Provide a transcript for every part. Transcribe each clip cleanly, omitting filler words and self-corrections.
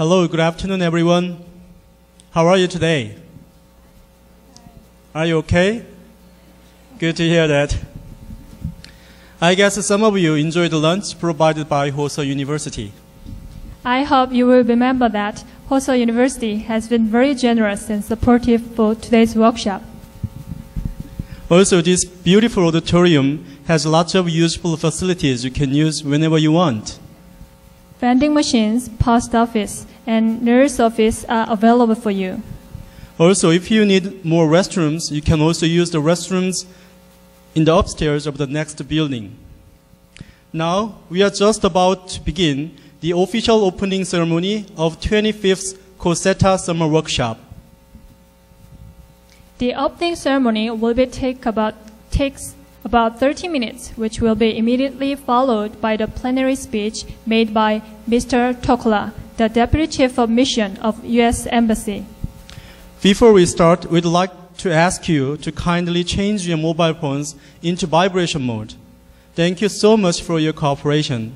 Hello, good afternoon, everyone. How are you today? Are you okay? Good to hear that. I guess some of you enjoyed the lunch provided by Hoso University. I hope you will remember that Hoso University has been very generous and supportive for today's workshop. Also, this beautiful auditorium has lots of useful facilities you can use whenever you want. Vending machines, post office, and nurse office are available for you. Also, if you need more restrooms, you can also use the restrooms in the upstairs of the next building. Now, we are just about to begin the official opening ceremony of 25th Koseta Summer Workshop. The opening ceremony will takes about 30 minutes, which will be immediately followed by the plenary speech made by Mr. Tokla, the Deputy Chief of Mission of U.S. Embassy. Before we start, we'd like to ask you to kindly change your mobile phones into vibration mode. Thank you so much for your cooperation.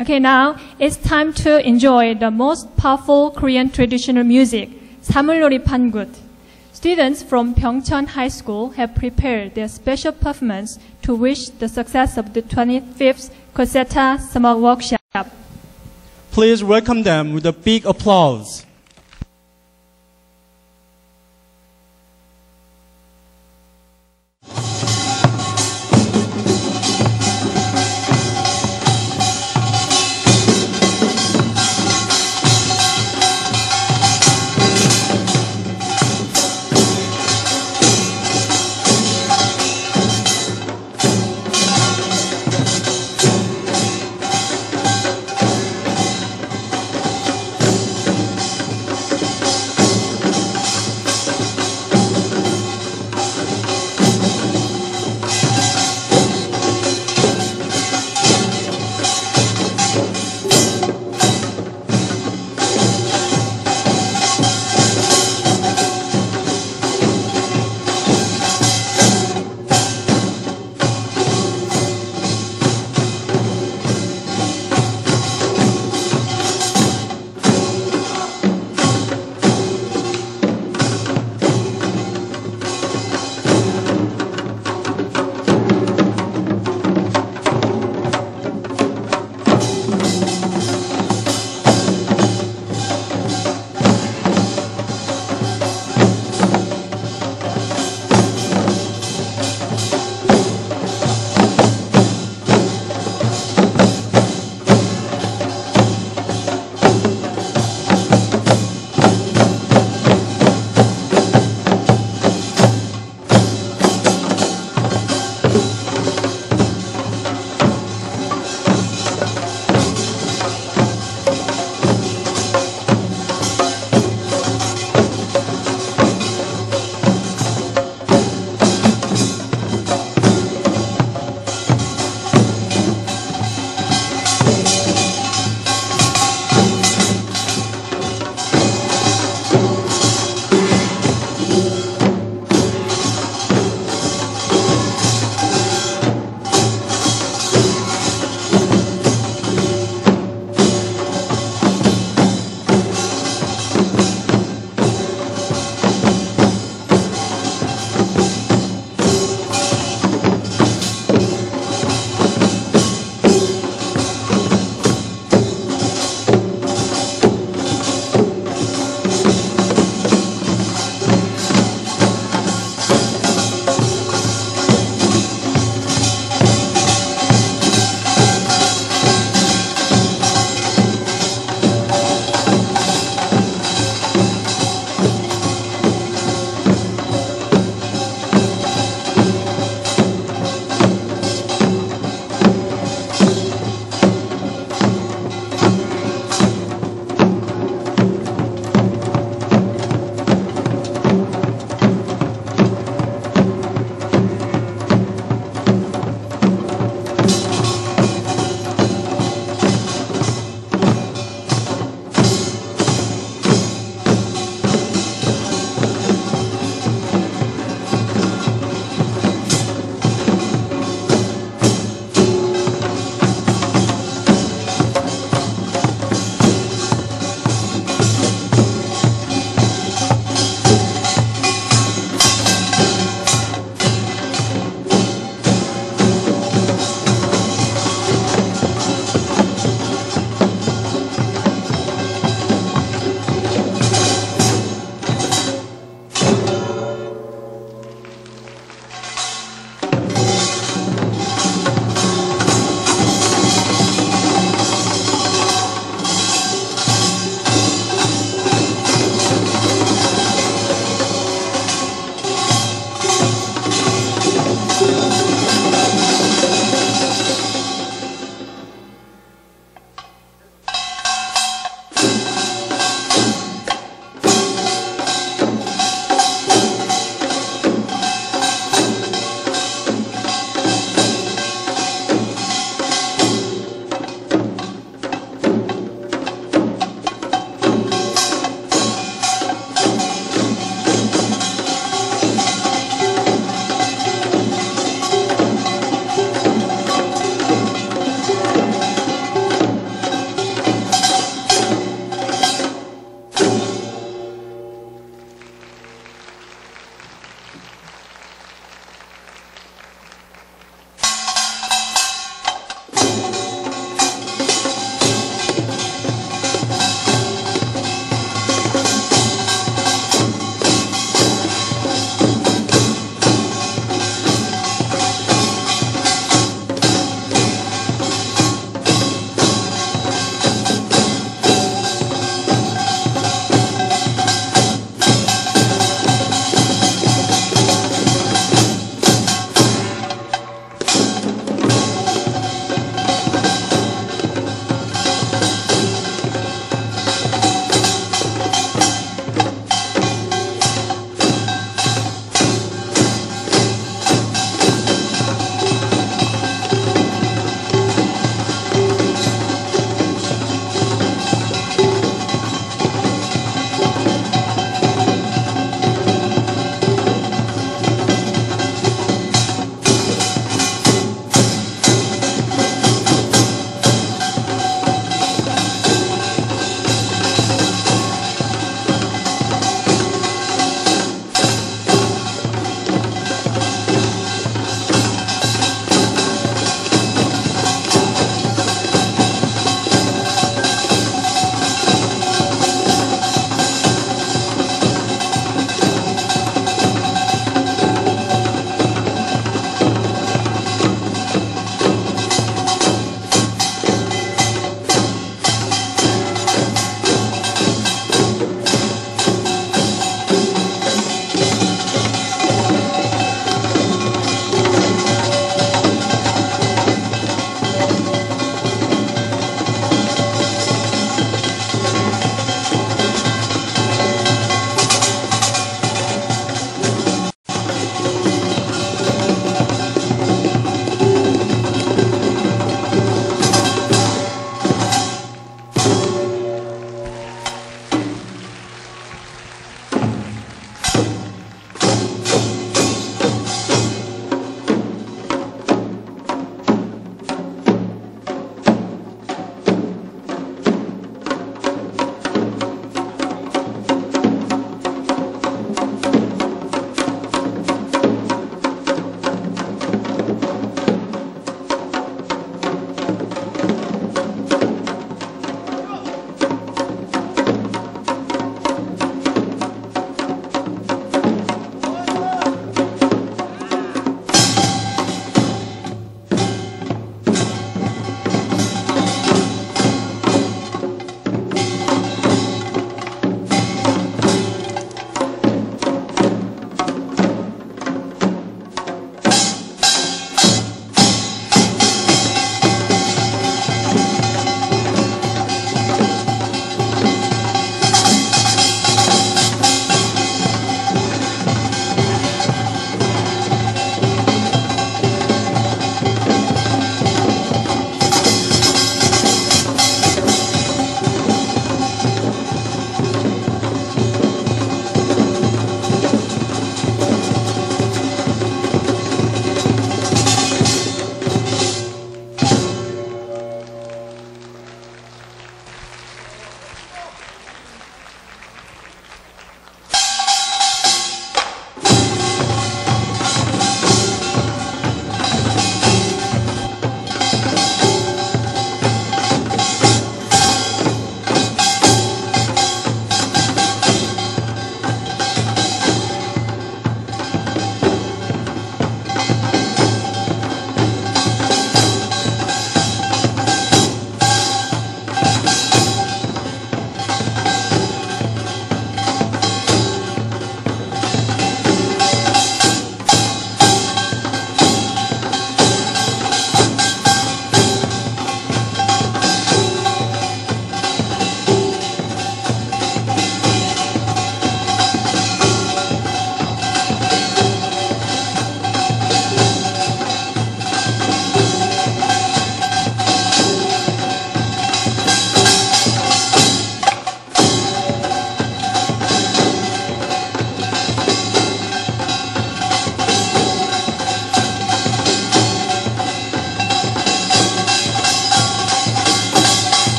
Okay, now it's time to enjoy the most powerful Korean traditional music, 사물놀이 판굿. Students from Pyeongchun High School have prepared their special performance to wish the success of the 25th Koseta Summer Workshop. Please welcome them with a big applause.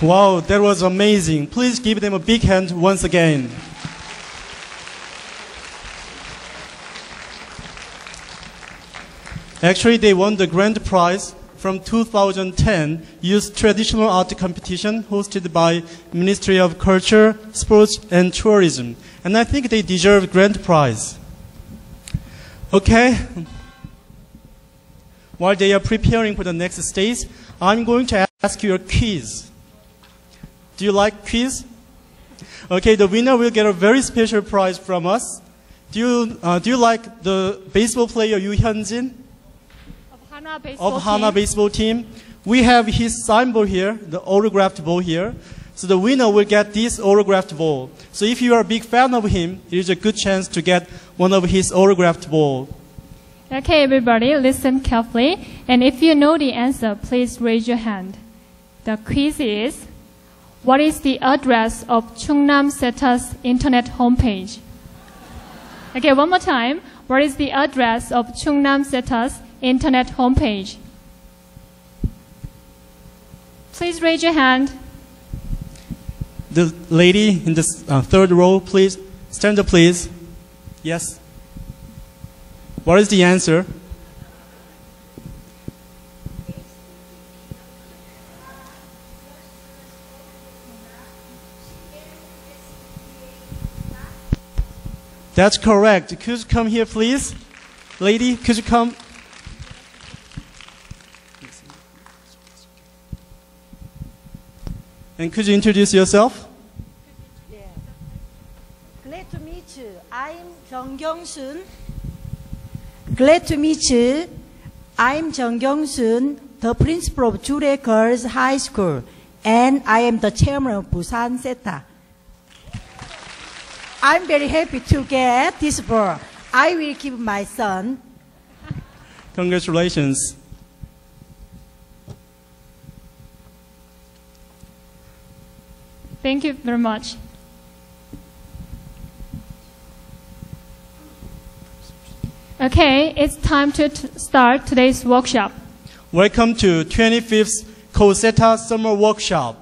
Wow, that was amazing. Please give them a big hand once again. Actually, they won the grand prize from 2010 Youth Traditional Art Competition hosted by Ministry of Culture, Sports and Tourism. And I think they deserve grand prize. Okay. While they are preparing for the next stage, I'm going to ask you a quiz. Do you like quiz? Okay, the winner will get a very special prize from us. Do you like the baseball player Yu Hyunjin? Of Hana baseball team. We have his signed ball here, the autographed ball here. So the winner will get this autographed ball. So if you are a big fan of him, it is a good chance to get one of his autographed ball. Okay, everybody, listen carefully. And if you know the answer, please raise your hand. The quiz is, what is the address of Chungnam Seta's internet homepage? Okay, one more time. What is the address of Chungnam Seta's internet homepage? Please raise your hand. The lady in the third row, please. Stand up, please. Yes. What is the answer? That's correct. Could you come here, please? Lady, could you come? And could you introduce yourself? Yeah. Glad to meet you. I'm Jung Kyung-sun. Glad to meet you. I'm Jung Kyung-sun, the principal of Jure Girls High School, and I am the chairman of Busan Seta. I'm very happy to get this ball. I will give my son. Congratulations. Thank you very much. Okay, it's time to start today's workshop. Welcome to 25th Koseta Summer Workshop.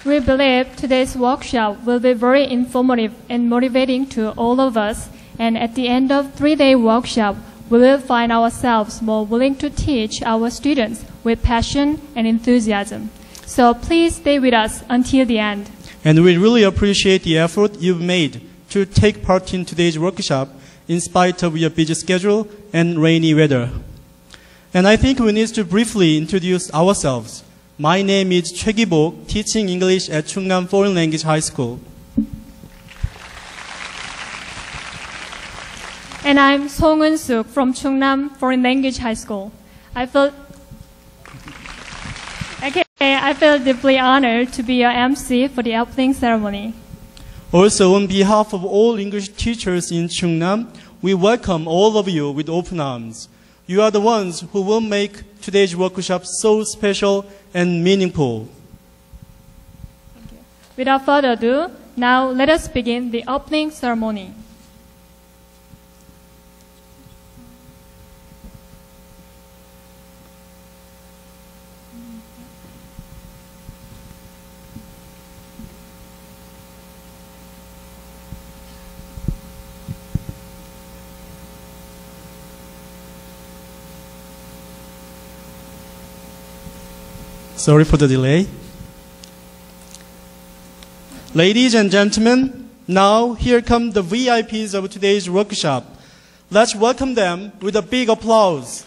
We believe today's workshop will be very informative and motivating to all of us, and at the end of 3-day workshop, we will find ourselves more willing to teach our students with passion and enthusiasm. So please stay with us until the end. And we really appreciate the effort you've made to take part in today's workshop in spite of your busy schedule and rainy weather. And I think we need to briefly introduce ourselves. My name is Choi Gi-bok, teaching English at Chungnam Foreign Language High School. And I'm Song Eun-suk from Chungnam Foreign Language High School. I feel deeply honored to be your MC for the opening ceremony. Also, on behalf of all English teachers in Chungnam, we welcome all of you with open arms. You are the ones who will make today's workshop so special and meaningful. Without further ado, now let us begin the opening ceremony. Sorry for the delay. Ladies and gentlemen, now here come the VIPs of today's workshop. Let's welcome them with a big applause.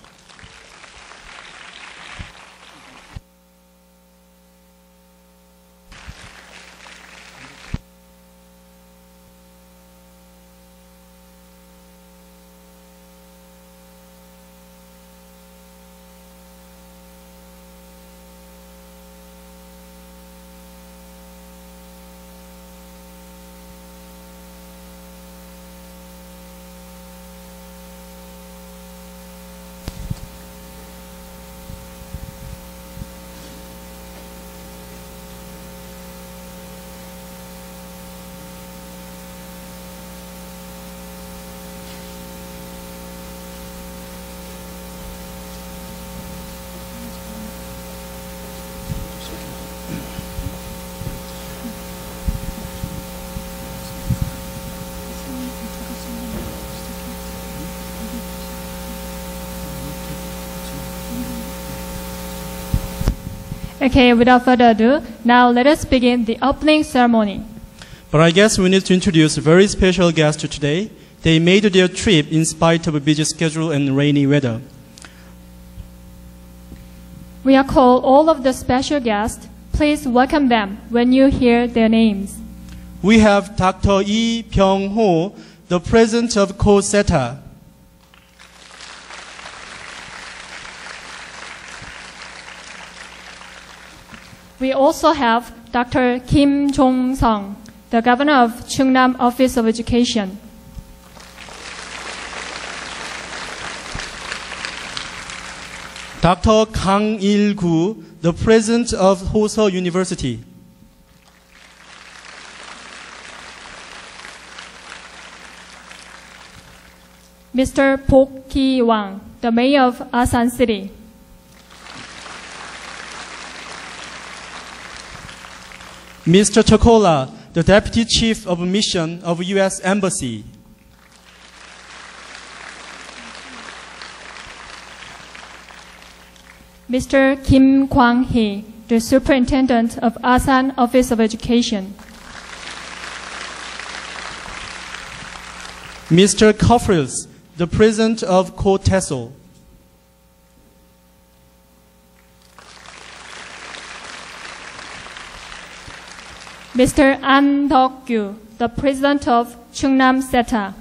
Okay, without further ado, now let us begin the opening ceremony. But I guess we need to introduce a very special guest today. They made their trip in spite of a busy schedule and rainy weather. We are called all of the special guests. Please welcome them when you hear their names. We have Dr. Lee Byung-ho, the president of Koseta. We also have Dr. Kim Jong-sung, the governor of Chungnam Office of Education. Dr. Kang Il-gu, the president of Hoso University. Mr. Bok Ki-wang, the mayor of Asan City. Mr. Chokola, the deputy chief of mission of U.S. Embassy. Mr. Kim Kwang-hee, the superintendent of Asan Office of Education. Mr. Kofrils, the president of Ko-TESOL. Mr. An Dok-gyu, the president of Chungnam SETA.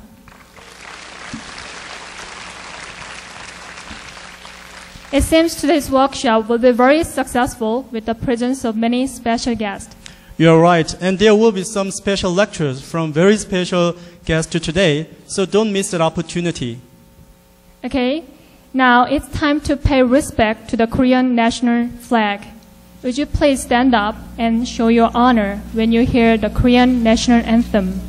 It seems today's workshop will be very successful with the presence of many special guests. You're right, and there will be some special lectures from very special guests today, so don't miss that opportunity. Okay, now it's time to pay respect to the Korean national flag. Would you please stand up and show your honor when you hear the Korean national anthem?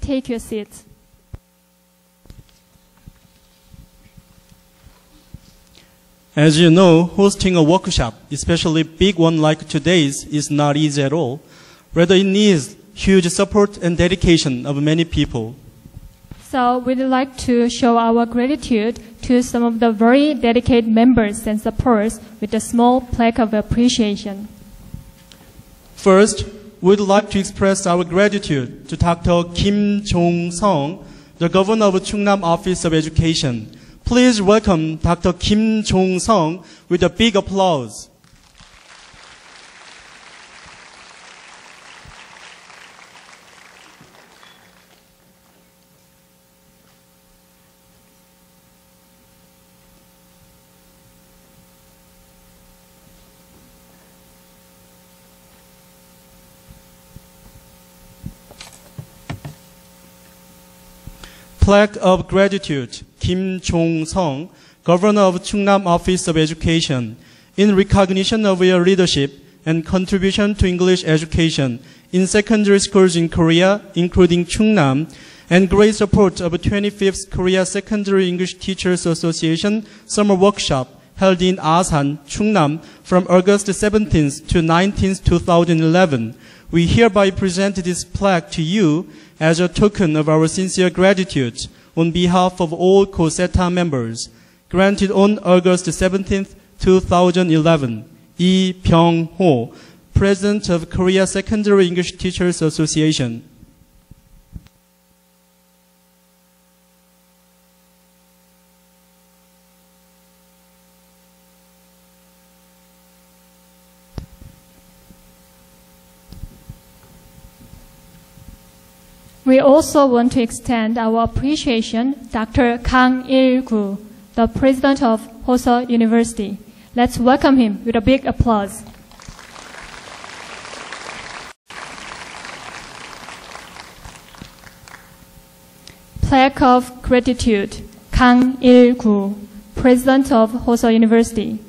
Take your seats. As you know, hosting a workshop, especially a big one like today's, is not easy at all. Rather, it needs huge support and dedication of many people. So we'd like to show our gratitude to some of the very dedicated members and supporters with a small plaque of appreciation. First, we'd like to express our gratitude to Dr. Kim Jong-sung, the governor of Chungnam Office of Education. Please welcome Dr. Kim Jong-sung with a big applause. Plaque of Gratitude, Kim Jong-sung, Governor of Chungnam Office of Education, in recognition of your leadership and contribution to English education in secondary schools in Korea, including Chungnam, and great support of 25th Korea Secondary English Teachers Association Summer Workshop held in Asan, Chungnam from August 17th to 19th, 2011. We hereby present this plaque to you as a token of our sincere gratitude on behalf of all Koseta members. Granted on August 17th, 2011, Lee Byung-ho, President of Korea Secondary English Teachers Association. We also want to extend our appreciation to Dr. Kang Il-gu, the president of Hoso University. Let's welcome him with a big applause. Plaque of Gratitude, Kang Il-gu, president of Hoso University.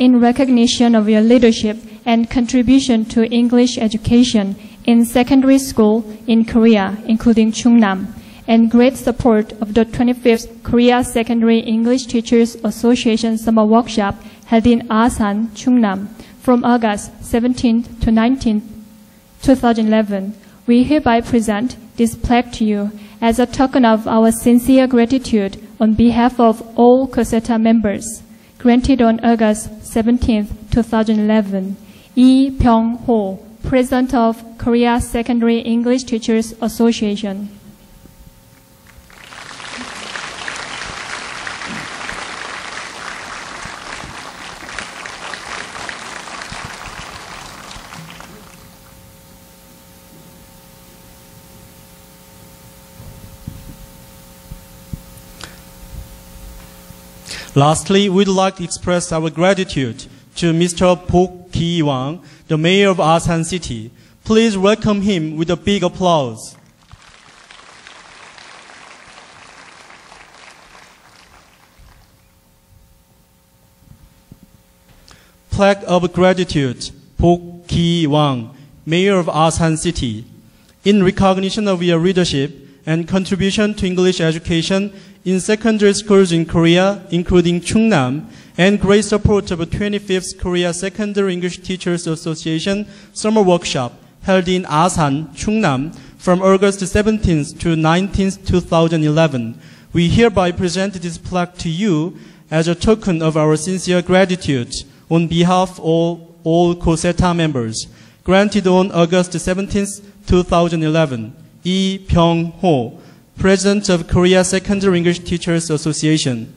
In recognition of your leadership and contribution to English education in secondary school in Korea, including Chungnam, and great support of the 25th Korea Secondary English Teachers Association Summer Workshop held in Asan, Chungnam, from August 17th to 19th, 2011. We hereby present this plaque to you as a token of our sincere gratitude on behalf of all Koseta members. Granted on August 17th, 2011. Lee Byung-ho, President of Korea Secondary English Teachers Association. Lastly, we'd like to express our gratitude to Mr. Bok Ki-wang, the mayor of Asan City. Please welcome him with a big applause. Plaque of Gratitude, Bok Ki-wang, mayor of Asan City. In recognition of your leadership and contribution to English education in secondary schools in Korea, including Chungnam, and great support of the 25th Korea Secondary English Teachers Association Summer Workshop held in Asan, Chungnam, from August 17th to 19th, 2011. We hereby present this plaque to you as a token of our sincere gratitude on behalf of all Koseta members. Granted on August 17th, 2011. Lee Byung-ho, President of Korea Secondary English Teachers Association.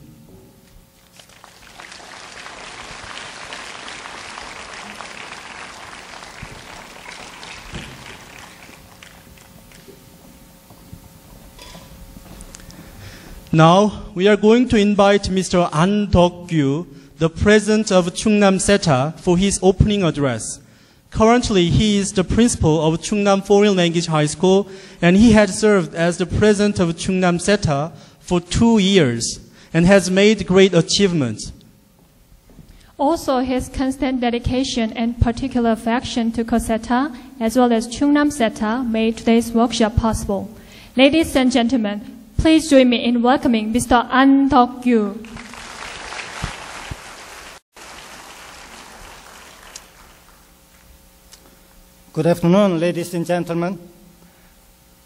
Now, we are going to invite Mr. An Deok-gyu, the President of Chungnam SETA, for his opening address. Currently, he is the principal of Chungnam Foreign Language High School, and he had served as the president of Chungnam SETA for 2 years and has made great achievements. Also, his constant dedication and particular affection to Koseta, as well as Chungnam SETA, made today's workshop possible. Ladies and gentlemen, please join me in welcoming Mr. An Deok-gyu. Good afternoon, ladies and gentlemen.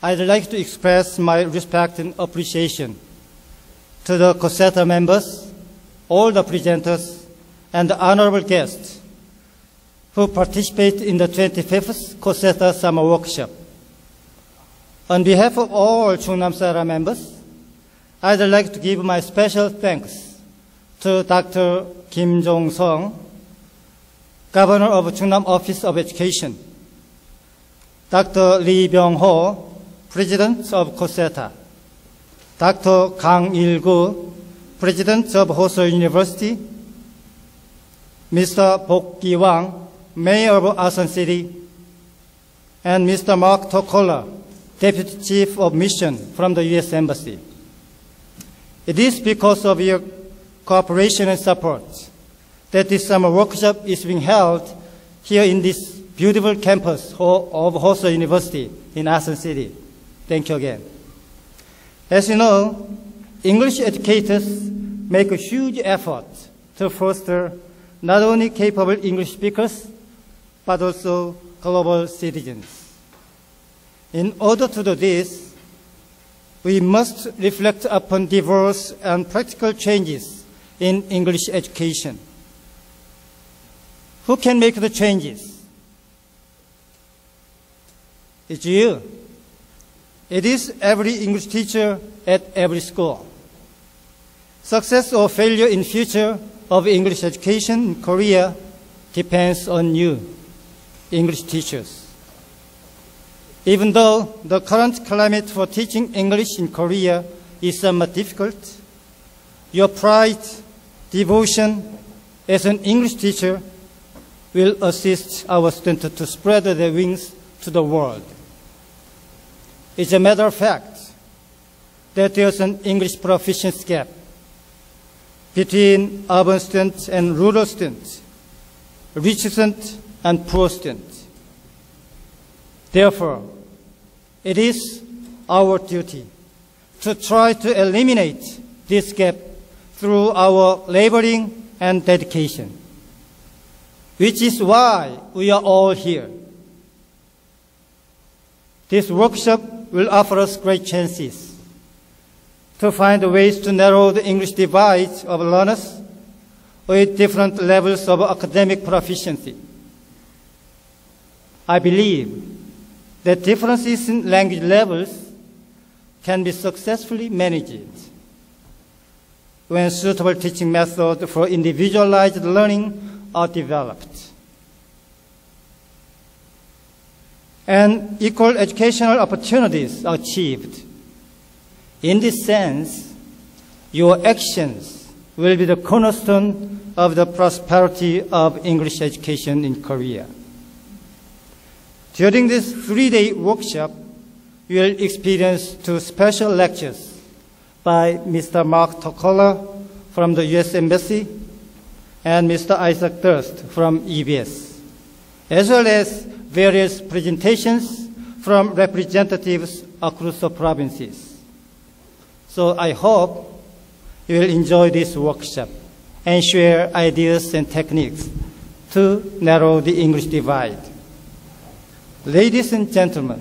I'd like to express my respect and appreciation to the Koseta members, all the presenters, and the honorable guests who participate in the 25th Koseta Summer Workshop. On behalf of all Chungnam SETA members, I'd like to give my special thanks to Dr. Kim Jong-sung, Governor of Chungnam Office of Education, Dr. Lee Byung-ho, President of Koseta, Dr. Kang Il-gu, President of Hoso University, Mr. Bok Ki-wang, Mayor of Asan City, and Mr. Mark Tokola, Deputy Chief of Mission from the U.S. Embassy. It is because of your cooperation and support that this summer workshop is being held here in this beautiful campus of Hoso University in Asan City. Thank you again. As you know, English educators make a huge effort to foster not only capable English speakers, but also global citizens. In order to do this, we must reflect upon diverse and practical changes in English education. Who can make the changes? It's you. It is every English teacher at every school. Success or failure in future of English education in Korea depends on you, English teachers. Even though the current climate for teaching English in Korea is somewhat difficult, your pride, devotion as an English teacher will assist our students to spread their wings to the world. It's a matter of fact that there's an English proficiency gap between urban students and rural students, rich students and poor students. Therefore, it is our duty to try to eliminate this gap through our laboring and dedication, which is why we are all here. This workshop will offer us great chances to find ways to narrow the English divide of learners with different levels of academic proficiency. I believe that differences in language levels can be successfully managed when suitable teaching methods for individualized learning are developed. And equal educational opportunities are achieved. In this sense, your actions will be the cornerstone of the prosperity of English education in Korea. During this 3-day workshop, you will experience 2 special lectures by Mr. Mark Tokola from the U.S. Embassy and Mr. Isaac Durst from EBS, as well as various presentations from representatives across the provinces. So I hope you will enjoy this workshop and share ideas and techniques to narrow the English divide. Ladies and gentlemen,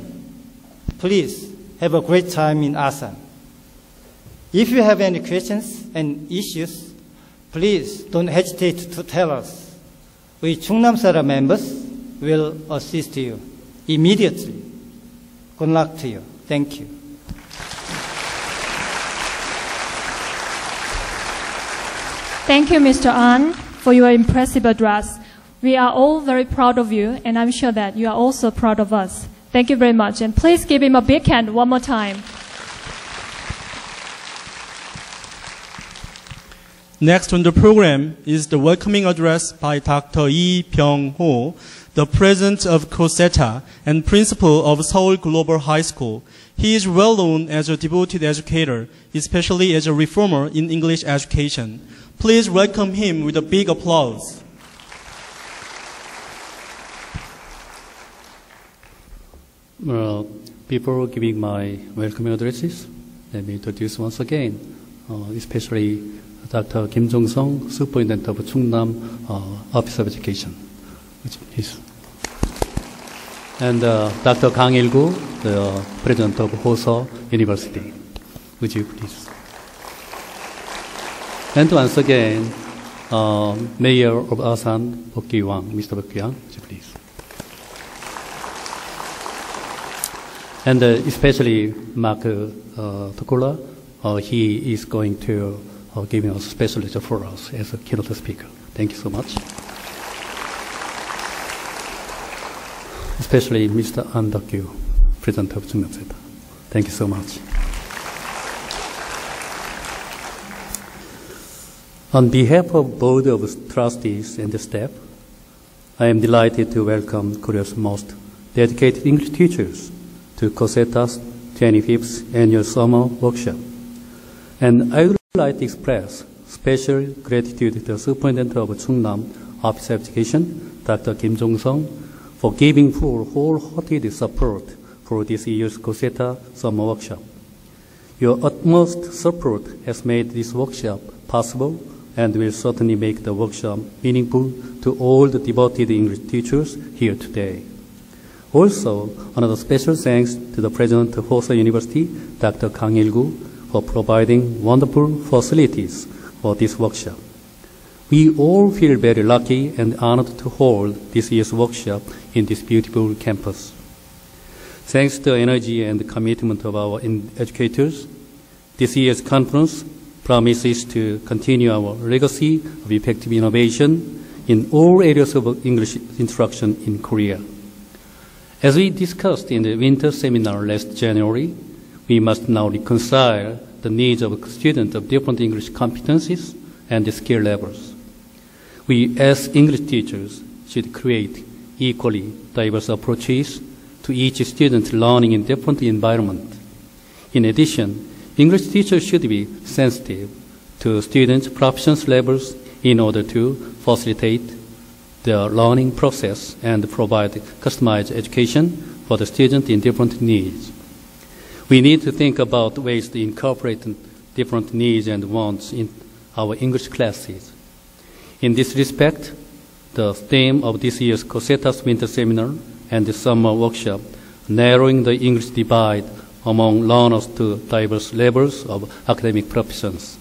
please have a great time in Asan. If you have any questions and issues, please don't hesitate to tell us. We Chungnam-Sara members will assist you immediately. Good luck to you. Thank you. Thank you, Mr. An, for your impressive address. We are all very proud of you, and I'm sure that you are also proud of us. Thank you very much, and please give him a big hand one more time. Next on the program is the welcoming address by Dr. Lee Byung-ho, the president of Koseta and principal of Seoul Global High School. He is well known as a devoted educator, especially as a reformer in English education. Please welcome him with a big applause. Before giving my welcoming addresses, let me introduce once again, especially Dr. Kim Jong-sung, Superintendent of Chungnam Office of Education. Please. And Dr. Kang Il-gu, the President of Hoso University. Would you please? And once again, Mayor of Asan, Bok-ki-wang, Mr. Bok-ki-wang, would you please? And especially Mark Tokola, he is going to giving us a special lecture for us as a keynote speaker. Thank you so much. Especially Mr. An Dok-kyu, President of Chungnam-Seta. Thank you so much. On behalf of Board of Trustees and the staff, I am delighted to welcome Korea's most dedicated English teachers to Koseta's 25th annual summer workshop. And I would like to express special gratitude to the Superintendent of Chungnam Office of Education, Dr. Kim Jong-sung, for giving full wholehearted support for this year's Koseta summer workshop. Your utmost support has made this workshop possible and will certainly make the workshop meaningful to all the devoted English teachers here today. Also, another special thanks to the President of Hoso University, Dr. Kang Il-gu, for providing wonderful facilities for this workshop. We all feel very lucky and honored to hold this year's workshop in this beautiful campus. Thanks to the energy and commitment of our educators, this year's conference promises to continue our legacy of effective innovation in all areas of English instruction in Korea. As we discussed in the winter seminar last January, we must now reconcile the needs of students of different English competencies and skill levels. We, as English teachers, should create equally diverse approaches to each student's learning in different environments. In addition, English teachers should be sensitive to students' proficiency levels in order to facilitate the learning process and provide customized education for the student in different needs. We need to think about ways to incorporate different needs and wants in our English classes. In this respect, the theme of this year's Koseta's winter seminar and the summer workshop, narrowing the English divide among learners to diverse levels of academic proficiency,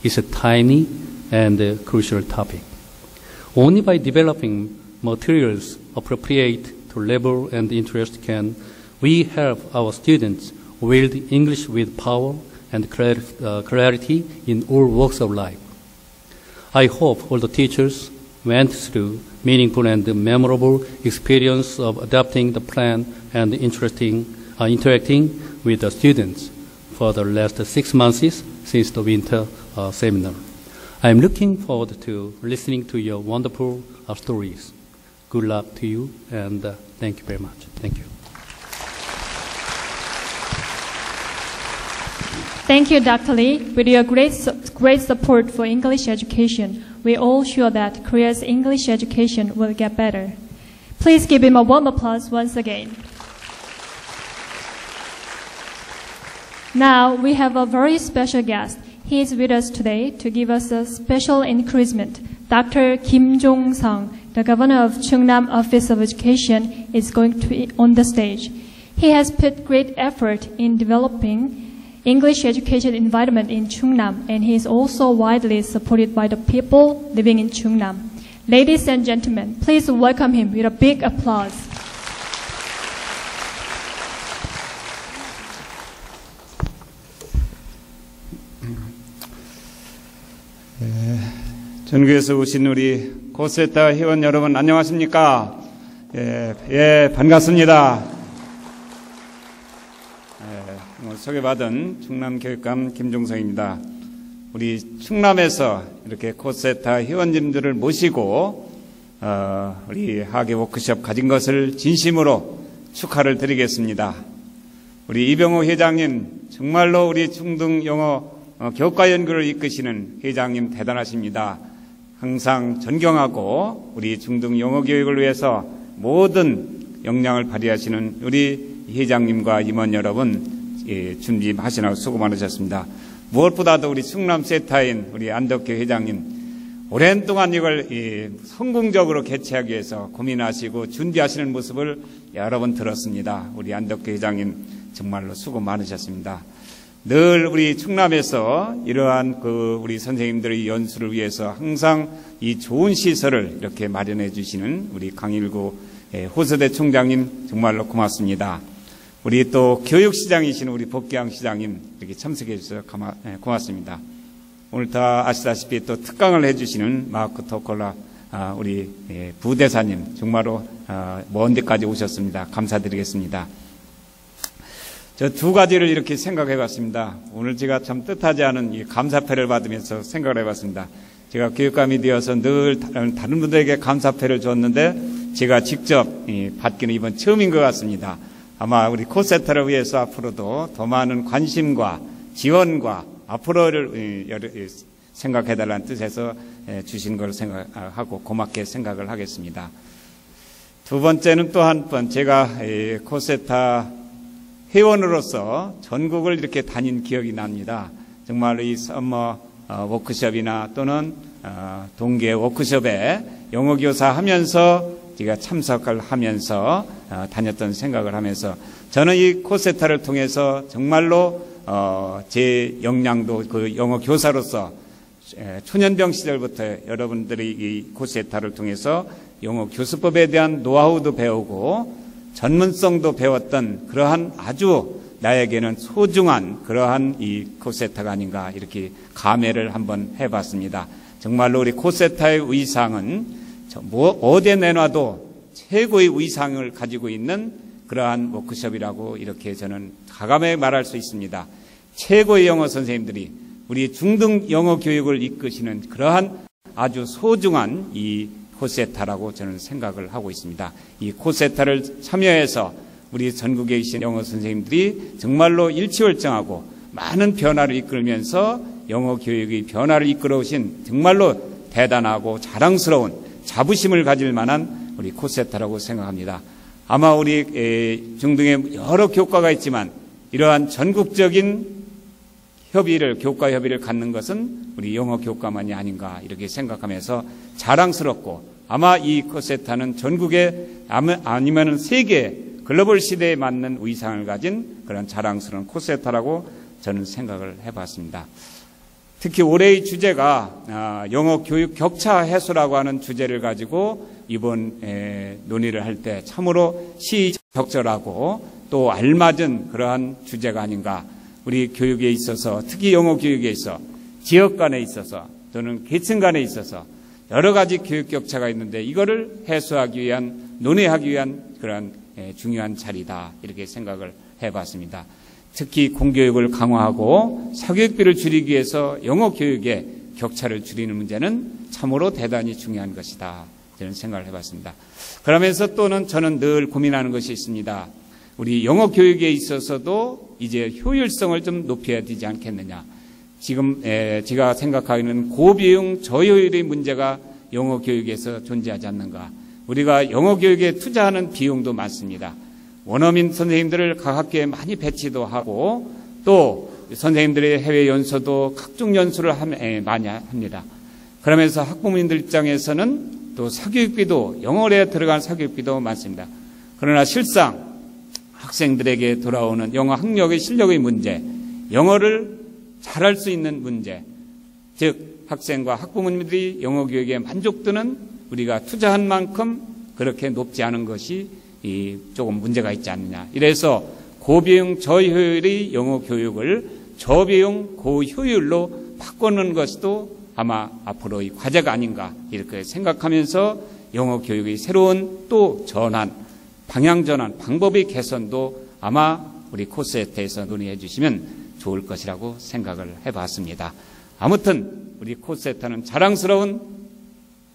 is a timely and crucial topic. Only by developing materials appropriate to level and interest can we help our students wield English with power and clarity in all walks of life. I hope all the teachers went through meaningful and memorable experience of adapting the plan and interacting with the students for the last 6 months since the winter seminar. I am looking forward to listening to your wonderful stories. Good luck to you, and thank you very much. Thank you. Thank you, Dr. Lee. With your great support for English education, we're all sure that Korea's English education will get better. Please give him a warm applause once again. Now, we have a very special guest. He is with us today to give us a special encouragement. Dr. Kim Jong-sung, the governor of Chungnam Office of Education, is going to be on the stage. He has put great effort in developing English education environment in Chungnam, and he is also widely supported by the people living in Chungnam. Ladies and gentlemen, please welcome him with a big applause. 전국에서 오신 우리 코세타 회원 여러분 안녕하십니까? 반갑습니다. 소개받은 충남교육감 김종성입니다. 우리 충남에서 이렇게 코세타 회원님들을 모시고 우리 하계워크숍 가진 것을 진심으로 축하를 드리겠습니다. 우리 이병호 회장님 정말로 우리 중등 영어 교과 연구를 이끄시는 회장님 대단하십니다. 항상 존경하고 우리 중등 영어 교육을 위해서 모든 역량을 발휘하시는 우리 회장님과 임원 여러분 준비하시느라고 수고 많으셨습니다. 무엇보다도 우리 충남 세타인 우리 안덕규 회장님 오랜 동안 이걸 성공적으로 개최하기 위해서 고민하시고 준비하시는 모습을 여러 번 들었습니다. 우리 안덕규 회장님 정말로 수고 많으셨습니다. 늘 우리 충남에서 이러한 우리 선생님들의 연수를 위해서 항상 이 좋은 시설을 이렇게 마련해 주시는 우리 강일구 호서대 총장님 정말로 고맙습니다. 우리 또 교육시장이신 우리 복귀양 시장님 이렇게 참석해 주셔서 고맙습니다. 오늘 다 아시다시피 또 특강을 해주시는 마크 토콜라 우리 부대사님 정말로 먼 데까지 오셨습니다. 감사드리겠습니다. 저 두 가지를 이렇게 생각해 봤습니다. 오늘 제가 참 뜻하지 않은 이 감사패를 받으면서 생각을 해 봤습니다. 제가 교육감이 되어서 늘 다른 분들에게 감사패를 줬는데 제가 직접 받기는 이번 처음인 것 같습니다. 아마 우리 코세타를 위해서 앞으로도 더 많은 관심과 지원과 앞으로를 생각해 달라는 뜻에서 주신 걸 생각하고 고맙게 생각을 하겠습니다. 두 번째는 또 한 번 제가 코세타 회원으로서 전국을 이렇게 다닌 기억이 납니다. 정말 이 서머 워크숍이나 또는 동계 워크숍에 영어교사 하면서 제가 참석을 하면서 다녔던 생각을 하면서 저는 이 코세타를 통해서 정말로 제 역량도 그 영어 교사로서 초년병 시절부터 여러분들이 이 코세타를 통해서 영어 교수법에 대한 노하우도 배우고 전문성도 배웠던 그러한 아주 나에게는 소중한 그러한 이 코세타가 아닌가 이렇게 감회를 한번 해봤습니다. 정말로 우리 코세타의 의상은 어디에 내놔도 최고의 의상을 가지고 있는 그러한 워크숍이라고 이렇게 저는 과감하게 말할 수 있습니다. 최고의 영어 선생님들이 우리 중등 영어 교육을 이끄시는 그러한 아주 소중한 이 코세타라고 저는 생각을 하고 있습니다. 이 코세타를 참여해서 우리 전국에 계신 영어 선생님들이 정말로 일취월장하고 많은 변화를 이끌면서 영어 교육의 변화를 이끌어 오신 정말로 대단하고 자랑스러운 자부심을 가질 만한 우리 코세타라고 생각합니다. 아마 우리 중등에 여러 교과가 있지만 이러한 전국적인 교과 협의를 갖는 것은 우리 영어 교과만이 아닌가 이렇게 생각하면서 자랑스럽고 아마 이 코세타는 전국에 아니면 세계 글로벌 시대에 맞는 위상을 가진 그런 자랑스러운 코세타라고 저는 생각을 해봤습니다. 특히 올해의 주제가 영어 교육 격차 해소라고 하는 주제를 가지고 이번 논의를 할 때 참으로 시적절하고 또 알맞은 그러한 주제가 아닌가. 우리 교육에 있어서 특히 영어 교육에 있어 지역 간에 있어서 또는 계층 간에 있어서 여러 가지 교육 격차가 있는데 이거를 해소하기 위한 논의하기 위한 그런 중요한 자리다 이렇게 생각을 해봤습니다. 특히 공교육을 강화하고 사교육비를 줄이기 위해서 영어 교육의 격차를 줄이는 문제는 참으로 대단히 중요한 것이다 저는 생각을 해봤습니다. 그러면서 또는 저는 늘 고민하는 것이 있습니다. 우리 영어 교육에 있어서도 이제 효율성을 좀 높여야 되지 않겠느냐. 지금 제가 생각하기에는 고비용 저효율의 문제가 영어 교육에서 존재하지 않는가. 우리가 영어 교육에 투자하는 비용도 많습니다. 원어민 선생님들을 각 학교에 많이 배치도 하고 또 선생님들의 해외 연수도 각종 연수를 많이 합니다. 그러면서 학부모님들 입장에서는 또 사교육비도 영어에 들어간 사교육비도 많습니다. 그러나 실상 학생들에게 돌아오는 영어 학력의 실력의 문제, 영어를 잘할 수 있는 문제, 즉 학생과 학부모님들이 영어 교육에 만족도는 우리가 투자한 만큼 그렇게 높지 않은 것이 조금 문제가 있지 않느냐. 이래서 고비용 저효율의 영어 교육을 저비용 고효율로 바꾸는 것도 아마 앞으로의 과제가 아닌가 이렇게 생각하면서 영어 교육의 새로운 또 전환, 방향 전환, 방법의 개선도 아마 우리 코세타에서 논의해 주시면 좋을 것이라고 생각을 해봤습니다. 아무튼 우리 코세타는 자랑스러운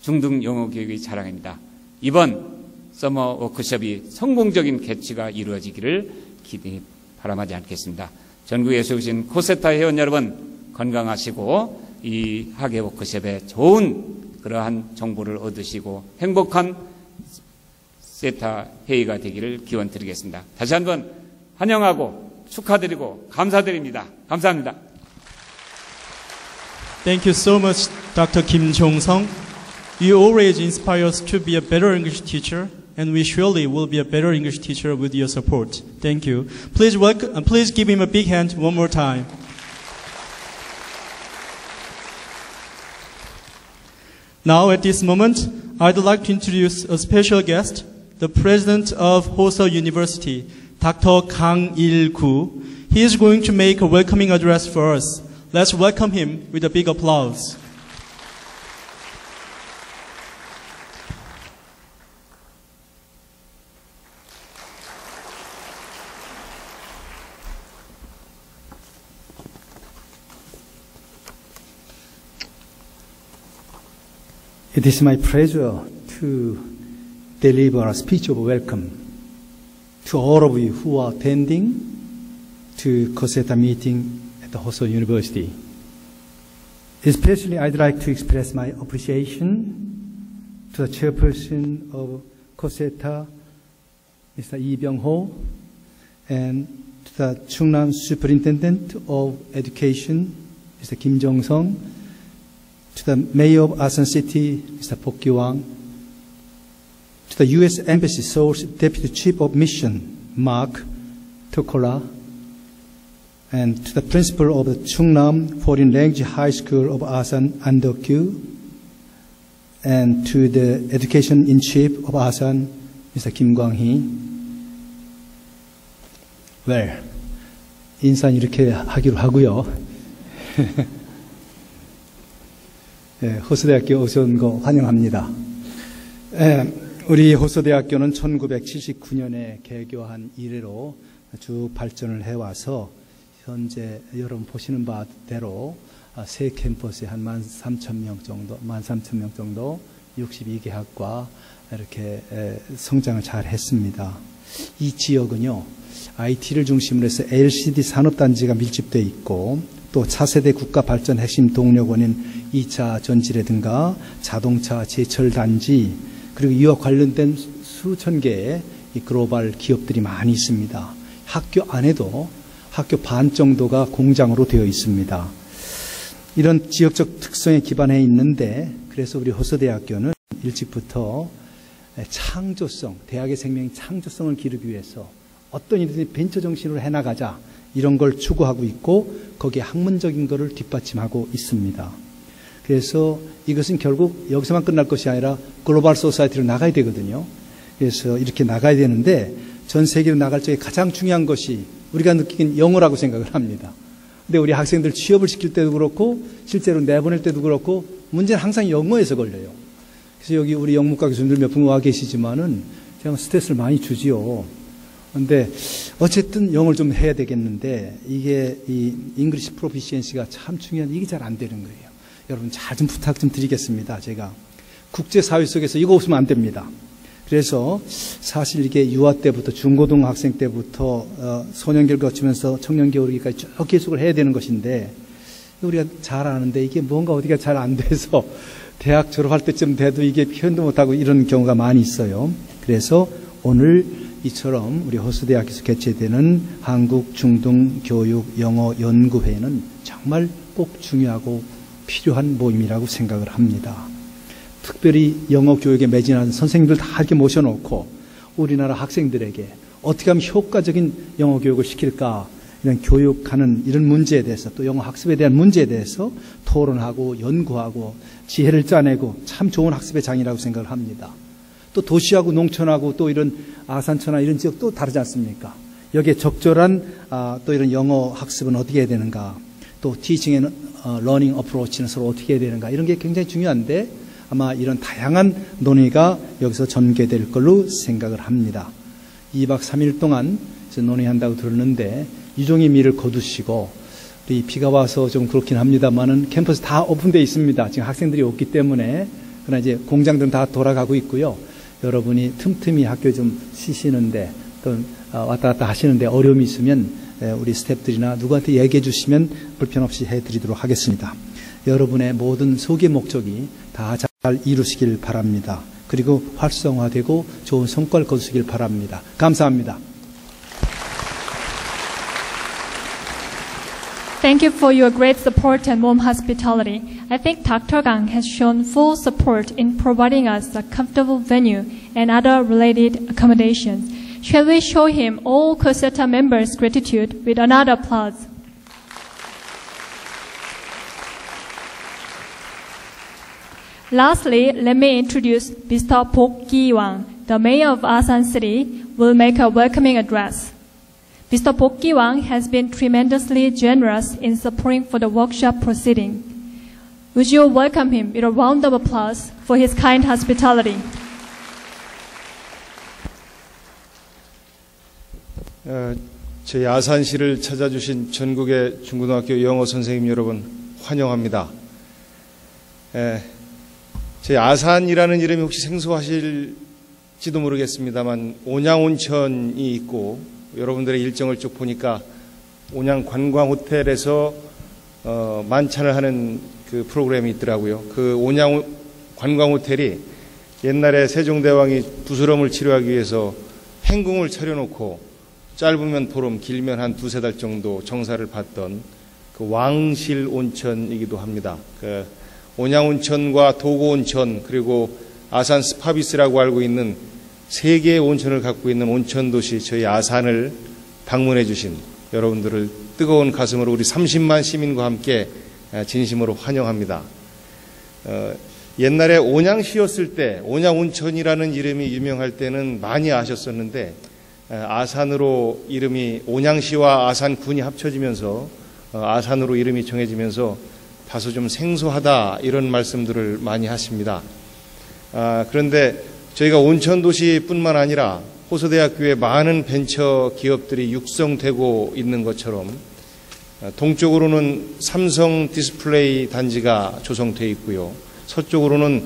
중등 영어 교육의 자랑입니다. 이번 서머 워크숍이 성공적인 개최가 이루어지기를 바람하지 않겠습니다. 전국에 계신 코세타 회원 여러분 건강하시고 이 하계 워크숍에 좋은 그러한 정보를 얻으시고 행복한 세타 회의가 되기를 기원드리겠습니다. 다시 한번 환영하고 축하드리고 감사드립니다. 감사합니다. Thank you so much, Dr. Kim Jong-sung. You always inspire us to be a better English teacher, and we surely will be a better English teacher with your support. Thank you. Please give him a big hand one more time. Now, at this moment, I'd like to introduce a special guest, the president of Hoso University, Dr. Kang Il-gu. He is going to make a welcoming address for us. Let's welcome him with a big applause. It is my pleasure to deliver a speech of welcome to all of you who are attending to Koseta meeting at the Hoso University. Especially, I'd like to express my appreciation to the chairperson of Koseta, Mr. Lee Byung-ho, and to the Chungnam Superintendent of Education, Mr. Kim Jong-sung, to the Mayor of Asan City, Mr. Pok Kyu-wang, to the U.S. Embassy Seoul's Deputy Chief of Mission, Mark Tokola, and to the principal of the Chungnam Foreign Language High School of Asan, Andokyu, and to the Education-in-Chief of Asan, Mr. Kim Kwang-hee. Well, 인사는 이렇게 하기로 하고요. 호서대학교 오신 거 환영합니다. 우리 호서대학교는 1979년에 개교한 이래로 쭉 발전을 해와서 현재 여러분 보시는 바대로 세 캠퍼스에 한 13,000명 정도 62개 학과 이렇게 성장을 잘 했습니다. 이 지역은요, IT를 중심으로 해서 LCD 산업단지가 밀집되어 있고 또 차세대 국가 발전 핵심 동력원인 2차 전지라든가 자동차 제철단지 그리고 이와 관련된 수천 개의 이 글로벌 기업들이 많이 있습니다. 학교 안에도 학교 반 정도가 공장으로 되어 있습니다. 이런 지역적 특성에 기반해 있는데 그래서 우리 호서대학교는 일찍부터 창조성, 대학의 생명의 창조성을 기르기 위해서 어떤 일이든 벤처 정신으로 해나가자 이런 걸 추구하고 있고 거기에 학문적인 것을 뒷받침하고 있습니다. 그래서 이것은 결국 여기서만 끝날 것이 아니라 글로벌 소사이티로 나가야 되거든요. 그래서 이렇게 나가야 되는데 전 세계로 나갈 적에 가장 중요한 것이 우리가 느끼는 영어라고 생각을 합니다. 근데 우리 학생들 취업을 시킬 때도 그렇고 실제로 내보낼 때도 그렇고 문제는 항상 영어에서 걸려요. 그래서 여기 우리 영문과 교수님들 몇 분 와 계시지만은 제가 스트레스를 많이 주지요. 근데 어쨌든 영어를 좀 해야 되겠는데 이게 이 잉글리시 프로피시엔시가 참 중요한 이게 잘 안 되는 거예요. 여러분 잘 좀 부탁 좀 드리겠습니다. 제가 국제사회 속에서 이거 없으면 안 됩니다. 그래서 사실 이게 유아 때부터 중고등학생 때부터 소년기를 거치면서 청년기까지 쭉 계속을 해야 되는 것인데 우리가 잘 아는데 이게 뭔가 어디가 잘 안 돼서 대학 졸업할 때쯤 돼도 이게 표현도 못하고 이런 경우가 많이 있어요. 그래서 오늘 이처럼 우리 호서대학교에서 개최되는 한국중등교육영어연구회는 정말 꼭 중요하고 필요한 모임이라고 생각을 합니다. 특별히 영어 교육에 매진하는 선생님들 다 이렇게 모셔놓고 우리나라 학생들에게 어떻게 하면 효과적인 영어 교육을 시킬까 이런 교육하는 이런 문제에 대해서 또 영어 학습에 대한 문제에 대해서 토론하고 연구하고 지혜를 짜내고 참 좋은 학습의 장이라고 생각을 합니다. 또 도시하고 농촌하고 또 이런 아산천하 이런 지역 또 다르지 않습니까? 여기에 적절한 또 이런 영어 학습은 어떻게 해야 되는가 또 teaching and learning approach는 서로 어떻게 해야 되는가 이런 게 굉장히 중요한데 아마 이런 다양한 논의가 여기서 전개될 걸로 생각을 합니다. 2박 3일 동안 논의한다고 들었는데 유종의 미를 거두시고 우리 비가 와서 좀 그렇긴 합니다만은 캠퍼스 다 오픈되어 있습니다. 지금 학생들이 없기 때문에 그러나 이제 공장들은 다 돌아가고 있고요. 여러분이 틈틈이 학교 좀 쉬시는데 또 왔다 갔다 하시는데 어려움이 있으면 우리 스태프들이나 누구한테 얘기해 주시면 불편 없이 해드리도록 하겠습니다. 여러분의 모든 소개 목적이 다 잘 이루시길 바랍니다. 그리고 활성화되고 좋은 성과를 거두시길 바랍니다. 감사합니다. Thank you for your great support and warm hospitality. I think Dr. Gang has shown full support in providing us a comfortable venue and other related accommodations. Shall we show him all Koseta members' gratitude with another applause? Lastly, let me introduce Mr. Bok Ki-wang, the mayor of Asan City, will make a welcoming address. Mr. Bok Ki-wang has been tremendously generous in supporting for the workshop proceeding. Would you welcome him with a round of applause for his kind hospitality? 저희 아산시를 찾아주신 전국의 중고등학교 영어 선생님 여러분 환영합니다. 저희 아산이라는 이름이 혹시 생소하실지도 모르겠습니다만 온양온천이 있고 여러분들의 일정을 쭉 보니까 온양 관광 호텔에서 만찬을 하는 그 프로그램이 있더라고요. 그 온양 관광 호텔이 옛날에 세종대왕이 부스럼을 치료하기 위해서 행궁을 차려놓고 짧으면 보름, 길면 한 두세 달 정도 정사를 받던 그 왕실 온천이기도 합니다. 그 온양온천과 도고온천 그리고 아산 스파비스라고 알고 있는 세 개의 온천을 갖고 있는 온천도시 저희 아산을 방문해 주신 여러분들을 뜨거운 가슴으로 우리 30만 시민과 함께 진심으로 환영합니다. 옛날에 온양시였을 때 온양온천이라는 이름이 유명할 때는 많이 아셨었는데 아산으로 이름이 온양시와 아산군이 합쳐지면서 아산으로 이름이 정해지면서 다소 좀 생소하다 이런 말씀들을 많이 하십니다. 그런데 저희가 온천도시뿐만 아니라 호서대학교에 많은 벤처 기업들이 육성되고 있는 것처럼 동쪽으로는 삼성 디스플레이 단지가 조성되어 있고요. 서쪽으로는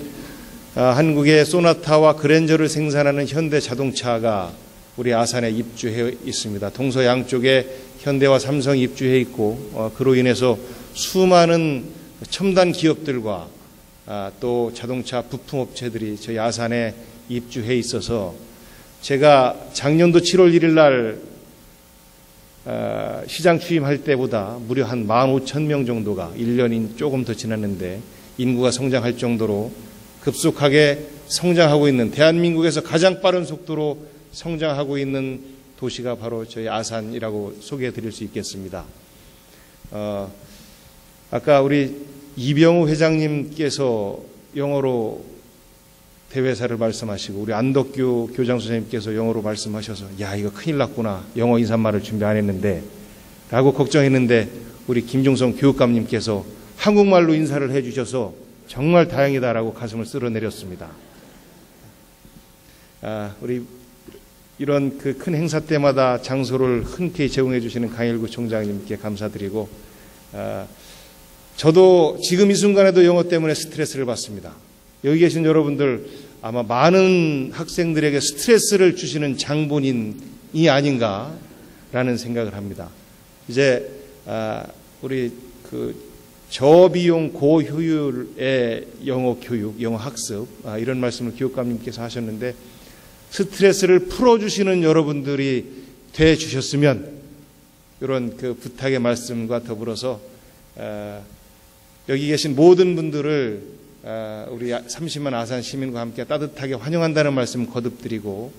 한국의 소나타와 그랜저를 생산하는 현대자동차가 우리 아산에 입주해 있습니다. 동서양쪽에 현대와 삼성이 입주해 있고 그로 인해서 수많은 첨단 기업들과 또 자동차 부품업체들이 저희 아산에 입주해 있어서 제가 작년도 7월 1일 날 시장 취임할 때보다 무려 한 15,000명 정도가 1년이 조금 더 지났는데 인구가 성장할 정도로 급속하게 성장하고 있는 대한민국에서 가장 빠른 속도로 성장하고 있는 도시가 바로 저희 아산이라고 소개해 드릴 수 있겠습니다. 아까 우리 이병우 회장님께서 영어로 대회사를 말씀하시고 우리 안덕규 교장 선생님께서 영어로 말씀하셔서 야 이거 큰일 났구나 영어 인사말을 준비 안 했는데 라고 걱정했는데 우리 김종성 교육감님께서 한국말로 인사를 해주셔서 정말 다행이다라고 가슴을 쓸어내렸습니다. 우리 이런 그 큰 행사 때마다 장소를 흔쾌히 제공해 주시는 강일구 총장님께 감사드리고 저도 지금 이 순간에도 영어 때문에 스트레스를 받습니다. 여기 계신 여러분들 아마 많은 학생들에게 스트레스를 주시는 장본인이 아닌가라는 생각을 합니다. 이제 우리 그 저비용 고효율의 영어 교육, 영어 학습 이런 말씀을 교육감님께서 하셨는데 스트레스를 풀어주시는 여러분들이 돼 주셨으면 이런 그 부탁의 말씀과 더불어서 여기 계신 모든 분들을 우리 30만 아산 시민과 함께 따뜻하게 환영한다는 말씀 거듭드리고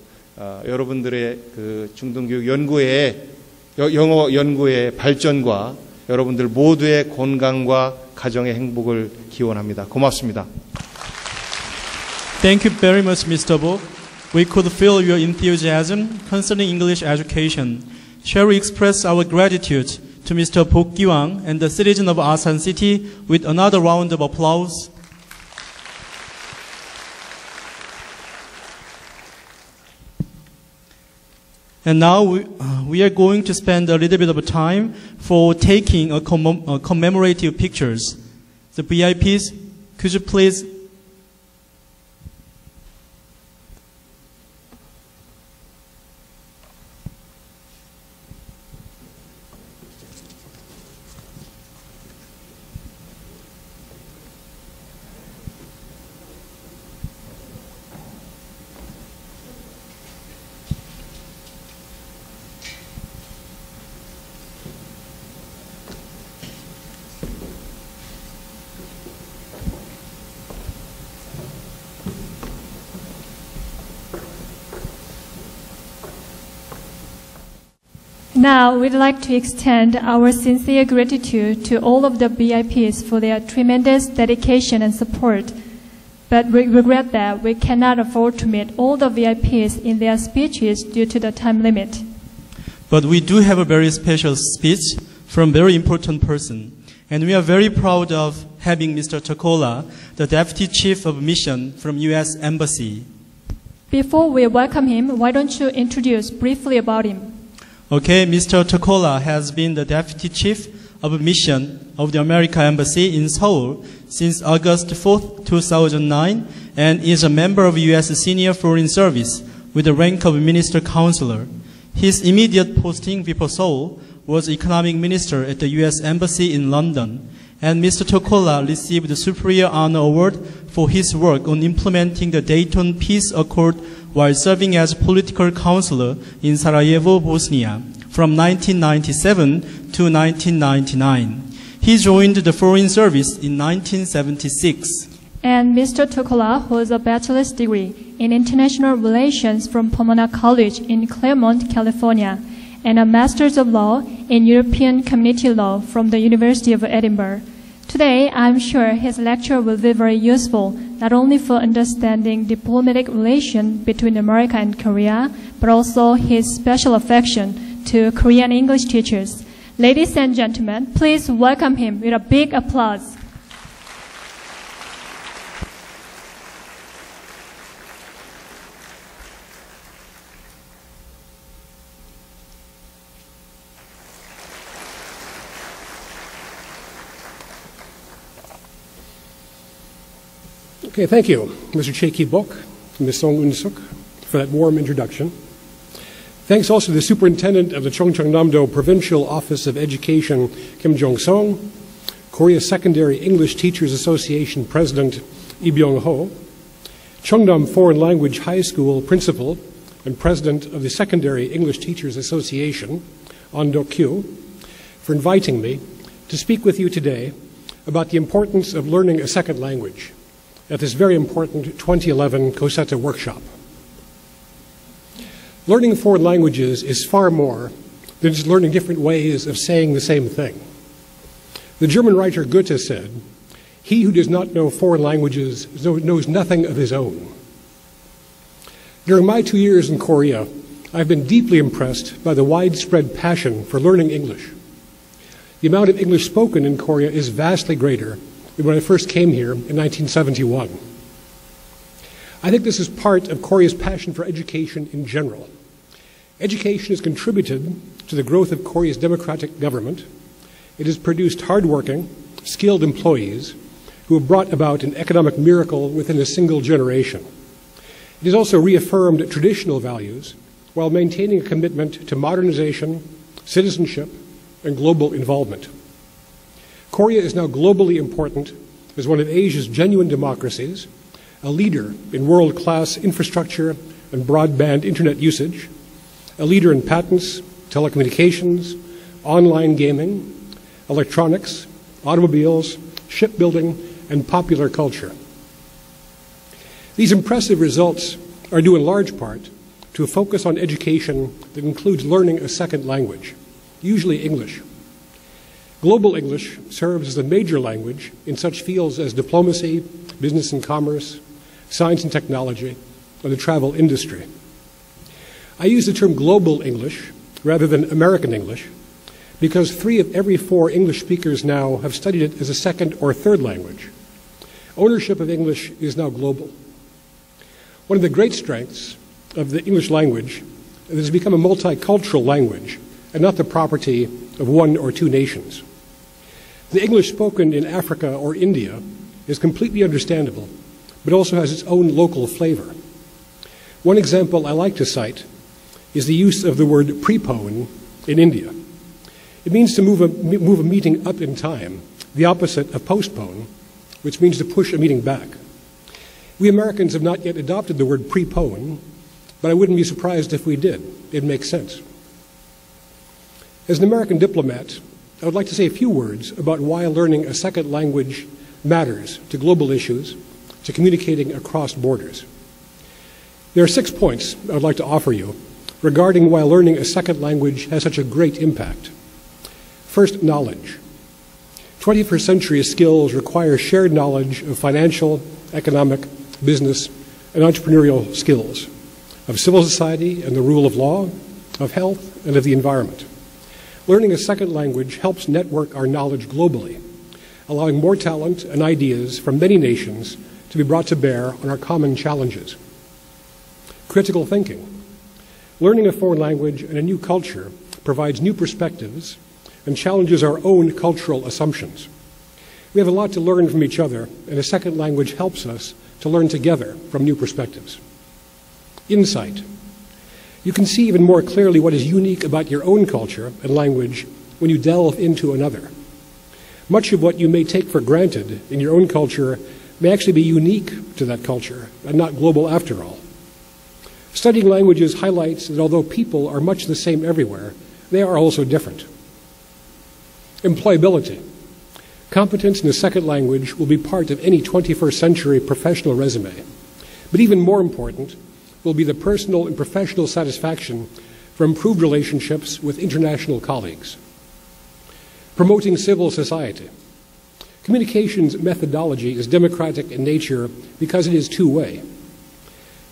여러분들의 그 중등교육 연구의 영어 연구의 발전과 여러분들 모두의 건강과 가정의 행복을 기원합니다. 고맙습니다. Thank you very much, Mr. Bo. We could feel your enthusiasm concerning English education. Shall we express our gratitude to Mr. Bo Ki-wang and the citizens of Asan City with another round of applause? And now we are going to spend a little bit of time for taking a commemorative pictures. The VIPs, could you please Now, we'd like to extend our sincere gratitude to all of the VIPs for their tremendous dedication and support. But we regret that we cannot afford to meet all the VIPs in their speeches due to the time limit. But we do have a very special speech from a very important person. And we are very proud of having Mr. Chokola, the Deputy Chief of Mission from U.S. Embassy. Before we welcome him, why don't you introduce briefly about him? Okay, Mr. Chokola has been the Deputy Chief of Mission of the American Embassy in Seoul since August 4, 2009, and is a member of U.S. Senior Foreign Service with the rank of Minister Counselor. His immediate posting before Seoul was Economic Minister at the U.S. Embassy in London, and Mr. Chokola received the Superior Honor Award for his work on implementing the Dayton Peace Accord while serving as political counselor in Sarajevo, Bosnia, from 1997 to 1999. He joined the Foreign Service in 1976. And Mr. Chokola holds a bachelor's degree in international relations from Pomona College in Claremont, California, and a master's of law in European Community Law from the University of Edinburgh. Today, I'm sure his lecture will be very useful, not only for understanding diplomatic relations between America and Korea, but also his special affection to Korean English teachers. Ladies and gentlemen, please welcome him with a big applause. Okay, thank you, Mr. Choi Ki-bok and Ms. Song Un-suk, for that warm introduction. Thanks also to the Superintendent of the Chongcheongnam-do Provincial Office of Education, Kim Jong-song, Korea Secondary English Teachers Association President Lee Byung-ho, Cheongdam Foreign Language High School Principal and President of the Secondary English Teachers Association, An Do-kyu, for inviting me to speak with you today about the importance of learning a second language at this very important 2011 Koseta workshop. Learning foreign languages is far more than just learning different ways of saying the same thing. The German writer Goethe said, "He who does not know foreign languages knows nothing of his own." During my 2 years in Korea, I've been deeply impressed by the widespread passion for learning English. The amount of English spoken in Korea is vastly greater than when I first came here in 1971. I think this is part of Korea's passion for education in general. Education has contributed to the growth of Korea's democratic government. It has produced hardworking, skilled employees who have brought about an economic miracle within a single generation. It has also reaffirmed traditional values while maintaining a commitment to modernization, citizenship, and global involvement. Korea is now globally important as one of Asia's genuine democracies, a leader in world-class infrastructure and broadband internet usage, a leader in patents, telecommunications, online gaming, electronics, automobiles, shipbuilding, and popular culture. These impressive results are due in large part to a focus on education that includes learning a second language, usually English. Global English serves as a major language in such fields as diplomacy, business and commerce, science and technology, and the travel industry. I use the term global English rather than American English because 3 of every 4 English speakers now have studied it as a second or third language. Ownership of English is now global. One of the great strengths of the English language is that it has become a multicultural language and not the property of 1 or 2 nations. The English spoken in Africa or India is completely understandable, but also has its own local flavor. One example I like to cite is the use of the word prepone in India. It means to move a meeting up in time, the opposite of postpone, which means to push a meeting back. We Americans have not yet adopted the word prepone, but I wouldn't be surprised if we did. It makes sense. As an American diplomat, I would like to say a few words about why learning a second language matters to global issues, to communicating across borders. There are 6 points I would like to offer you regarding why learning a second language has such a great impact. First, knowledge. 21st century skills require shared knowledge of financial, economic, business, and entrepreneurial skills, of civil society and the rule of law, of health, and of the environment. Learning a second language helps network our knowledge globally, allowing more talent and ideas from many nations to be brought to bear on our common challenges. Critical thinking. Learning a foreign language and a new culture provides new perspectives and challenges our own cultural assumptions. We have a lot to learn from each other, and a second language helps us to learn together from new perspectives. Insight. You can see even more clearly what is unique about your own culture and language when you delve into another. Much of what you may take for granted in your own culture may actually be unique to that culture and not global after all. Studying languages highlights that although people are much the same everywhere, they are also different. Employability. Competence in a second language will be part of any 21st century professional resume. But even more important will be the personal and professional satisfaction for improved relationships with international colleagues. Promoting civil society. Communications methodology is democratic in nature because it is two-way.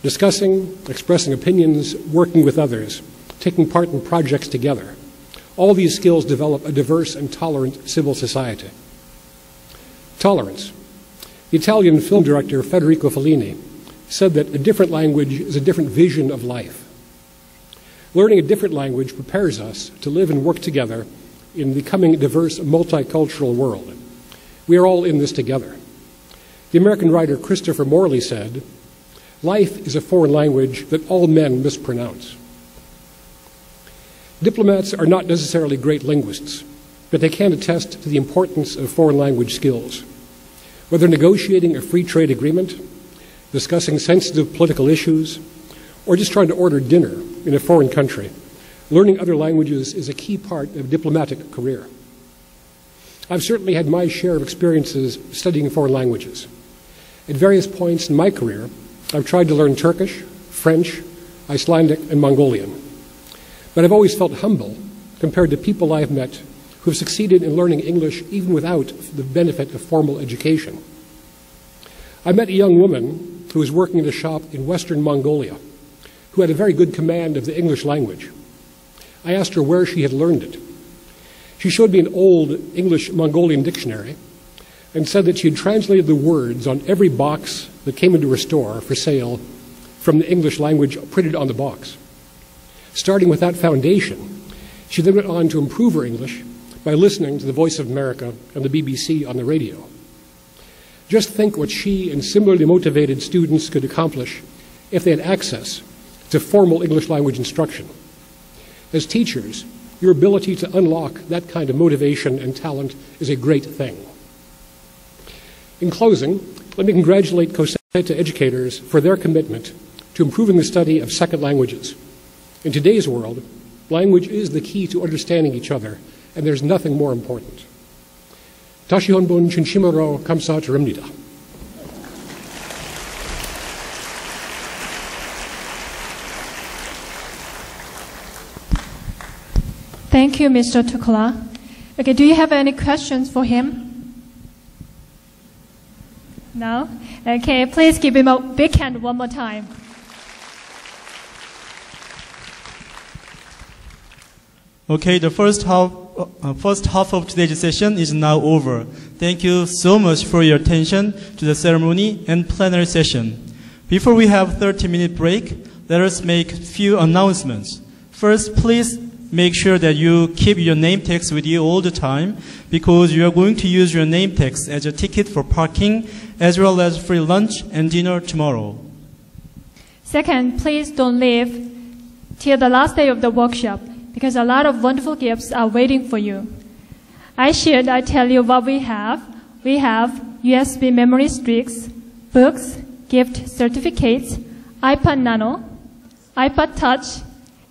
Discussing, expressing opinions, working with others, taking part in projects together. All these skills develop a diverse and tolerant civil society. Tolerance. The Italian film director Federico Fellini said that a different language is a different vision of life. Learning a different language prepares us to live and work together in the coming diverse multicultural world. We are all in this together. The American writer Christopher Morley said, "Life is a foreign language that all men mispronounce." Diplomats are not necessarily great linguists, but they can attest to the importance of foreign language skills. Whether negotiating a free trade agreement, discussing sensitive political issues, or just trying to order dinner in a foreign country, learning other languages is a key part of a diplomatic career. I've certainly had my share of experiences studying foreign languages. At various points in my career, I've tried to learn Turkish, French, Icelandic, and Mongolian. But I've always felt humble compared to people I've met who have succeeded in learning English even without the benefit of formal education. I met a young woman who was working in a shop in western Mongolia who had a very good command of the English language. I asked her where she had learned it. She showed me an old English-Mongolian dictionary and said that she had translated the words on every box that came into her store for sale from the English language printed on the box. Starting with that foundation, she then went on to improve her English by listening to the Voice of America and the BBC on the radio. Just think what she and similarly motivated students could accomplish if they had access to formal English language instruction. As teachers, your ability to unlock that kind of motivation and talent is a great thing. In closing, let me congratulate Koseta educators for their commitment to improving the study of second languages. In today's world, language is the key to understanding each other, and there's nothing more important. 다시 한번 진심으로 감사드립니다. Thank you, Mr. Tukla. Okay, do you have any questions for him? No? Okay, please give him a big hand one more time. Okay, the first half of today's session is now over. Thank you so much for your attention to the ceremony and plenary session. Before we have 30-minute break, let us make a few announcements. First, please make sure that you keep your name tags with you all the time, because you are going to use your name tags as a ticket for parking, as well as free lunch and dinner tomorrow. Second, please don't leave till the last day of the workshop, because a lot of wonderful gifts are waiting for you. I tell you what we have. We have USB memory sticks, books, gift certificates, iPad Nano, iPad Touch,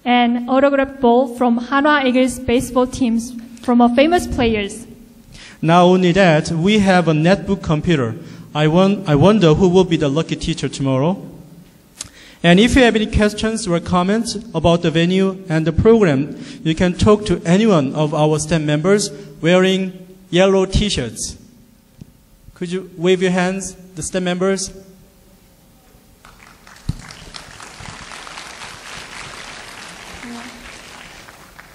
and autograph ball from Hanwha Eagles baseball teams from our famous players. Not only that, we have a netbook computer. I wonder who will be the lucky teacher tomorrow. And if you have any questions or comments about the venue and the program, you can talk to any one of our staff members wearing yellow t-shirts. Could you wave your hands, the staff members?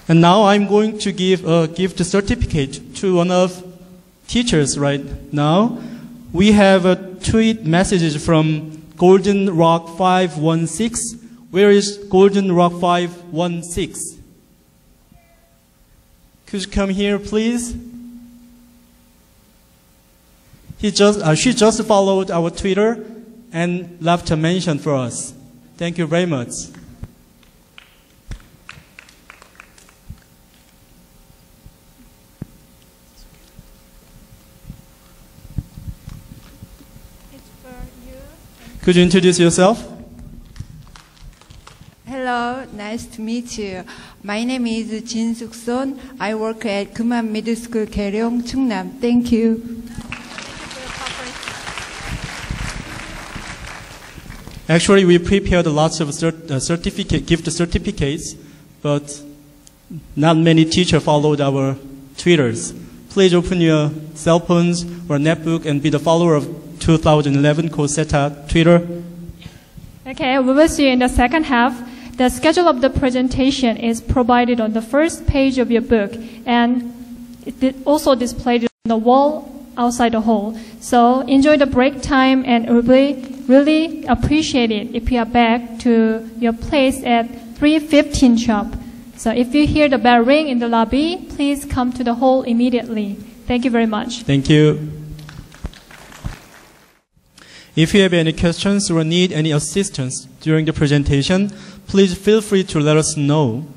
And now I'm going to give a gift certificate to one of teachers right now. We have tweet messages from Golden Rock 516. Where is Golden Rock 516? Could you come here, please? She just followed our Twitter and left a mention for us. Thank you very much. Could you introduce yourself? Hello, nice to meet you. My name is Jin Suk-son. I work at Kumam Middle School, Gaeryong, Chungnam. Thank you. Actually, we prepared lots of gift certificates, but not many teachers followed our Twitters. Please open your cell phones or netbook and be the follower of 2011 Koseta Twitter. Okay, we will see you in the second half. The schedule of the presentation is provided on the first page of your book, and it also displayed on the wall outside the hall. So enjoy the break time, and we really appreciate it if you are back to your place at 3:15 sharp. So if you hear the bell ring in the lobby, please come to the hall immediately. Thank you very much. Thank you. If you have any questions or need any assistance during the presentation, please feel free to let us know.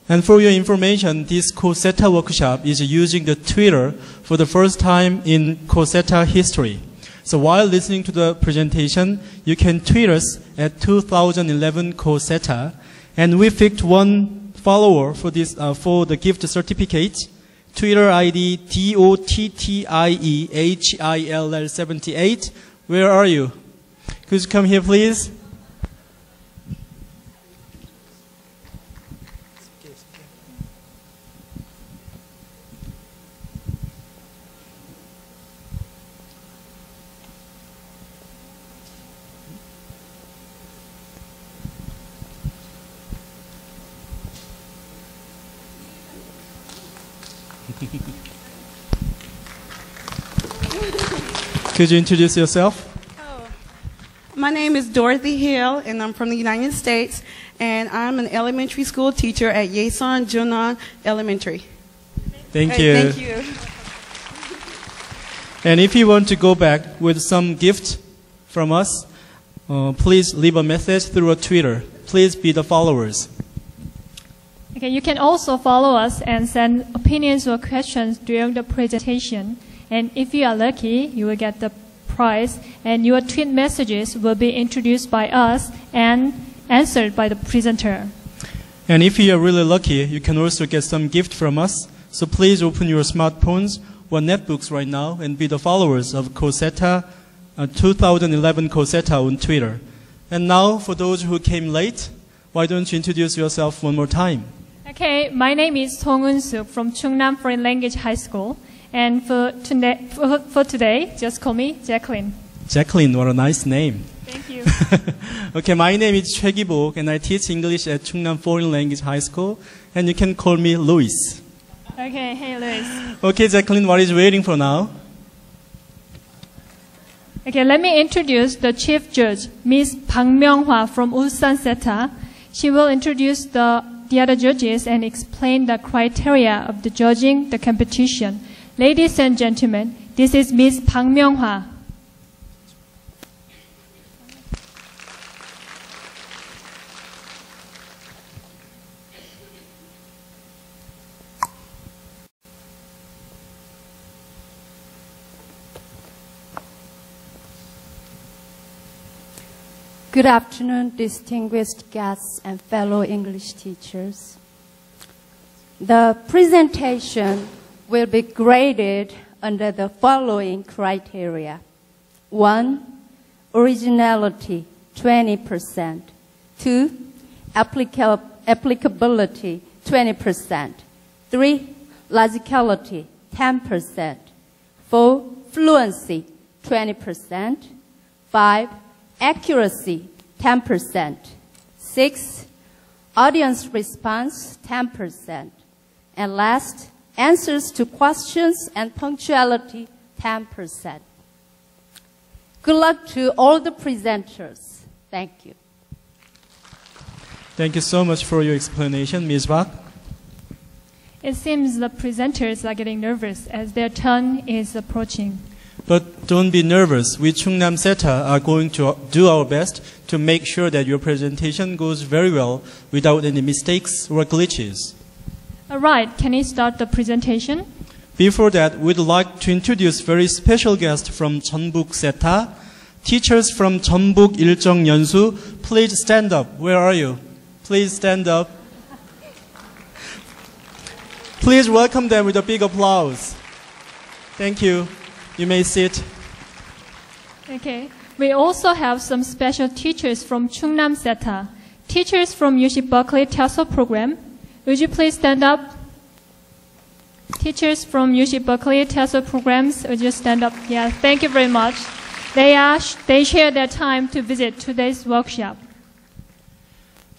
And for your information, this Koseta workshop is using the Twitter for the first time in Koseta history. So while listening to the presentation, you can tweet us at 2011 Koseta, and we picked one follower for this for the gift certificate. Twitter ID DOTTIEHILL78. Where are you? Could you come here, please? Could you introduce yourself? Oh, my name is Dorothy Hill, and I'm from the United States, and I'm an elementary school teacher at Yeson Junan Elementary. Thank you. Thank you. And if you want to go back with some gift from us, please leave a message through a Twitter. Please be the followers. Okay, you can also follow us and send opinions or questions during the presentation. And if you are lucky, you will get the prize, and your tweet messages will be introduced by us and answered by the presenter. And if you are really lucky, you can also get some gift from us. So please open your smartphones or netbooks right now and be the followers of Koseta, 2011 Koseta on Twitter. And now, for those who came late, why don't you introduce yourself one more time? Okay, my name is Song Eun-suk from Chungnam Foreign Language High School. And for today, just call me Jacqueline. Jacqueline, what a nice name. Thank you. Okay, my name is Choi Gi-bok, and I teach English at Chungnam Foreign Language High School. And you can call me Louis. Okay, hey Louis. Okay, Jacqueline, what is waiting for now? Okay, let me introduce the Chief Judge, Ms. Bang Myung-hwa from Ulsan SETA. She will introduce the other judges and explain the criteria of the judging the competition. Ladies and gentlemen, this is Ms. Bang Myung-hwa. Good afternoon, distinguished guests and fellow English teachers. The presentation will be graded under the following criteria. 1. Originality, 20%. 2. Applicability, 20%. 3. Logicality, 10%. 4. Fluency, 20%. 5. Accuracy, 10%. 6. Audience response, 10%. And last, answers to questions and punctuality, 10%. Good luck to all the presenters. Thank you. Thank you so much for your explanation, Ms. Bak. It seems the presenters are getting nervous as their turn is approaching. But don't be nervous. We Chungnam SETA are going to do our best to make sure that your presentation goes very well without any mistakes or glitches. All right, can you start the presentation? Before that, we'd like to introduce very special guest from Jeonbuk SETA. Teachers from Jeonbuk 일정 연수, please stand up. Where are you? Please stand up. Please welcome them with a big applause. Thank you. You may sit. Okay. We also have some special teachers from Chungnam SETA. Teachers from UC Berkeley TESOL program. Would you please stand up? Teachers from UC Berkeley TESOL programs, would you stand up? Yeah, thank you very much. They share their time to visit today's workshop.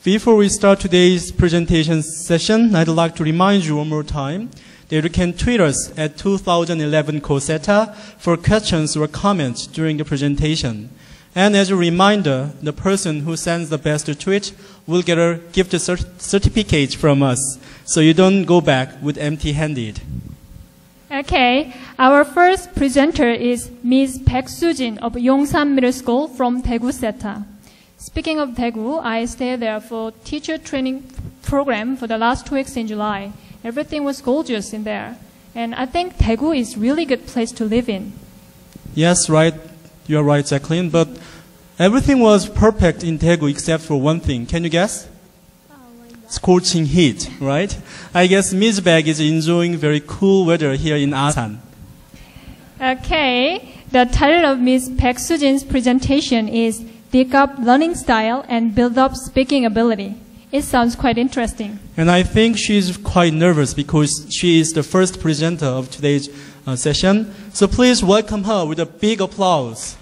Before we start today's presentation session, I'd like to remind you one more time that you can tweet us at 2011 Koseta for questions or comments during the presentation. And as a reminder, the person who sends the best tweet will get a gift certificate from us, so you don't go back with empty-handed. Okay, our first presenter is Ms. Baek Soo-jin of Yongsan Middle School from Koseta. Speaking of Daegu, I stayed there for teacher training program for the last 2 weeks in July. Everything was gorgeous in there. And I think Daegu is really good place to live in. Yes, right. You're right, Jacqueline. But everything was perfect in Daegu except for one thing. Can you guess? Scorching heat, right? I guess Ms. Baek is enjoying very cool weather here in Asan. Okay, the title of Ms. Baek Soo-jin's presentation is Dig Up Learning Style and Build Up Speaking Ability. It sounds quite interesting. And I think she's quite nervous because she is the first presenter of today's session. So please welcome her with a big applause.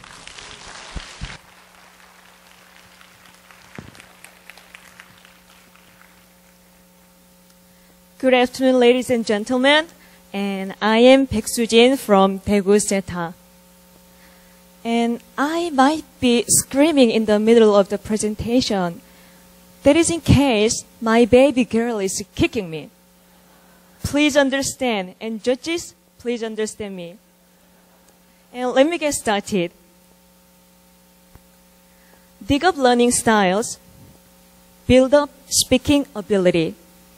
Good afternoon, ladies and gentlemen. And I am Baek Soo-jin from Koseta. And I might be screaming in the middle of the presentation. That is in case my baby girl is kicking me. Please understand. And judges, please understand me. And let me get started. Dig up learning styles, build up speaking ability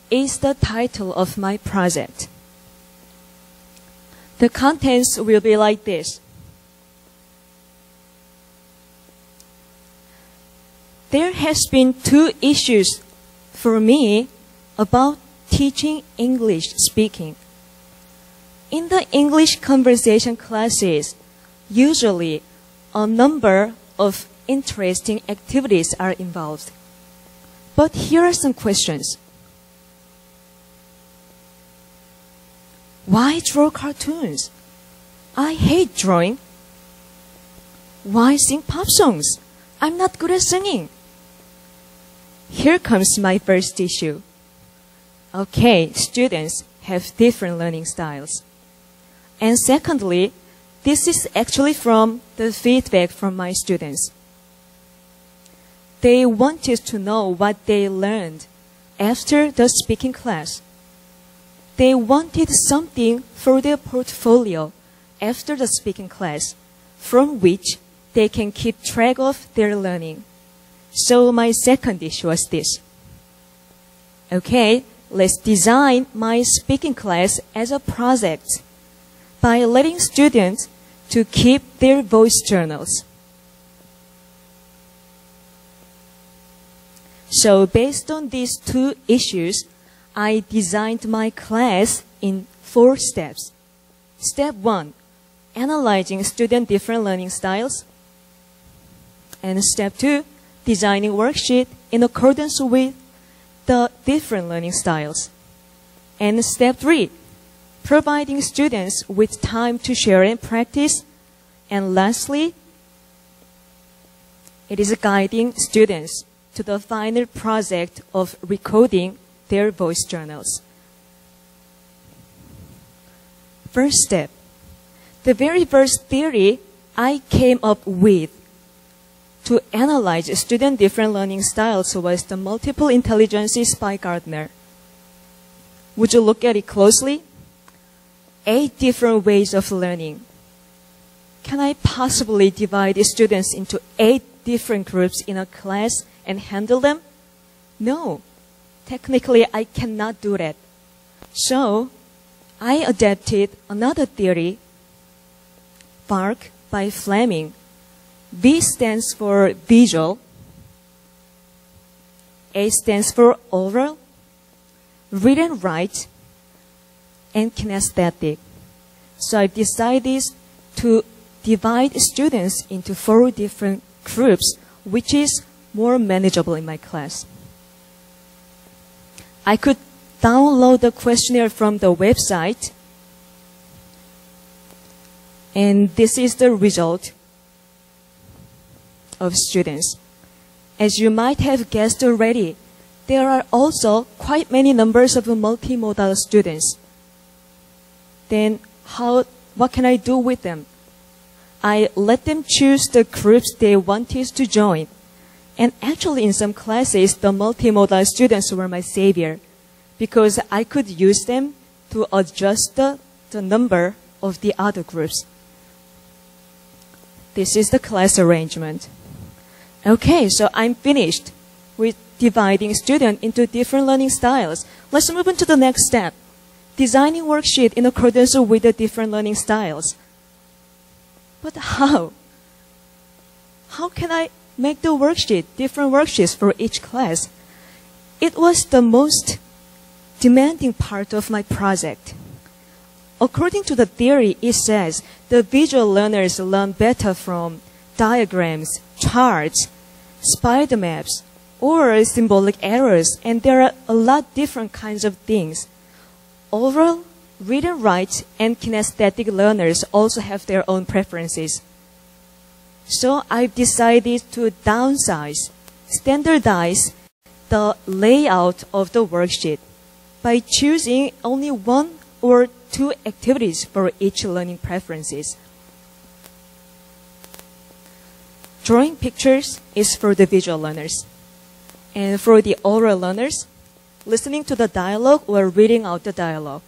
is the title of my project. The contents will be like this. There has been 2 issues for me about teaching English speaking. In the English conversation classes, usually a number of interesting activities are involved. But here are some questions. Why draw cartoons? I hate drawing. Why sing pop songs? I'm not good at singing. Here comes my first issue. Okay, students have different learning styles. And secondly, this is actually from the feedback from my students. They wanted to know what they learned after the speaking class. They wanted something for their portfolio after the speaking class, from which they can keep track of their learning. So my second issue was this. Okay, let's design my speaking class as a project by letting students to keep their voice journals. So based on these 2 issues, I designed my class in 4 steps. Step 1, analyzing student different learning styles. And step 2, designing worksheet in accordance with the different learning styles. And step 3, providing students with time to share and practice. And lastly, it is guiding students to the final project of recording their voice journals. First step. The very first theory I came up with to analyze student different learning styles was the multiple intelligences by Gardner. Would you look at it closely? 8 different ways of learning. Can I possibly divide the students into 8 different groups in a class and handle them? No. Technically, I cannot do that. So, I adapted another theory, VARK by Fleming. V stands for visual, A stands for oral, read and write, and kinesthetic. So I decided to divide students into 4 different groups, which is more manageable in my class. I could download the questionnaire from the website, and this is the result of students. As you might have guessed already, there are also quite many numbers of multimodal students. Then what can I do with them? I let them choose the groups they wanted to join. And actually in some classes, the multimodal students were my savior because I could use them to adjust the the number of the other groups. This is the class arrangement. Okay, so I'm finished with dividing students into different learning styles. Let's move on to the next step. Designing worksheet in accordance with the different learning styles. But how? How can I make the worksheet, different worksheets for each class? It was the most demanding part of my project. According to the theory, it says the visual learners learn better from diagrams, charts, spider maps, or symbolic arrows, and there are a lot different kinds of things. Overall, read and write and kinesthetic learners also have their own preferences. So I've decided to downsize, standardize the layout of the worksheet by choosing only one or two activities for each learning preferences. Drawing pictures is for the visual learners. And for the oral learners, listening to the dialogue or reading out the dialogue.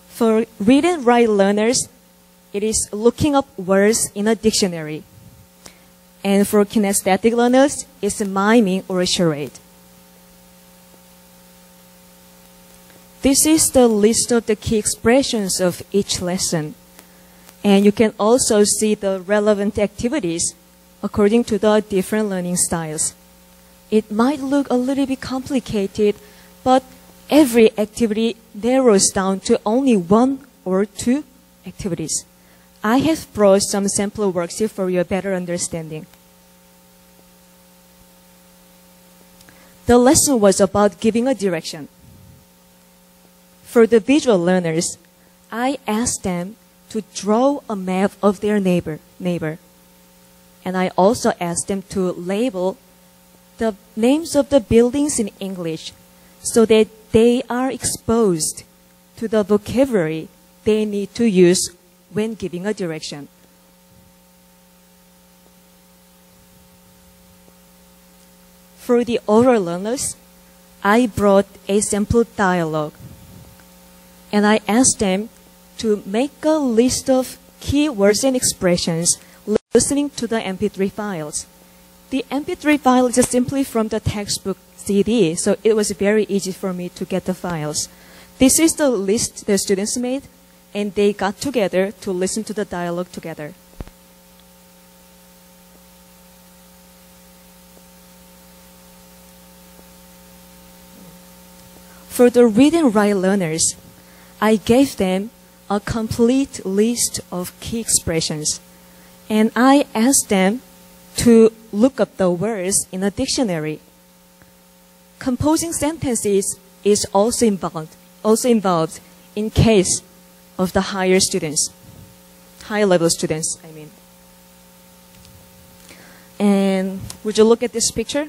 For read and write learners, it is looking up words in a dictionary. And for kinesthetic learners, it's miming or a charade. This is the list of the key expressions of each lesson. And you can also see the relevant activities according to the different learning styles. It might look a little bit complicated, but every activity narrows down to only one or two activities. I have brought some sample worksheets for your better understanding. The lesson was about giving a direction. For the visual learners, I asked them to draw a map of their neighbor. And I also asked them to label the names of the buildings in English so that they are exposed to the vocabulary they need to use when giving a direction. For the oral learners, I brought a sample dialogue. And I asked them to make a list of keywords and expressions listening to the MP3 files. The MP3 file is simply from the textbook CD, so it was very easy for me to get the files. This is the list the students made, and they got together to listen to the dialogue together. For the read and write learners, I gave them a complete list of key expressions, and I asked them to look up the words in a dictionary. Composing sentences is also involved in case of the higher level students, I mean. And would you look at this picture?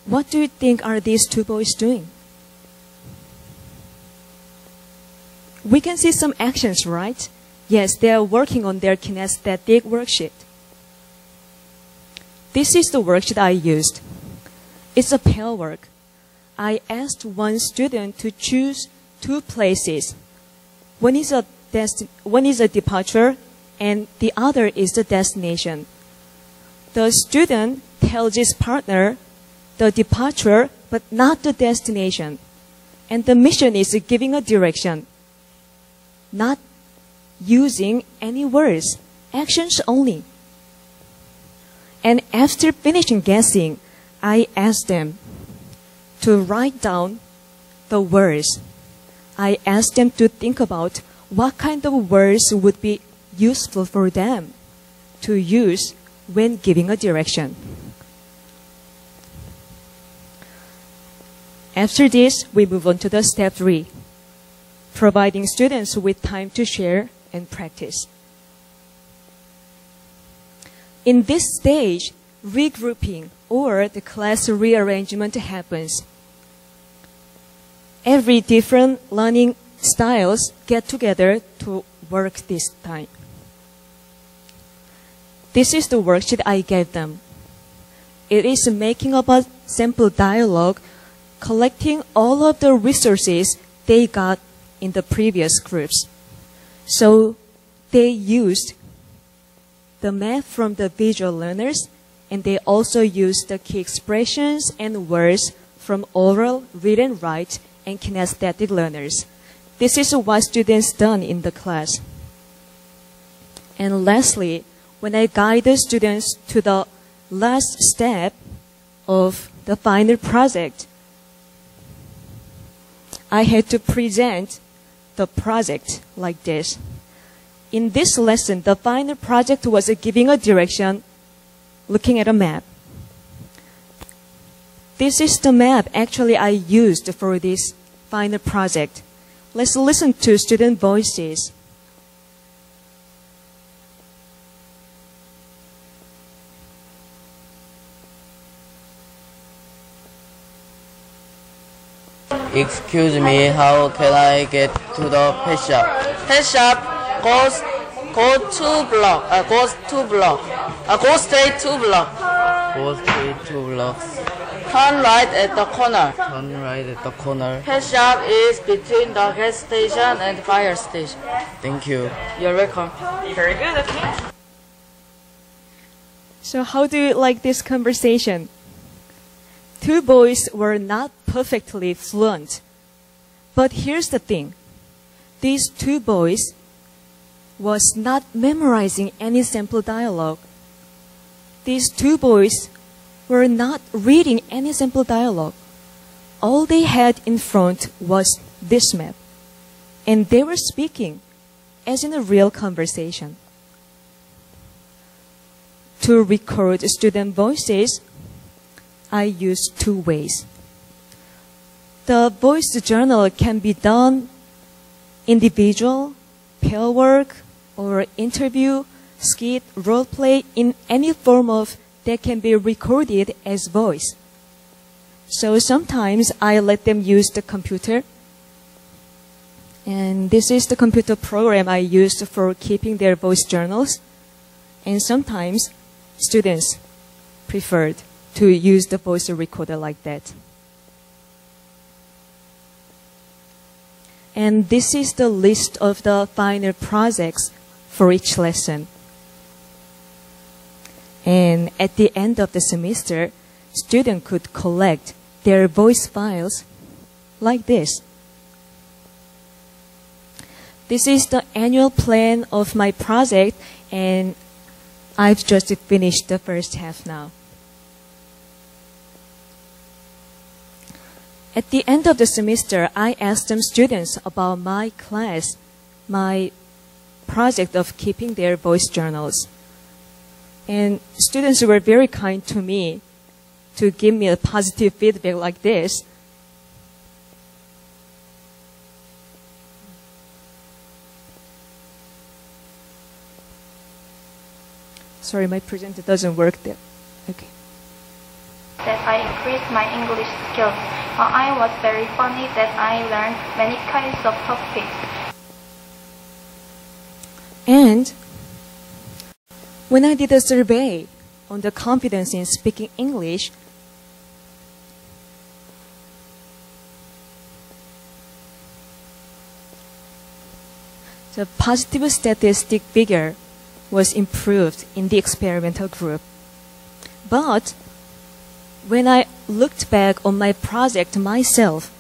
What do you think are these two boys doing? We can see some actions, right? Yes, they are working on their kinesthetic worksheet. This is the worksheet I used. It's a pair work. I asked one student to choose two places. One is a departure, and the other is the destination. The student tells his partner the departure, but not the destination. And the mission is giving a direction, not using any words, actions only. And after finishing guessing, I asked them to write down the words. I asked them to think about what kind of words would be useful for them to use when giving a direction. After this, we move on to the step 3, providing students with time to share and practice. In this stage, regrouping or the class rearrangement happens. Every different learning styles get together to work this time. This is the worksheet I gave them. It is making up a sample dialogue, collecting all of the resources they got in the previous groups. So they used the math from the visual learners, and they also used the key expressions and words from oral, read and write, and kinesthetic learners. This is what students done in the class. And lastly, when I guide the students to the last step of the final project, I had to present the project like this. In this lesson, the final project was giving a direction, looking at a map. This is the map actually I used for this final project. Let's listen to student voices. Excuse me, how can I get to the pet shop? Pet shop goes straight 2 blocks. Go straight 2 blocks. Turn right at the corner. Turn right at the corner. Pet shop is between the gas station and fire station. Thank you. You're welcome. Very good, okay. So how do you like this conversation? Two boys were not perfectly fluent. But here's the thing. These two boys was not memorizing any sample dialogue. These two boys were not reading any sample dialogue. All they had in front was this map. And they were speaking as in a real conversation. To record student voices, I use two ways. The voice journal can be done individual, pair work, or interview, skit, role play in any form of that can be recorded as voice. So sometimes I let them use the computer. And this is the computer program I used for keeping their voice journals. And sometimes students preferred to use the voice recorder like that. And this is the list of the final projects for each lesson. And at the end of the semester, students could collect their voice files like this. This is the annual plan of my project, and I've just finished the first half now. At the end of the semester, I asked some students about my class, my project of keeping their voice journals. And students were very kind to me to give me a positive feedback like this. Sorry, my presenter doesn't work there. Okay. That I increased my English skills. I was very funny that I learned many kinds of topics. And when I did a survey on the confidence in speaking English, the positive statistic figure was improved in the experimental group. But when I looked back on my project myself,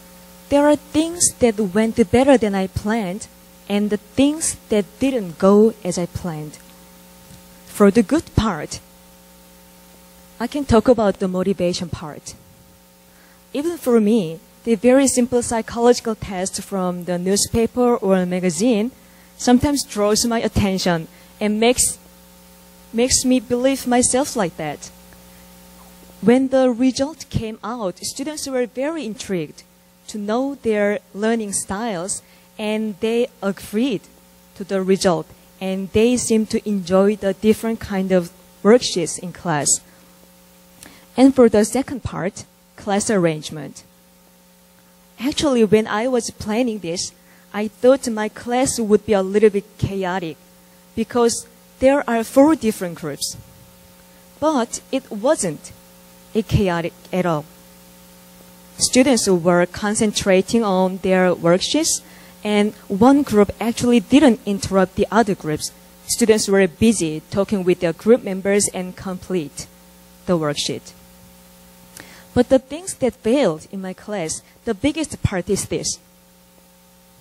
there are things that went better than I planned and the things that didn't go as I planned. For the good part, I can talk about the motivation part. Even for me, the very simple psychological test from the newspaper or a magazine sometimes draws my attention and makes me believe myself like that. When the result came out, students were very intrigued to know their learning styles, and they agreed to the result, and they seemed to enjoy the different kind of worksheets in class. And for the second part, class arrangement. Actually, when I was planning this, I thought my class would be a little bit chaotic because there are 4 different groups. But it wasn't chaotic at all. Students were concentrating on their worksheets, And one group actually didn't interrupt the other groups. Students were busy talking with their group members and complete the worksheet. But the things that failed in my class, the biggest part is this: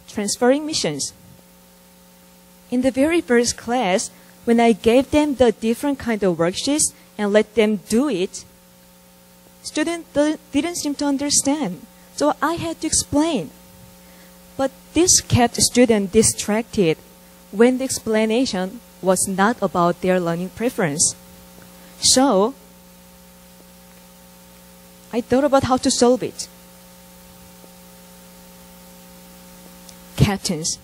transferring missions. In the very first class, when I gave them the different kind of worksheets and let them do it, students didn't seem to understand. So I had to explain. But this kept students distracted when the explanation was not about their learning preference. So I thought about how to solve it. Captains.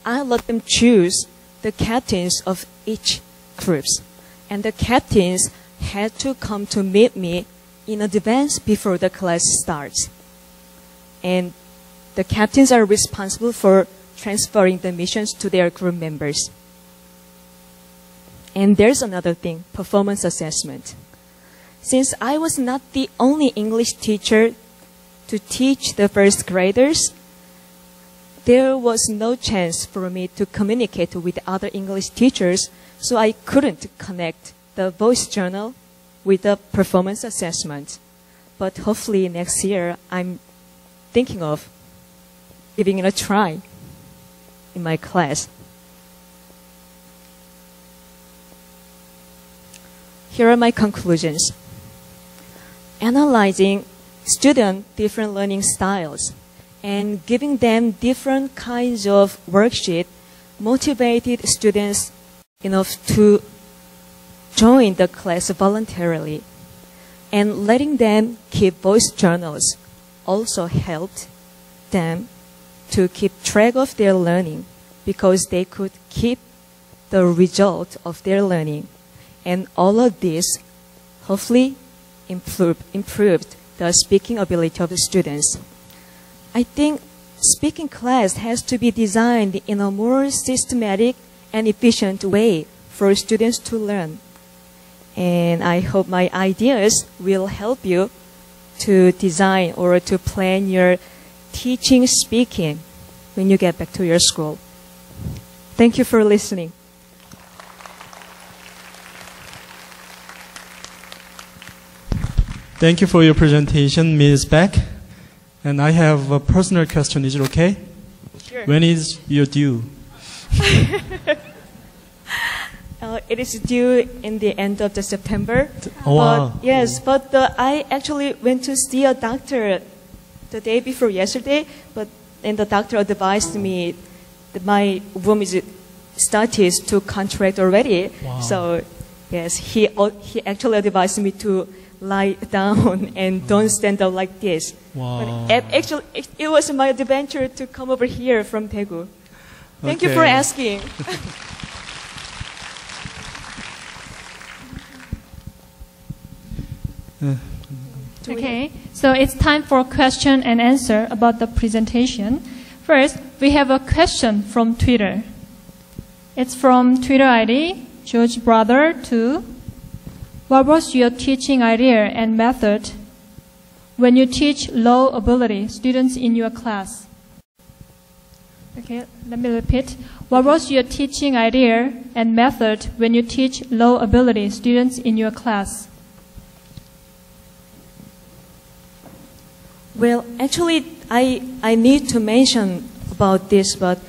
I let them choose the captains of each groups. And the captains had to come to meet me in advance before the class starts. And the captains are responsible for transferring the missions to their group members. And there's another thing, performance assessment. Since I was not the only English teacher to teach the first graders, there was no chance for me to communicate with other English teachers, so I couldn't connect the voice journal with the performance assessment. But hopefully next year, I'm thinking of giving it a try in my class. Here are my conclusions. Analyzing student different learning styles and giving them different kinds of worksheet motivated students enough to join the class voluntarily. And letting them keep voice journals also helped them to keep track of their learning because they could keep the result of their learning. And all of this hopefully improved the speaking ability of the students. I think speaking class has to be designed in a more systematic and efficient way for students to learn. And I hope my ideas will help you to design or to plan your teaching speaking when you get back to your school. Thank you for listening. Thank you for your presentation, Ms. Beck. And I have a personal question. Is it okay? Sure. When is your due? It is due in the end of the September. Oh, wow. Yes, but I actually went to see a doctor the day before yesterday, and the doctor advised me that my womb is started to contract already. Wow. So, yes, he actually advised me to lie down and don't stand up like this. Wow. But actually, it was my adventure to come over here from Daegu. Thank you for asking. Okay, so it's time for question and answer about the presentation. First, we have a question from Twitter. It's from Twitter ID, George Brother 2. What was your teaching idea and method when you teach low ability students in your class? Okay, let me repeat. What was your teaching idea and method when you teach low ability students in your class? Well, actually, I need to mention about this, but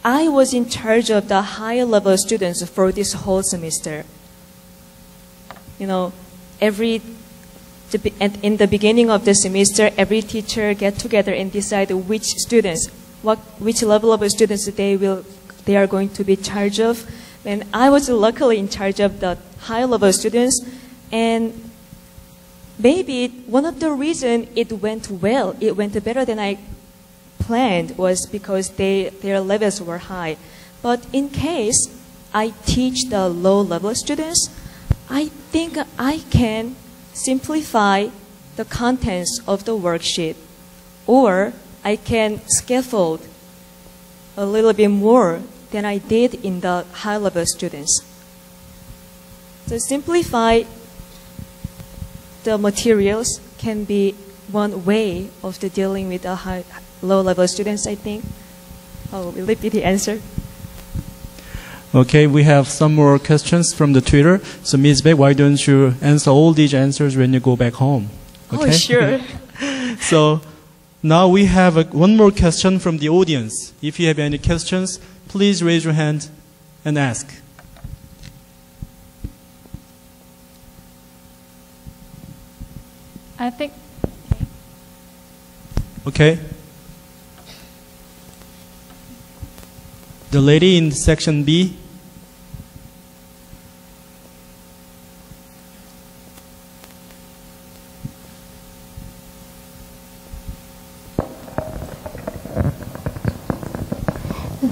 I was in charge of the higher level students for this whole semester. You know, in the beginning of the semester, every teacher get together and decide which students, which level of students they are going to be in charge of. And I was luckily in charge of the high level students, and maybe one of the reasons it went better than I planned was because their levels were high. But in case I teach the low level students, I think I can simplify the contents of the worksheet, or I can scaffold a little bit more than I did in the high level students. So simplify the materials can be one way of dealing with the low level students, I think. Oh, will it be the answer? Okay, we have some more questions from the Twitter. So Ms. Beck, why don't you answer all these answers when you go back home? Okay? Oh, sure. So now we have one more question from the audience. If you have any questions, please raise your hand and ask. I think. Okay. The lady in section B.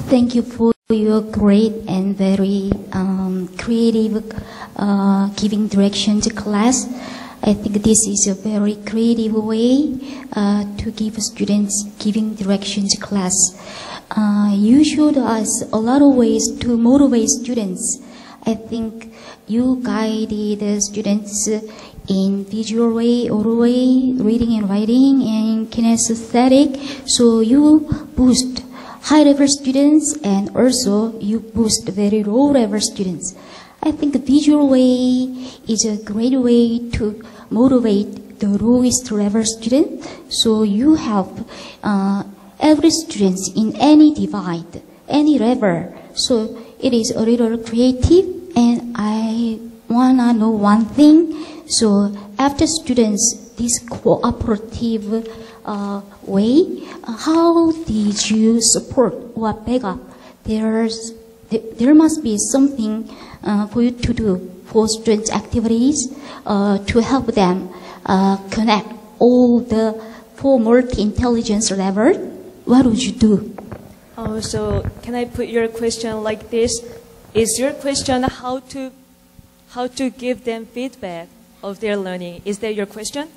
Thank you for your great and very creative giving directions class. I think this is a very creative way to give students giving directions class. You showed us a lot of ways to motivate students. I think you guided the students in visual way, oral way, reading and writing, and kinesthetic. So you boost high-level students and also you boost very low-level students. I think the visual way is a great way to motivate the lowest level student. So you help every student in any divide, any level. So it is a little creative, and I wanna know one thing. So after students, this cooperative way, how did you support or back up? There must be something for you to do for students' activities to help them connect all the four multi-intelligence level. What would you do? Oh, so can I put your question like this? Is your question how to give them feedback of their learning? Is that your question?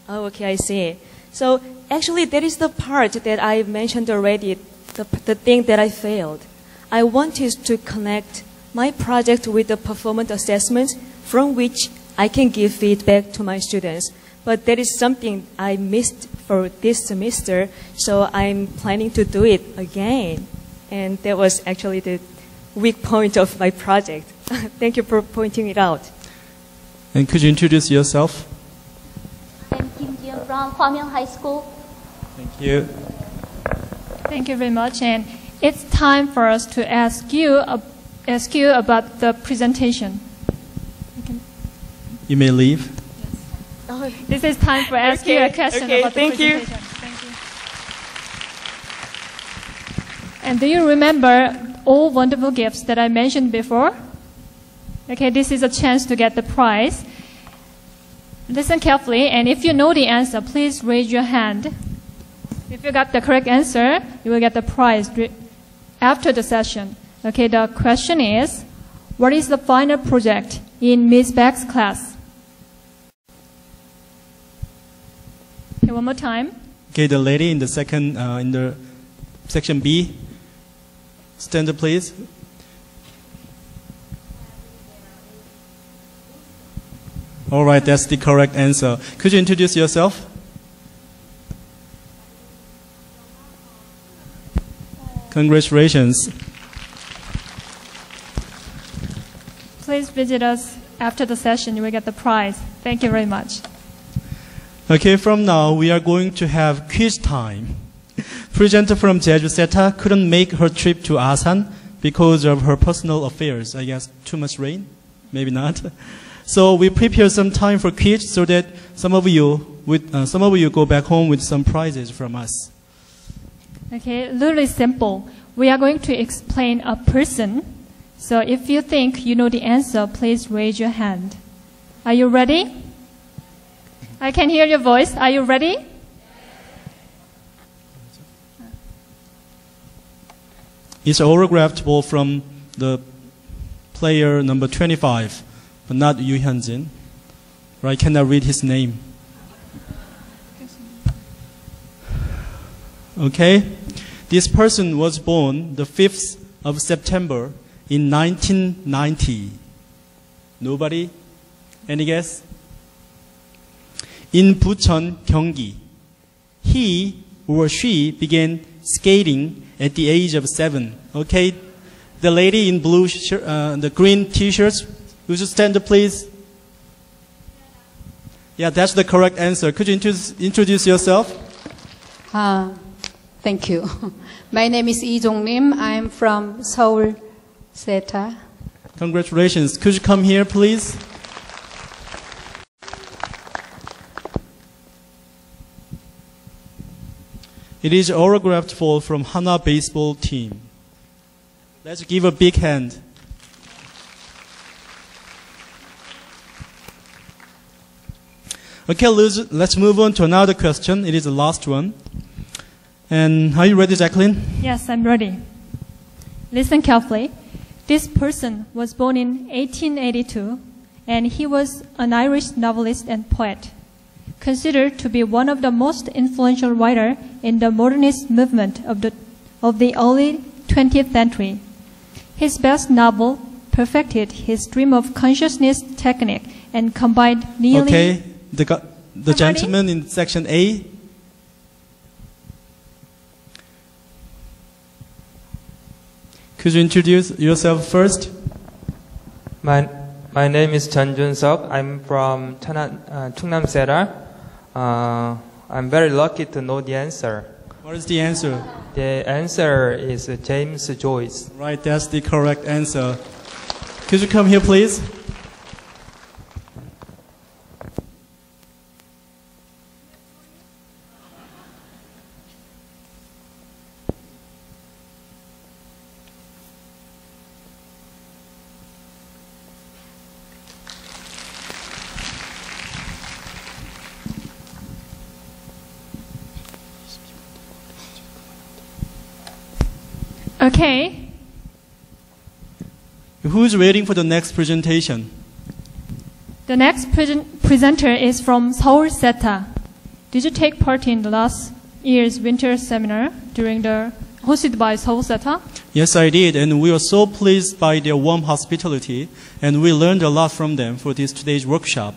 Oh, okay, I see. So actually, that is the part that I mentioned already, the thing that I failed. I wanted to connect my project with the performance assessments from which I can give feedback to my students. But that is something I missed for this semester, so I'm planning to do it again. And that was actually the weak point of my project. Thank you for pointing it out. And could you introduce yourself? I'm Kim Jian from Hwamyeong High School. Thank you. Thank you very much. And it's time for us to ask you about the presentation. You may leave. This is time for asking you a question about the presentation. Thank you. And do you remember all wonderful gifts that I mentioned before? Okay, this is a chance to get the prize. Listen carefully, and if you know the answer, please raise your hand. If you got the correct answer, you will get the prize after the session. Okay, the question is, what is the final project in Ms. Beck's class? Okay, one more time. Okay, the lady in the second, in the section B, stand up, please. All right, that's the correct answer. Could you introduce yourself? Congratulations. Please visit us after the session. You will get the prize. Thank you very much. Okay, from now we are going to have quiz time. Presenter from Koseta couldn't make her trip to Asan because of her personal affairs. I guess too much rain? Maybe not. So we prepare some time for quiz so that some of you go back home with some prizes from us. Okay, really simple. We are going to explain a person. So if you think you know the answer, please raise your hand. Are you ready? I can hear your voice. Are you ready? It's an autographed ball from the player number 25, but not Yu Hyunjin. I cannot read his name. Okay? This person was born the 5th of September in 1990. Nobody? Any guess? In Bucheon, Gyeonggi. He or she began skating at the age of 7. Okay, the lady in blue, the green T-shirts, would you stand up, please? Yeah, that's the correct answer. Could you introduce yourself? Thank you. My name is Lee Jong-lim. I'm from Seoul, Koseta. Congratulations. Could you come here, please? It is autographed ball from Hana baseball team. Let's give a big hand. Okay, let's move on to another question. It is the last one. And are you ready, Jacqueline? Yes, I'm ready. Listen carefully. This person was born in 1882, and he was an Irish novelist and poet, considered to be one of the most influential writers in the modernist movement of the early 20th century. His best novel perfected his stream of consciousness technique and combined nearly... Okay, the gentleman in section A. Could you introduce yourself first? My name is Chun Jun-seok. I'm from Chungnam-seta. I'm very lucky to know the answer. What is the answer? The answer is James Joyce. Right, that's the correct answer. Could you come here, please? Okay. Who's waiting for the next presentation? The next presenter is from Seoul Koseta. Did you take part in the last year's winter seminar hosted by Seoul Koseta? Yes, I did, and we were so pleased by their warm hospitality, and we learned a lot from them for today's workshop.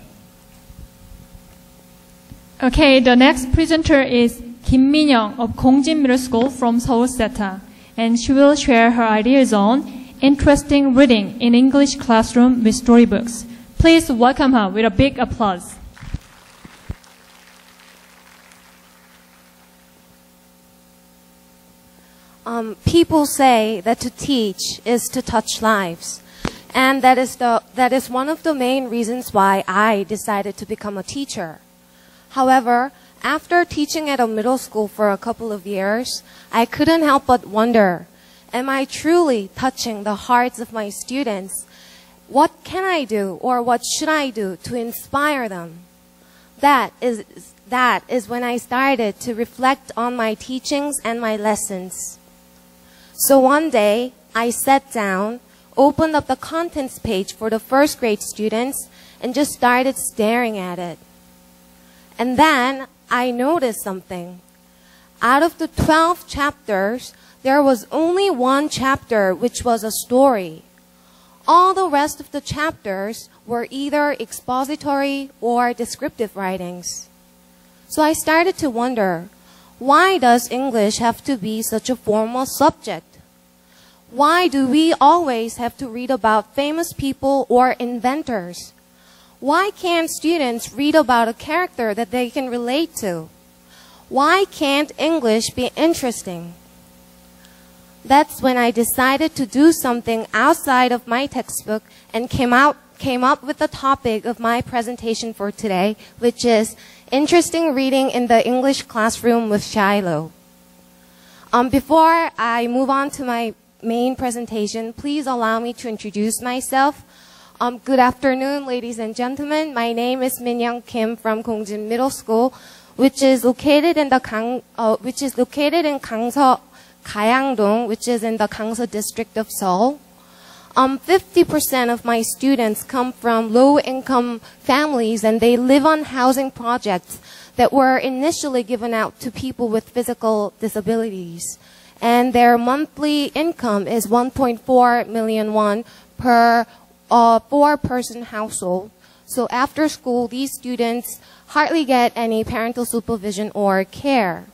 Okay, the next presenter is Kim Min-young of Kongjin Middle School from Seoul Koseta, and she will share her ideas on interesting reading in English classroom with storybooks. Please welcome her with a big applause. People say that to teach is to touch lives. And that is one of the main reasons why I decided to become a teacher. However, after teaching at a middle school for a couple of years, I couldn't help but wonder, am I truly touching the hearts of my students? What can I do or what should I do to inspire them? That is when I started to reflect on my teachings and my lessons. So one day, I sat down, opened up the contents page for the first grade students, and just started staring at it. And then I noticed something. Out of the 12 chapters, there was only one chapter which was a story. All the rest of the chapters were either expository or descriptive writings. So I started to wonder, why does English have to be such a formal subject? Why do we always have to read about famous people or inventors? Why can't students read about a character that they can relate to? Why can't English be interesting? That's when I decided to do something outside of my textbook and came up with the topic of my presentation for today, which is interesting reading in the English classroom with Shiloh. Before I move on to my main presentation, please allow me to introduce myself. Good afternoon, ladies and gentlemen. My name is Min-young Kim from Kongjin Middle School, which is located in Gayangdong, which is in the Gangso district of Seoul. 50% of my students come from low-income families, and they live on housing projects that were initially given out to people with physical disabilities. And their monthly income is 1.4 million won per four-person household. So after school, these students hardly get any parental supervision or care.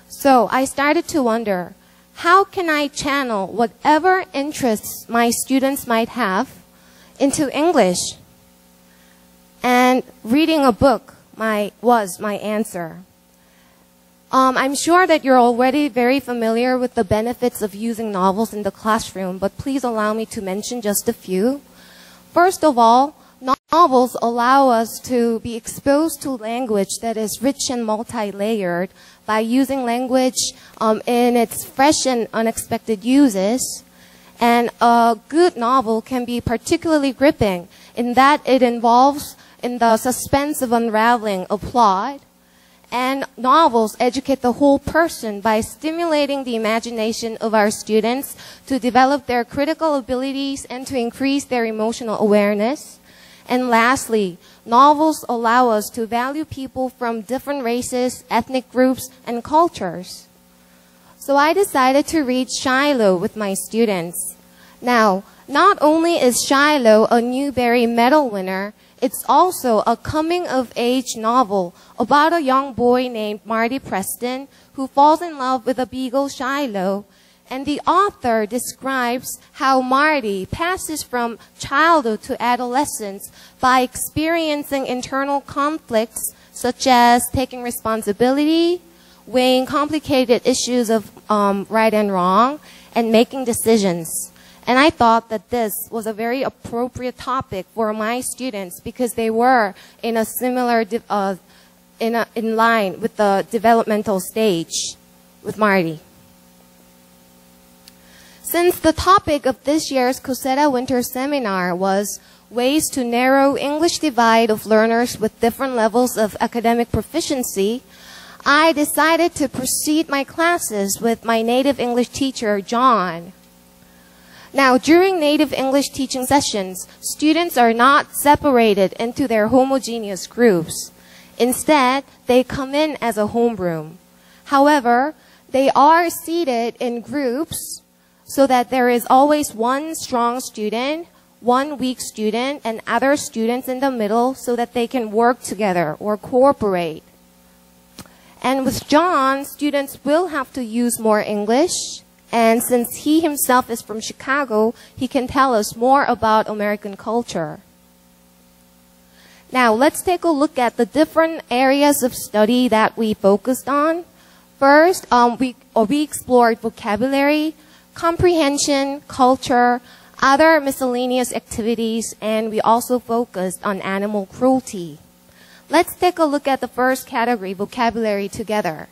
So I started to wonder, how can I channel whatever interests my students might have into English? And reading a book was my answer. I'm sure that you're already very familiar with the benefits of using novels in the classroom, but please allow me to mention just a few. First of all, novels allow us to be exposed to language that is rich and multi-layered by using language in its fresh and unexpected uses. And a good novel can be particularly gripping in that it involves in the suspense of unraveling a plot. And novels educate the whole person by stimulating the imagination of our students to develop their critical abilities and to increase their emotional awareness. And lastly, novels allow us to value people from different races, ethnic groups, and cultures. So I decided to read Shiloh with my students. Now, not only is Shiloh a Newbery Medal winner, it's also a coming-of-age novel about a young boy named Marty Preston who falls in love with a beagle Shiloh. And the author describes how Marty passes from childhood to adolescence by experiencing internal conflicts such as taking responsibility, weighing complicated issues of right and wrong, and making decisions. And I thought that this was a very appropriate topic for my students because they were in a similar, in line with the developmental stage with Marty. Since the topic of this year's Koseta Winter Seminar was ways to narrow English divide of learners with different levels of academic proficiency, I decided to proceed my classes with my native English teacher, John. Now, during native English teaching sessions, students are not separated into their homogeneous groups. Instead, they come in as a homeroom. However, they are seated in groups so that there is always one strong student, one weak student, and other students in the middle so that they can work together or cooperate. And with John, students will have to use more English. And since he himself is from Chicago, he can tell us more about American culture. Now, let's take a look at the different areas of study that we focused on. First, we explored vocabulary, comprehension, culture, other miscellaneous activities, and we also focused on animal cruelty. Let's take a look at the first category, vocabulary, together.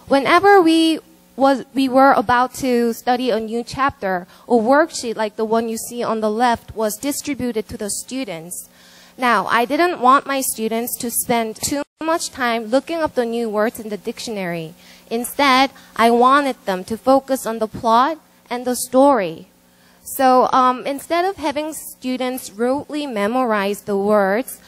Whenever we were about to study a new chapter, a worksheet like the one you see on the left was distributed to the students. Now, I didn't want my students to spend too much time looking up the new words in the dictionary. Instead, I wanted them to focus on the plot and the story. So instead of having students rotely memorize the words,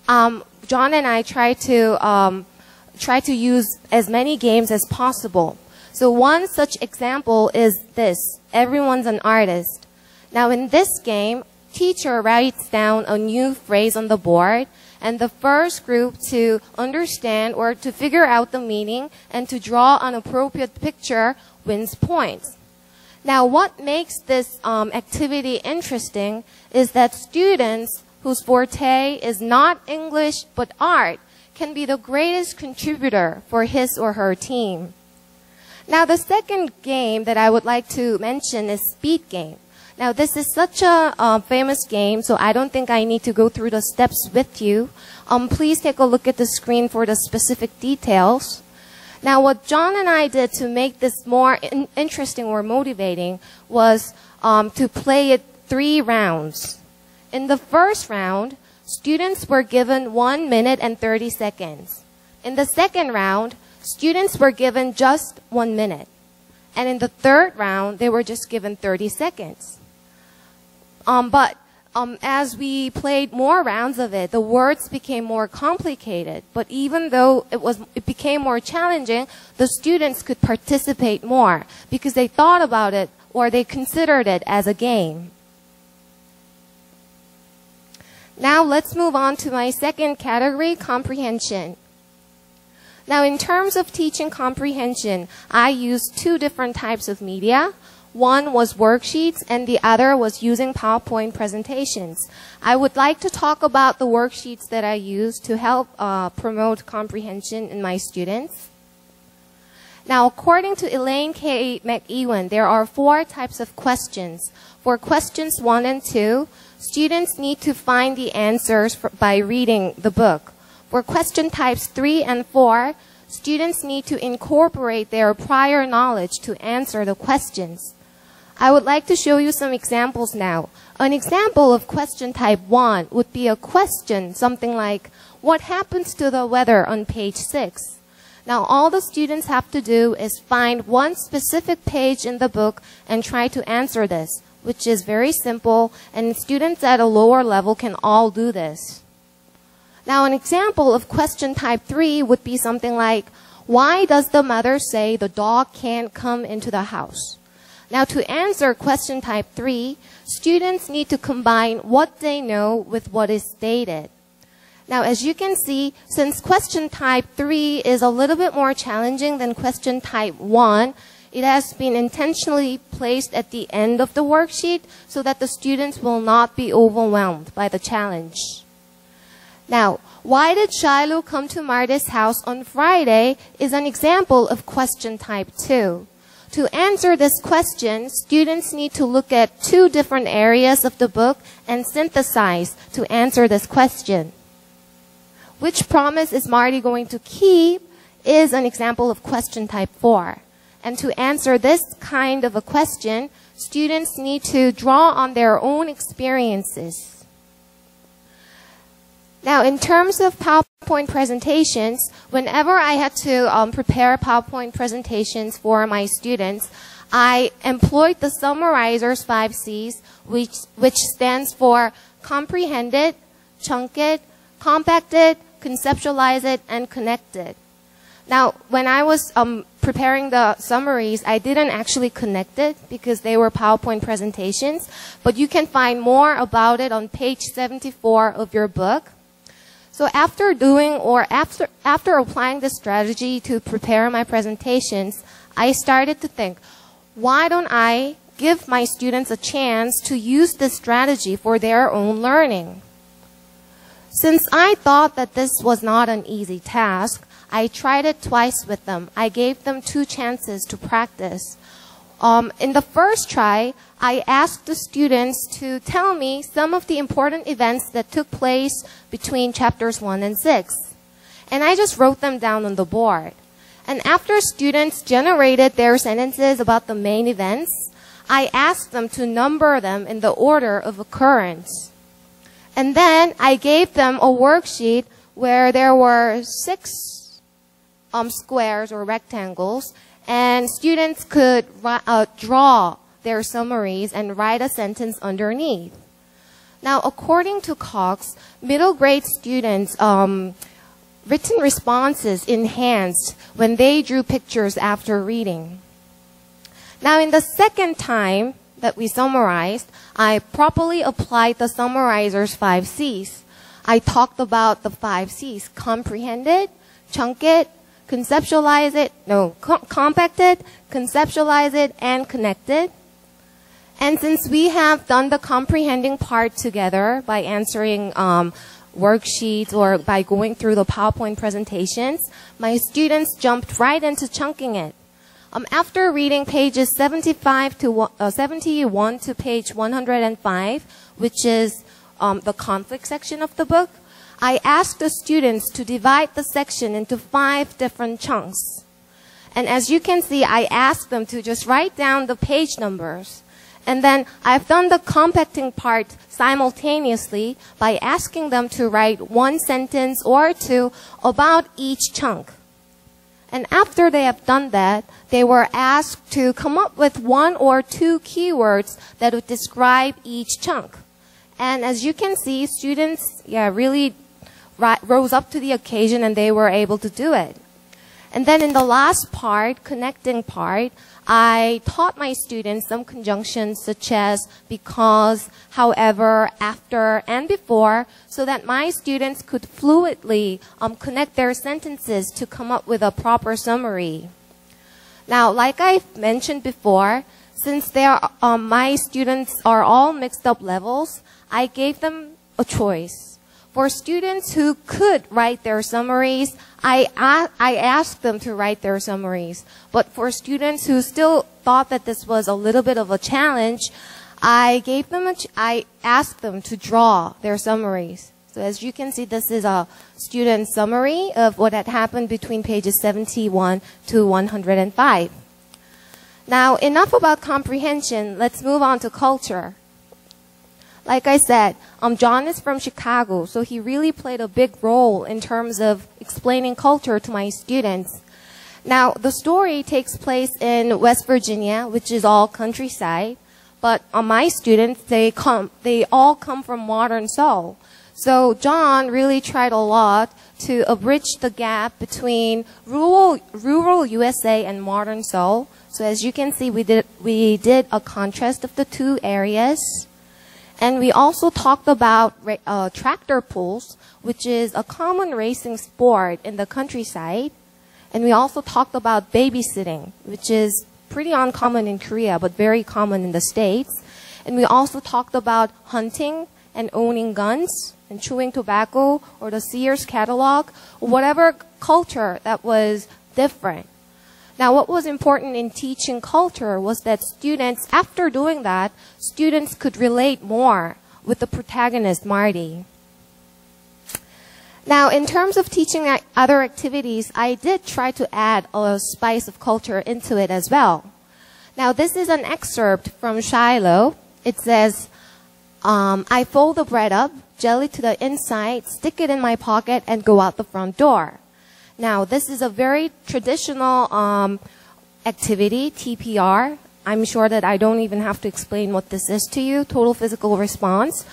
John and I try to use as many games as possible. So one such example is this: everyone's an artist. Now in this game, teacher writes down a new phrase on the board, and the first group to understand or to figure out the meaning and to draw an appropriate picture wins points. Now what makes this activity interesting is that students whose forte is not English but art can be the greatest contributor for his or her team. Now the second game that I would like to mention is speed game. Now this is such a famous game, so I don't think I need to go through the steps with you. Please take a look at the screen for the specific details. Now what John and I did to make this more interesting or motivating was to play it 3 rounds. In the first round, students were given 1 minute and 30 seconds. In the second round, students were given just 1 minute. And in the third round, they were just given 30 seconds. As we played more rounds of it, the words became more complicated. But even though it became more challenging, the students could participate more because they thought about it or they considered it as a game. Now let's move on to my second category, comprehension. Now, in terms of teaching comprehension, I used two different types of media. One was worksheets and the other was using PowerPoint presentations. I would like to talk about the worksheets that I use to help promote comprehension in my students. Now, according to Elaine K. McEwen, there are 4 types of questions. For questions 1 and 2, students need to find the answers by reading the book. For question types 3 and 4, students need to incorporate their prior knowledge to answer the questions. I would like to show you some examples now. An example of question type 1 would be a question, something like, what happens to the weather on page 6? Now, all the students have to do is find one specific page in the book and try to answer this, which is very simple, and students at a lower level can all do this. Now, an example of question type 3 would be something like, why does the mother say the dog can't come into the house? Now, to answer question type 3, students need to combine what they know with what is stated. Now, as you can see, since question type 3 is a little bit more challenging than question type 1, it has been intentionally placed at the end of the worksheet so that the students will not be overwhelmed by the challenge. Now, why did Shiloh come to Marta's house on Friday is an example of question type 2. To answer this question, students need to look at 2 different areas of the book and synthesize to answer this question. Which promise is Marty going to keep is an example of question type 4. And to answer this kind of a question, students need to draw on their own experiences. Now, in terms of PowerPoint presentations, whenever I had to prepare PowerPoint presentations for my students, I employed the summarizer's 5 C's, which stands for comprehend it, chunk it, compact it, conceptualize it, and connect it. Now, when I was preparing the summaries, I didn't actually connect it because they were PowerPoint presentations, but you can find more about it on page 74 of your book. So after applying this strategy to prepare my presentations, I started to think, why don't I give my students a chance to use this strategy for their own learning? Since I thought that this was not an easy task, I tried it twice with them. I gave them 2 chances to practice. In the first try, I asked the students to tell me some of the important events that took place between chapters 1 and 6. And I just wrote them down on the board. And after students generated their sentences about the main events, I asked them to number them in the order of occurrence. And then I gave them a worksheet where there were 6 squares or rectangles, and students could draw their summaries and write a sentence underneath. Now, according to Cox, middle grade students' written responses enhanced when they drew pictures after reading. Now, in the second time that we summarized, I properly applied the summarizer's 5 C's. I talked about the 5 C's: comprehend it, chunk it, conceptualize it, compact it, conceptualize it, and connect it. And since we have done the comprehending part together by answering worksheets or by going through the PowerPoint presentations, my students jumped right into chunking it. After reading pages 71 to page 105, which is the conflict section of the book, I asked the students to divide the section into 5 different chunks. And as you can see, I asked them to just write down the page numbers. And then I've done the compacting part simultaneously by asking them to write 1 sentence or 2 about each chunk. And after they have done that, they were asked to come up with 1 or 2 keywords that would describe each chunk. And as you can see, students really rose up to the occasion and they were able to do it. And then in the last part, connecting part, I taught my students some conjunctions such as because, however, after, and before, so that my students could fluidly connect their sentences to come up with a proper summary. Now, like I mentioned before, since my students are all mixed up levels, I gave them a choice. For students who could write their summaries, I asked them to write their summaries. But for students who still thought that this was a little bit of a challenge, I asked them to draw their summaries. So as you can see, this is a student summary of what had happened between pages 71 to 105. Now, enough about comprehension. Let's move on to culture. Like I said, John is from Chicago, so he really played a big role in terms of explaining culture to my students. Now, the story takes place in West Virginia, which is all countryside, but my students, they all come from modern Seoul. So John really tried a lot to bridge the gap between rural USA and modern Seoul. So as you can see, we did a contrast of the two areas. And we also talked about tractor pulls, which is a common racing sport in the countryside. And we also talked about babysitting, which is pretty uncommon in Korea, but very common in the States. And we also talked about hunting and owning guns and chewing tobacco or the Sears catalog, whatever culture that was different. Now, what was important in teaching culture was that students, after doing that, students could relate more with the protagonist, Marty. Now, in terms of teaching other activities, I did try to add a spice of culture into it as well. Now, this is an excerpt from Shiloh. It says, I fold the bread up, jelly to the inside, stick it in my pocket, and go out the front door. Now, this is a very traditional activity, TPR. I'm sure that I don't even have to explain what this is to you, total physical response.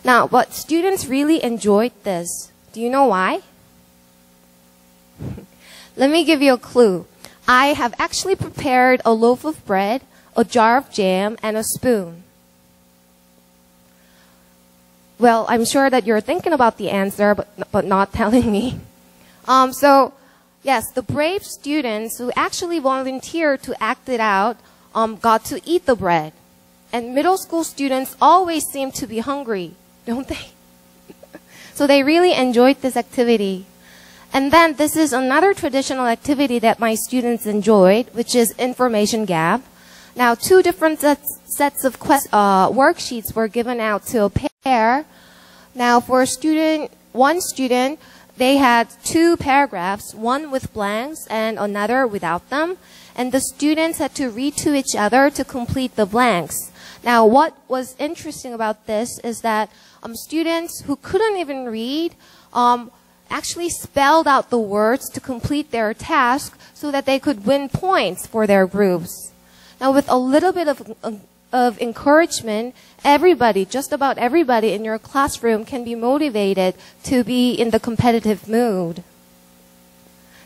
Now, but students really enjoyed this. Do you know why? Let me give you a clue. I have actually prepared a loaf of bread, a jar of jam, and a spoon. Well, I'm sure that you're thinking about the answer, but not telling me. So, yes, the brave students who actually volunteered to act it out got to eat the bread. And middle school students always seem to be hungry, don't they? So they really enjoyed this activity. And then this is another traditional activity that my students enjoyed, which is information gap. Now, two different sets of worksheets were given out to a pair. Now, for one student, they had two paragraphs, one with blanks and another without them. And the students had to read to each other to complete the blanks. Now, what was interesting about this is that students who couldn't even read actually spelled out the words to complete their task so that they could win points for their groups. Now, with a little bit of encouragement, everybody, just about everybody in your classroom can be motivated to be in the competitive mood.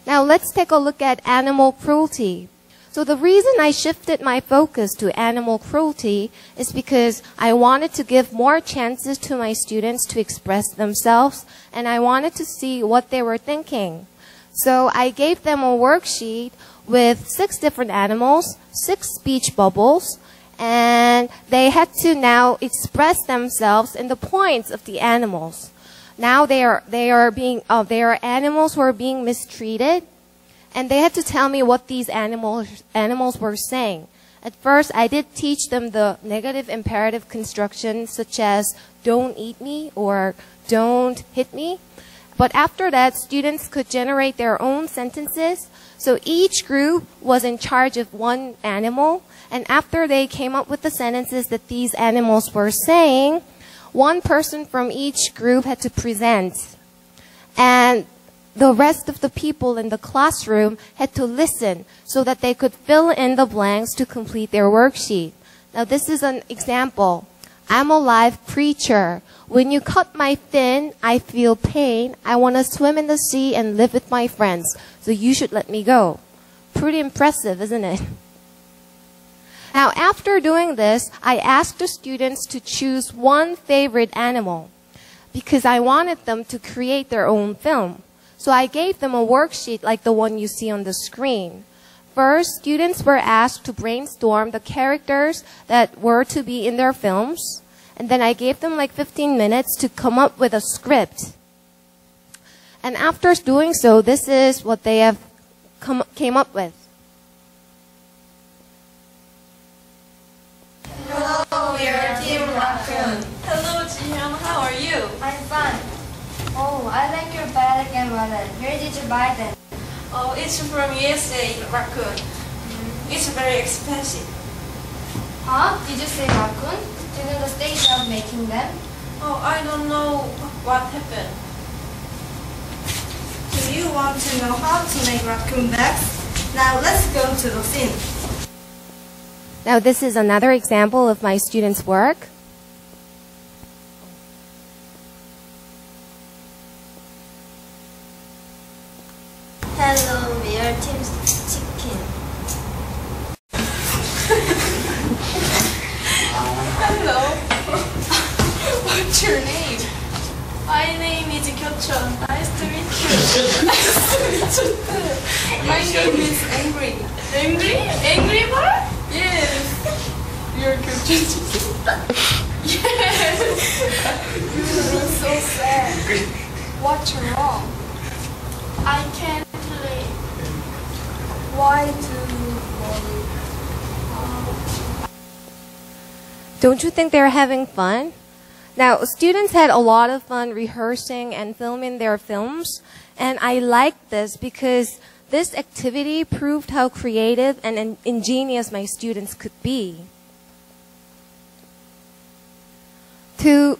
Now, let's take a look at animal cruelty. So the reason I shifted my focus to animal cruelty is because I wanted to give more chances to my students to express themselves, and I wanted to see what they were thinking. So I gave them a worksheet with 6 different animals, 6 speech bubbles, and they had to now express themselves in the points of the animals. Now they are animals who are being mistreated, and they had to tell me what these animals were saying. At first, I did teach them the negative imperative constructions such as "don't eat me" or "don't hit me." But after that, students could generate their own sentences. So each group was in charge of one animal. And after they came up with the sentences that these animals were saying, one person from each group had to present. And the rest of the people in the classroom had to listen so that they could fill in the blanks to complete their worksheet. Now, this is an example. I'm a live creature. When you cut my fin, I feel pain. I want to swim in the sea and live with my friends. So you should let me go. Pretty impressive, isn't it? Now, after doing this, I asked the students to choose one favorite animal because I wanted them to create their own film. So I gave them a worksheet like the one you see on the screen. First, students were asked to brainstorm the characters that were to be in their films. And then I gave them like 15 minutes to come up with a script. And after doing so, this is what they have came up with. Hello, we are Team Raccoon. Hello, Jihyun. How are you? I'm fine. Oh, I like your bag and wallet. Where did you buy them? Oh, it's from USA, Raccoon. It's very expensive. Huh? Did you say raccoon? Do you know the stage of making them? Oh, I don't know what happened. Do you want to know how to make raccoon bags? Now let's go to the scene. Now this is another example of my students' work. Hello, we are Team Chicken. Hello. What's your name? My name is Kyocho. Nice to meet you. Nice to meet you too. My name is Angry. Angry? Angry bird? Yes. You're Kyocho. Yes. You look so sad. What's wrong? I can't play. Why do you worry? Don't you think they're having fun? Now, students had a lot of fun rehearsing and filming their films, and I liked this because this activity proved how creative and ingenious my students could be. To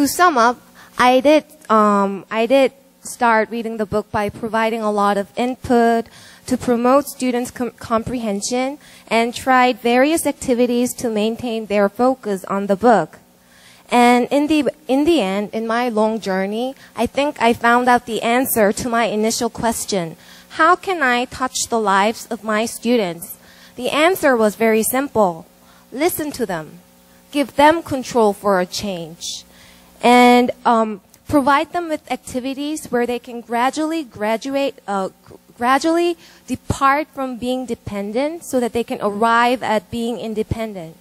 sum up, I did start reading the book by providing a lot of input to promote students' comprehension and tried various activities to maintain their focus on the book. And in the end, in my long journey, I think I found out the answer to my initial question. How can I touch the lives of my students? The answer was very simple. Listen to them. Give them control for a change. And provide them with activities where they can gradually depart from being dependent so that they can arrive at being independent.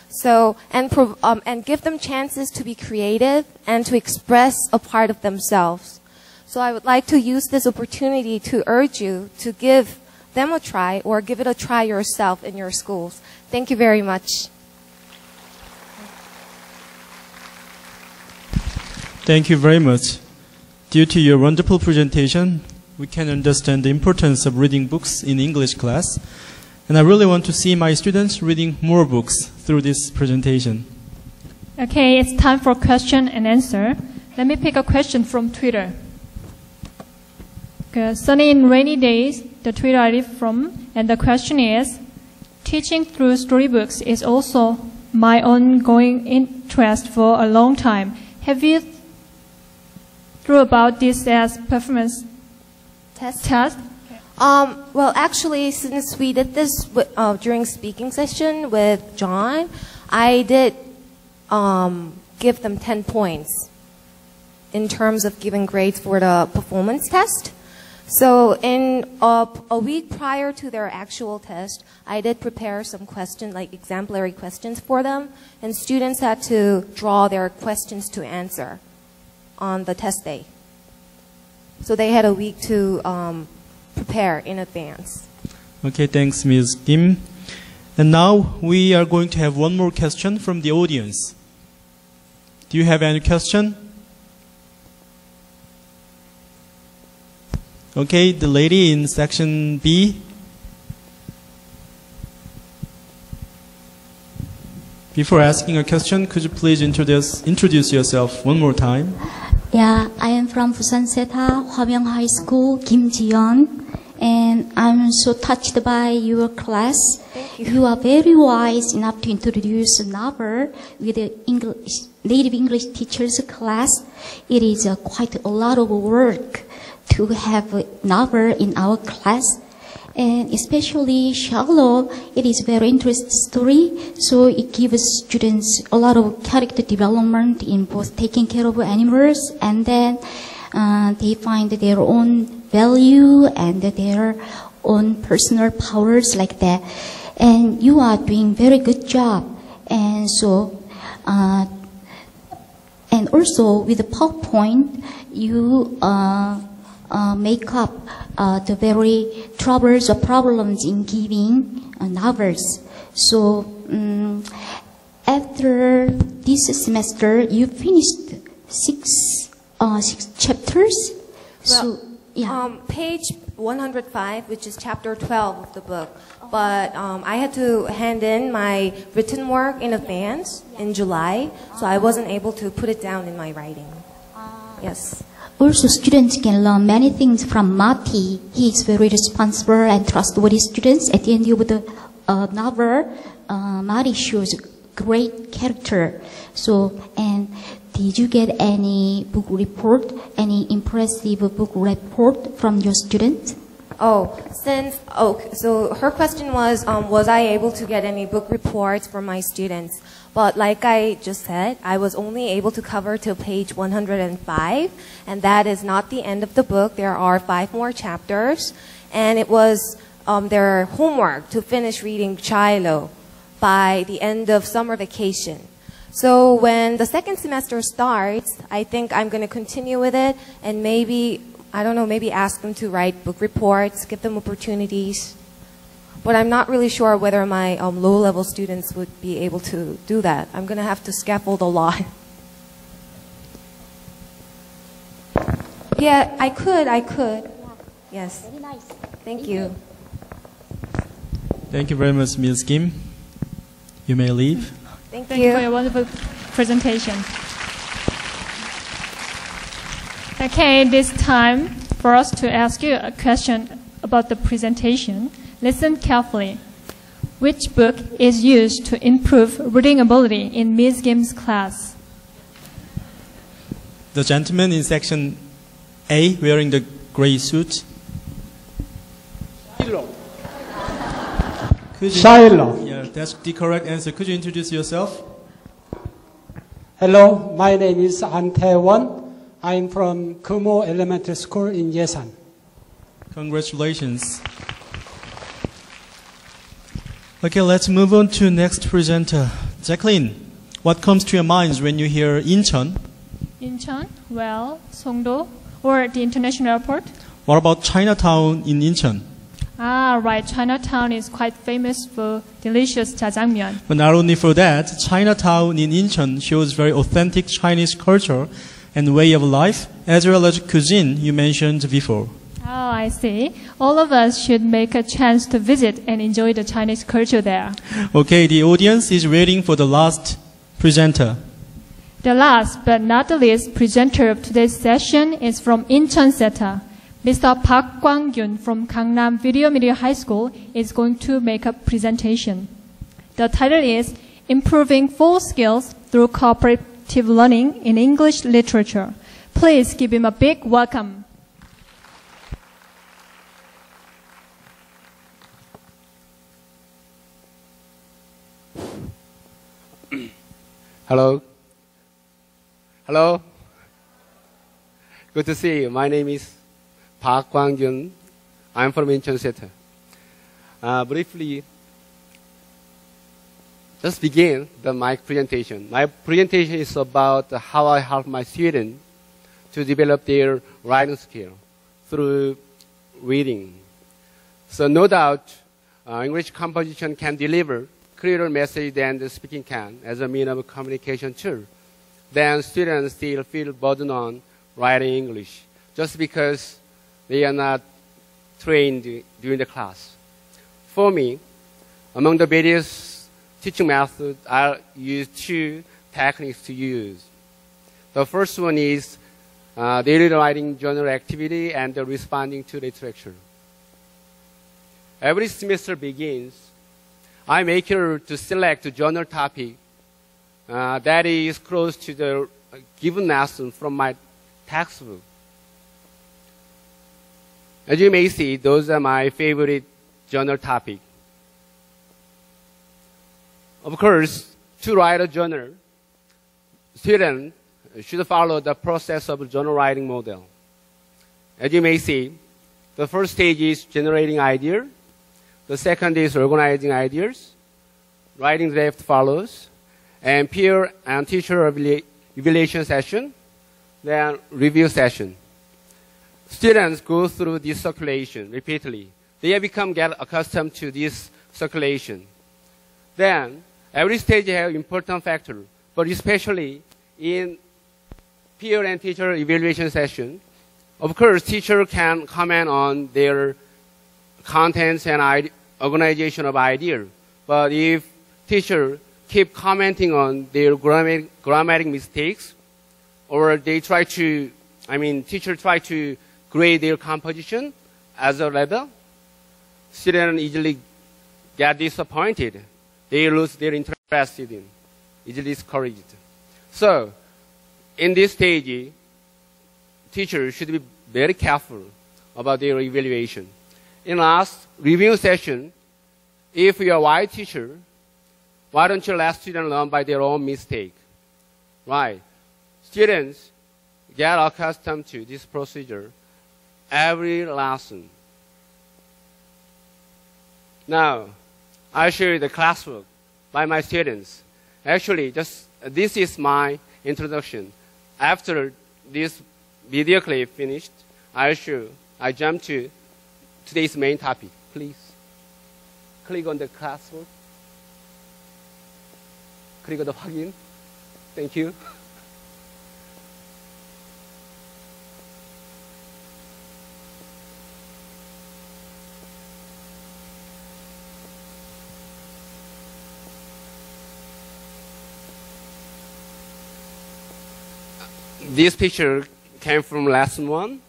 So, and give them chances to be creative and to express a part of themselves. So I would like to use this opportunity to urge you to give them a try or give it a try yourself in your schools. Thank you very much. Thank you very much. Due to your wonderful presentation, we can understand the importance of reading books in English class. And I really want to see my students reading more books through this presentation. Okay, it's time for question and answer. Let me pick a question from Twitter. Sunny in rainy days, the Twitter I live from, and the question is, teaching through storybooks is also my ongoing interest for a long time. Have you thought about this as performance test? Well, actually, since we did this during speaking session with John, I did give them 10 points in terms of giving grades for the performance test. So in a week prior to their actual test, I did prepare some questions, like exemplary questions for them, and students had to draw their questions to answer on the test day. So they had a week to prepare in advance. Okay, thanks, Ms. Kim. And now we are going to have one more question from the audience. Do you have any question? Okay, the lady in section B. Before asking a question, could you please introduce yourself one more time? Yeah, I am from Proficiency, Hwabyong High School, Kim Ji-yeon, and I'm so touched by your class. You are very wise enough to introduce a novel with the native English teacher's class. It is quite a lot of work to have a novel in our class. And especially Shallow, it is a very interesting story, so it gives students a lot of character development in both taking care of animals and then they find their own value and their own personal powers like that. And you are doing very good job. And so, and also with the PowerPoint, you make up the very troubles or problems in giving novels. So after this semester, you finished six chapters. Well, So yeah. Page 105, which is chapter 12 of the book. But I had to hand in my written work in advance in July, so I wasn't able to put it down in my writing. Yes. Also, students can learn many things from Mati. He is very responsible and trustworthy students. At the end of the novel, Mati shows great character. So, and did you get any book report, any impressive book report from your students? So her question was I able to get any book reports from my students? But like I just said, I was only able to cover till page 105, and that is not the end of the book. There are 5 more chapters, and it was their homework to finish reading Shiloh by the end of summer vacation. So when the second semester starts, I think I'm going to continue with it, and maybe, I don't know, maybe ask them to write book reports, give them opportunities. But I'm not really sure whether my low-level students would be able to do that. I'm going to have to scaffold a lot. Yeah, I could. Yes. Very nice. Thank you. Thank you very much, Ms. Kim. You may leave. Thank you for your wonderful presentation. Okay, this time for us to ask you a question about the presentation. Listen carefully. Which book is used to improve reading ability in Ms. Kim's class? The gentleman in section A wearing the gray suit. Shiloh. Yeah, that's the correct answer. Could you introduce yourself? Hello, my name is An Tae-won. I'm from Kumo Elementary School in Yesan. Congratulations. Okay, let's move on to next presenter. Jacqueline, what comes to your minds when you hear Incheon? Incheon? Well, Songdo or the international airport? What about Chinatown in Incheon? Ah, right. Chinatown is quite famous for delicious jjajangmyeon. But not only for that, Chinatown in Incheon shows very authentic Chinese culture and way of life, as well as cuisine you mentioned before. Oh, I see. All of us should make a chance to visit and enjoy the Chinese culture there. Okay, the audience is waiting for the last presenter. The last but not the least presenter of today's session is from Incheon Seta. Mr. Park Kwang-gyun from Gangnam Video Media High School is going to make a presentation. The title is Improving 4 Skills Through Cooperative Learning in English Literature. Please give him a big welcome. Hello. Hello. Good to see you. My name is Park Kwang-gyun. I'm from Incheon Seta. Briefly, just begin my presentation. My presentation is about how I help my students to develop their writing skill through reading. So no doubt, English composition can deliver clearer message than the speaking can as a means of communication tool. Then students still feel burden on writing English just because they are not trained during the class. For me, among the various teaching methods, I'll use 2 techniques to use. The first one is daily writing journal activity and responding to literature. Every semester begins, I make her to select a journal topic that is close to the given lesson from my textbook. As you may see, those are my favorite journal topics. Of course, to write a journal, students should follow the process of journal writing model. As you may see, the first stage is generating ideas. The second is organizing ideas. Writing draft follows. And peer and teacher evaluation session. Then review session. Students go through this circulation repeatedly. They have get accustomed to this circulation. Then, every stage has important factor, but especially in peer and teacher evaluation session, of course, teacher can comment on their contents and organization of ideas. But if teacher keep commenting on their grammatic mistakes, or they try to, teacher try to grade their composition as a level, students easily get disappointed. They lose their interest in, easily discouraged. So, in this stage, teachers should be very careful about their evaluation. In last review session, if you are a white teacher, why don't you let students learn by their own mistake? Right? Students get accustomed to this procedure every lesson. Now, I'll show you the classwork by my students. Actually, this is my introduction. After this video clip finished, I jump to today's main topic. Please click on the classwork. Click on the 확인. Thank you. This picture came from lesson 1.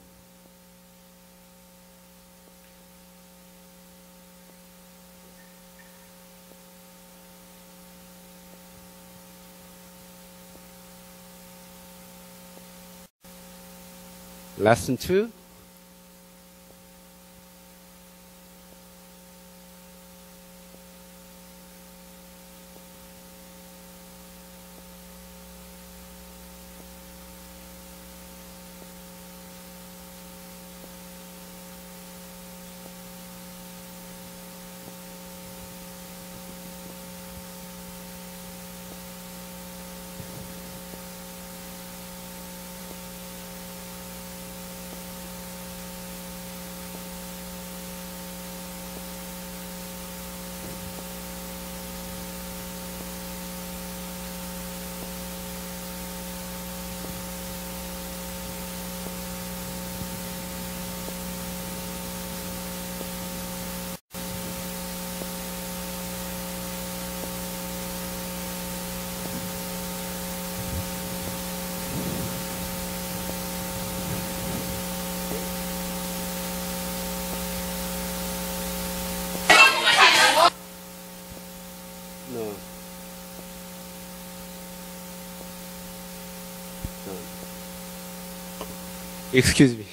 Lesson 2. No. Excuse me.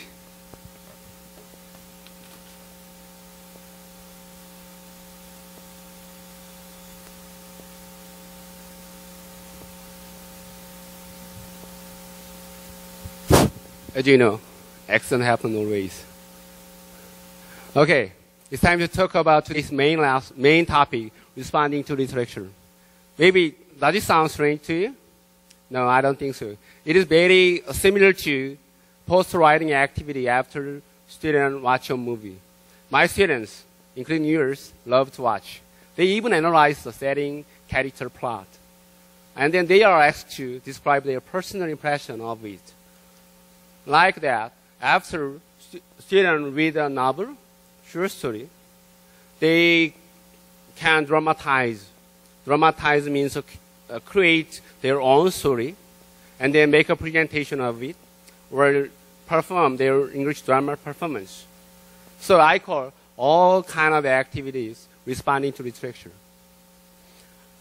As you know, accident happen always. Okay, it's time to talk about today's main topic, responding to literature. Maybe, does it sound strange to you? No, I don't think so. It is very similar to post-writing activity after students watch a movie. My students, including yours, love to watch. They even analyze the setting, character, plot. And then they are asked to describe their personal impression of it. Like that, after students read a novel, short story, they can dramatize. Dramatize means create their own story and then make a presentation of it or perform their English drama performance. So I call all kind of activities responding to literature.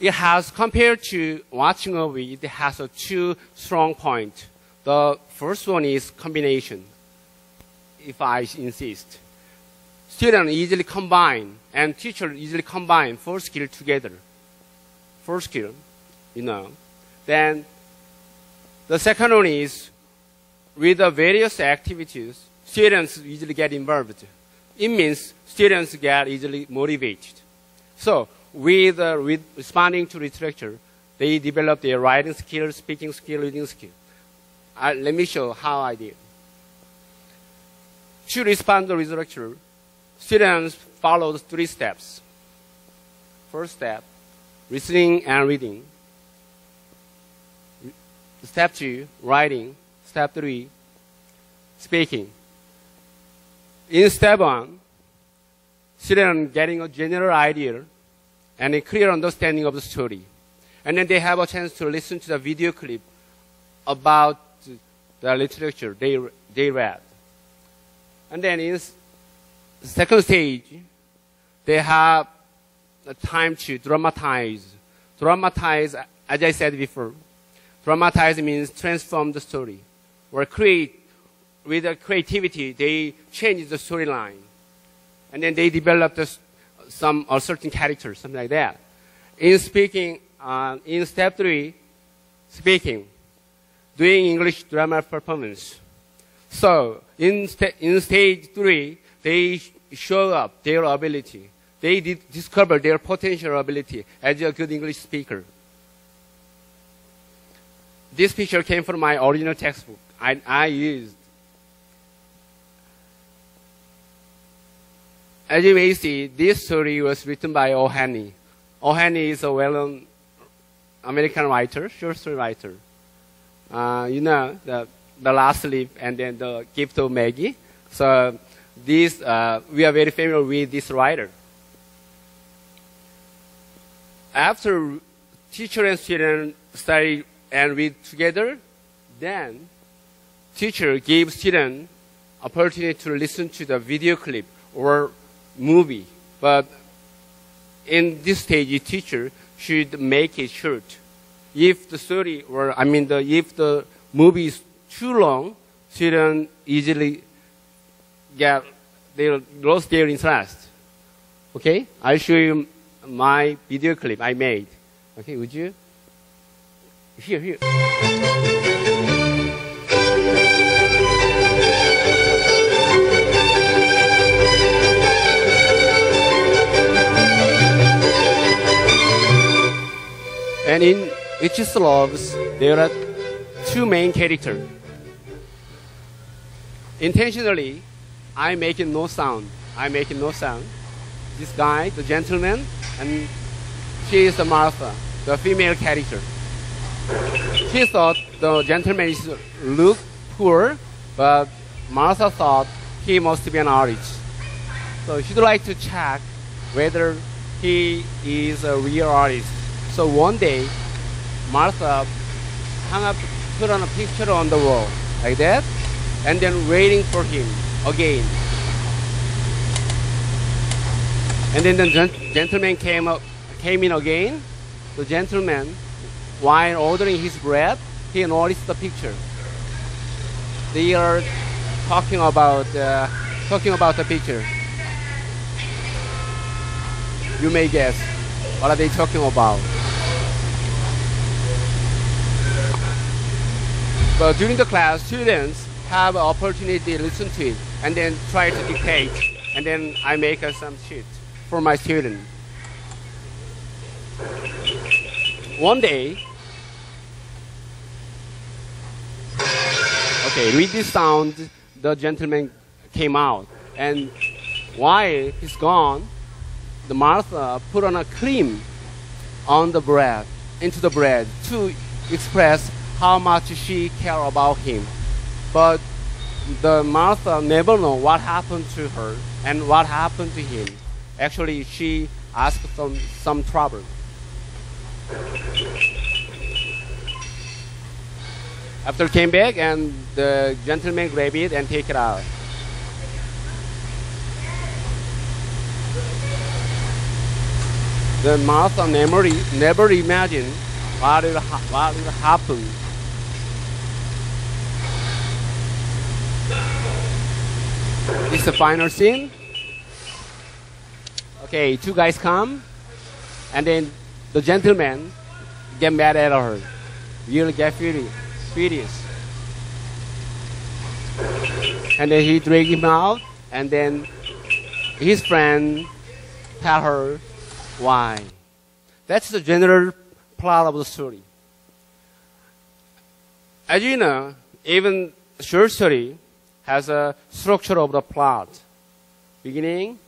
it has, compared to watching a movie, it has two strong points. The first one is combination, if I insist. Students easily combine, and teachers easily combine four skills together. Four skills, you know. Then the second one is, with the various activities, students usually get involved. It means students get easily motivated. So, with responding to literature, they develop their writing skill, speaking skill, reading skill. Let me show how I did. To respond to literature, students follow 3 steps. First step, listening and reading. Step 2, writing. Step 3, speaking. In step 1, students getting a general idea and a clear understanding of the story. And then they have a chance to listen to the video clip about the literature they read. And then in the second stage, they have the time to dramatize. Dramatize, as I said before, dramatize means transform the story. Or create, with the creativity, they change the storyline. And then they develop a certain character, something like that. In speaking, in step 3, speaking, doing English drama performance. So, in stage 3, they show up their ability. They discover their potential ability as a good English speaker. This picture came from my original textbook I used. As you may see, this story was written by O. Henry. O. Henry is a well-known American writer, short story writer. You know, the Last Leaf and then the Gift of Maggie. So this, we are very familiar with this writer. After teacher and student study and read together, then teacher gives student opportunity to listen to the video clip or movie. But in this stage, the teacher should make it short. If the story or if the movie is too long, students easily they lost their interest. Okay, I'll show you my video clip I made. Okay, would you? Here. And in Witches Loves, there are 2 main characters. Intentionally, I'm making no sound. This guy, the gentleman, and she is the Martha, the female character. She thought the gentleman looked poor, but Martha thought he must be an artist. So she'd like to check whether he is a real artist. So one day, Martha put on a picture on the wall, like that, and then waiting for him again. And then the gentleman came in again. The gentleman, while ordering his bread, he noticed the picture. They are talking about the picture. You may guess, what are they talking about? But during the class, students have an opportunity to listen to it and then try to dictate. And then I make some sheet for my student. One day, okay, with this sound, the gentleman came out. And while he's gone, the Martha put on a cream on the bread, into the bread, to express how much she cared about him. But the Martha never know what happened to her and what happened to him. Actually, she asked some trouble. After came back, and the gentleman grabbed it and take it out. The Martha never imagined what will happen. This is the final scene. Okay, two guys come, and then the gentleman get mad at her. Really get furious. And then he drag him out, and then his friend tell her why. That's the general plot of the story. As you know, even short story has a structure of the plot. Beginning,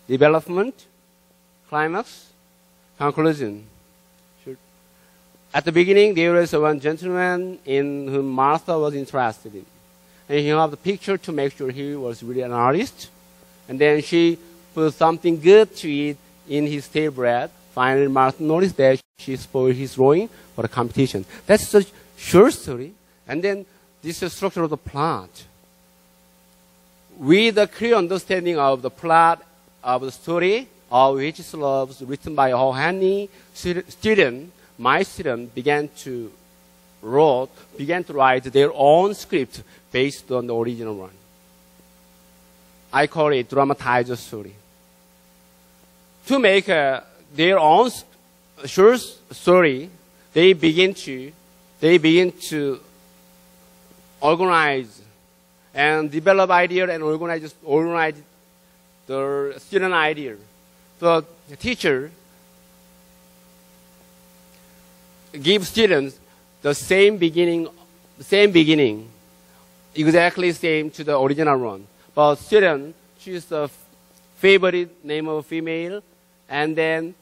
development, climax, conclusion. At the beginning, there was one gentleman in whom Martha was interested in. And he had the picture to make sure he was really an artist. And then she put something good to eat in his stale bread. Finally, Martha noticed that she spoiled his drawing for the competition. That's the short story. And then this is the structure of the plot. With a clear understanding of the plot of the story, of Witch's Love, written by Ho Hanni, my student began to write their own script based on the original one. I call it dramatized story. To make their own short story, they begin to organize and develop idea and organize the student idea. So the teacher gives students the same beginning, exactly same to the original one. But student choose the favorite name of female, and then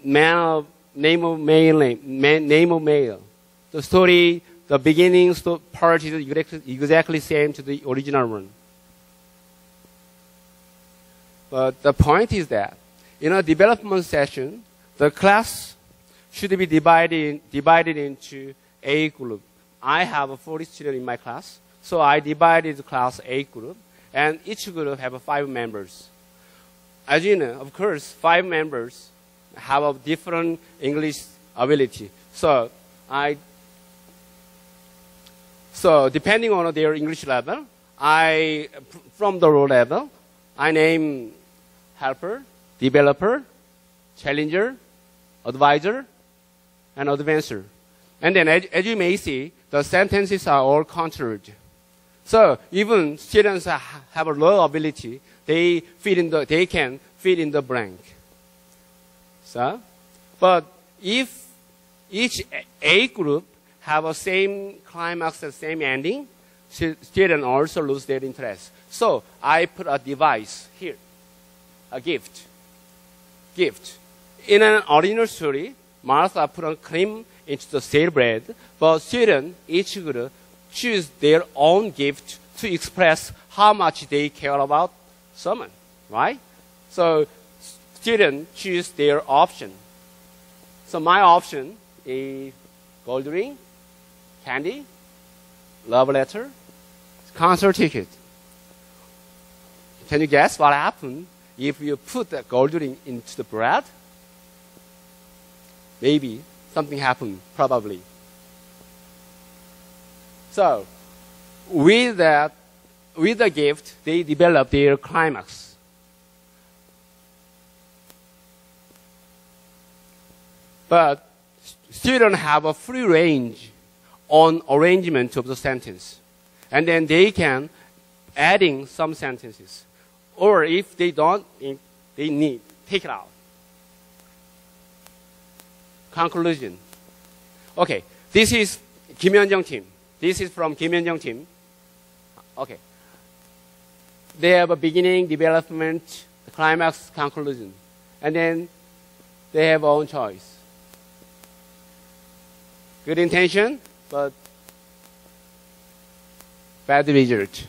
name of male. The story, the beginning part is exactly same to the original one. But the point is that in a development session, the class should be divided into A group. I have 40 students in my class, so I divided the class A group, and each group have 5 members. As you know, of course, 5 members have a different English ability. So depending on their English level, from the role level, I name helper, developer, challenger, advisor, and advancer. And then as you may see, the sentences are all controlled. So even students have a low ability, they can fill in the blank. So, but if each A group have a same climax and same ending, students also lose their interest. So I put a device here, a gift. In an original story, Martha put a cream into the stale bread, but students, each group, choose their own gift to express how much they care about someone, right? So students choose their option. So my option is gold ring, candy, love letter, concert ticket. Can you guess what happened if you put the gold ring into the bread? Maybe something happened, probably. So, with the gift, they develop their climax. But students have a free range on arrangement of the sentence. And then they can adding some sentences. Or if they don't, they need, take it out. Conclusion. Okay, this is Kim Hyun-jung team. This is from Kim Hyun-jung team. Okay. They have a beginning, development, climax, conclusion. And then they have own choice. Good intention, but bad result.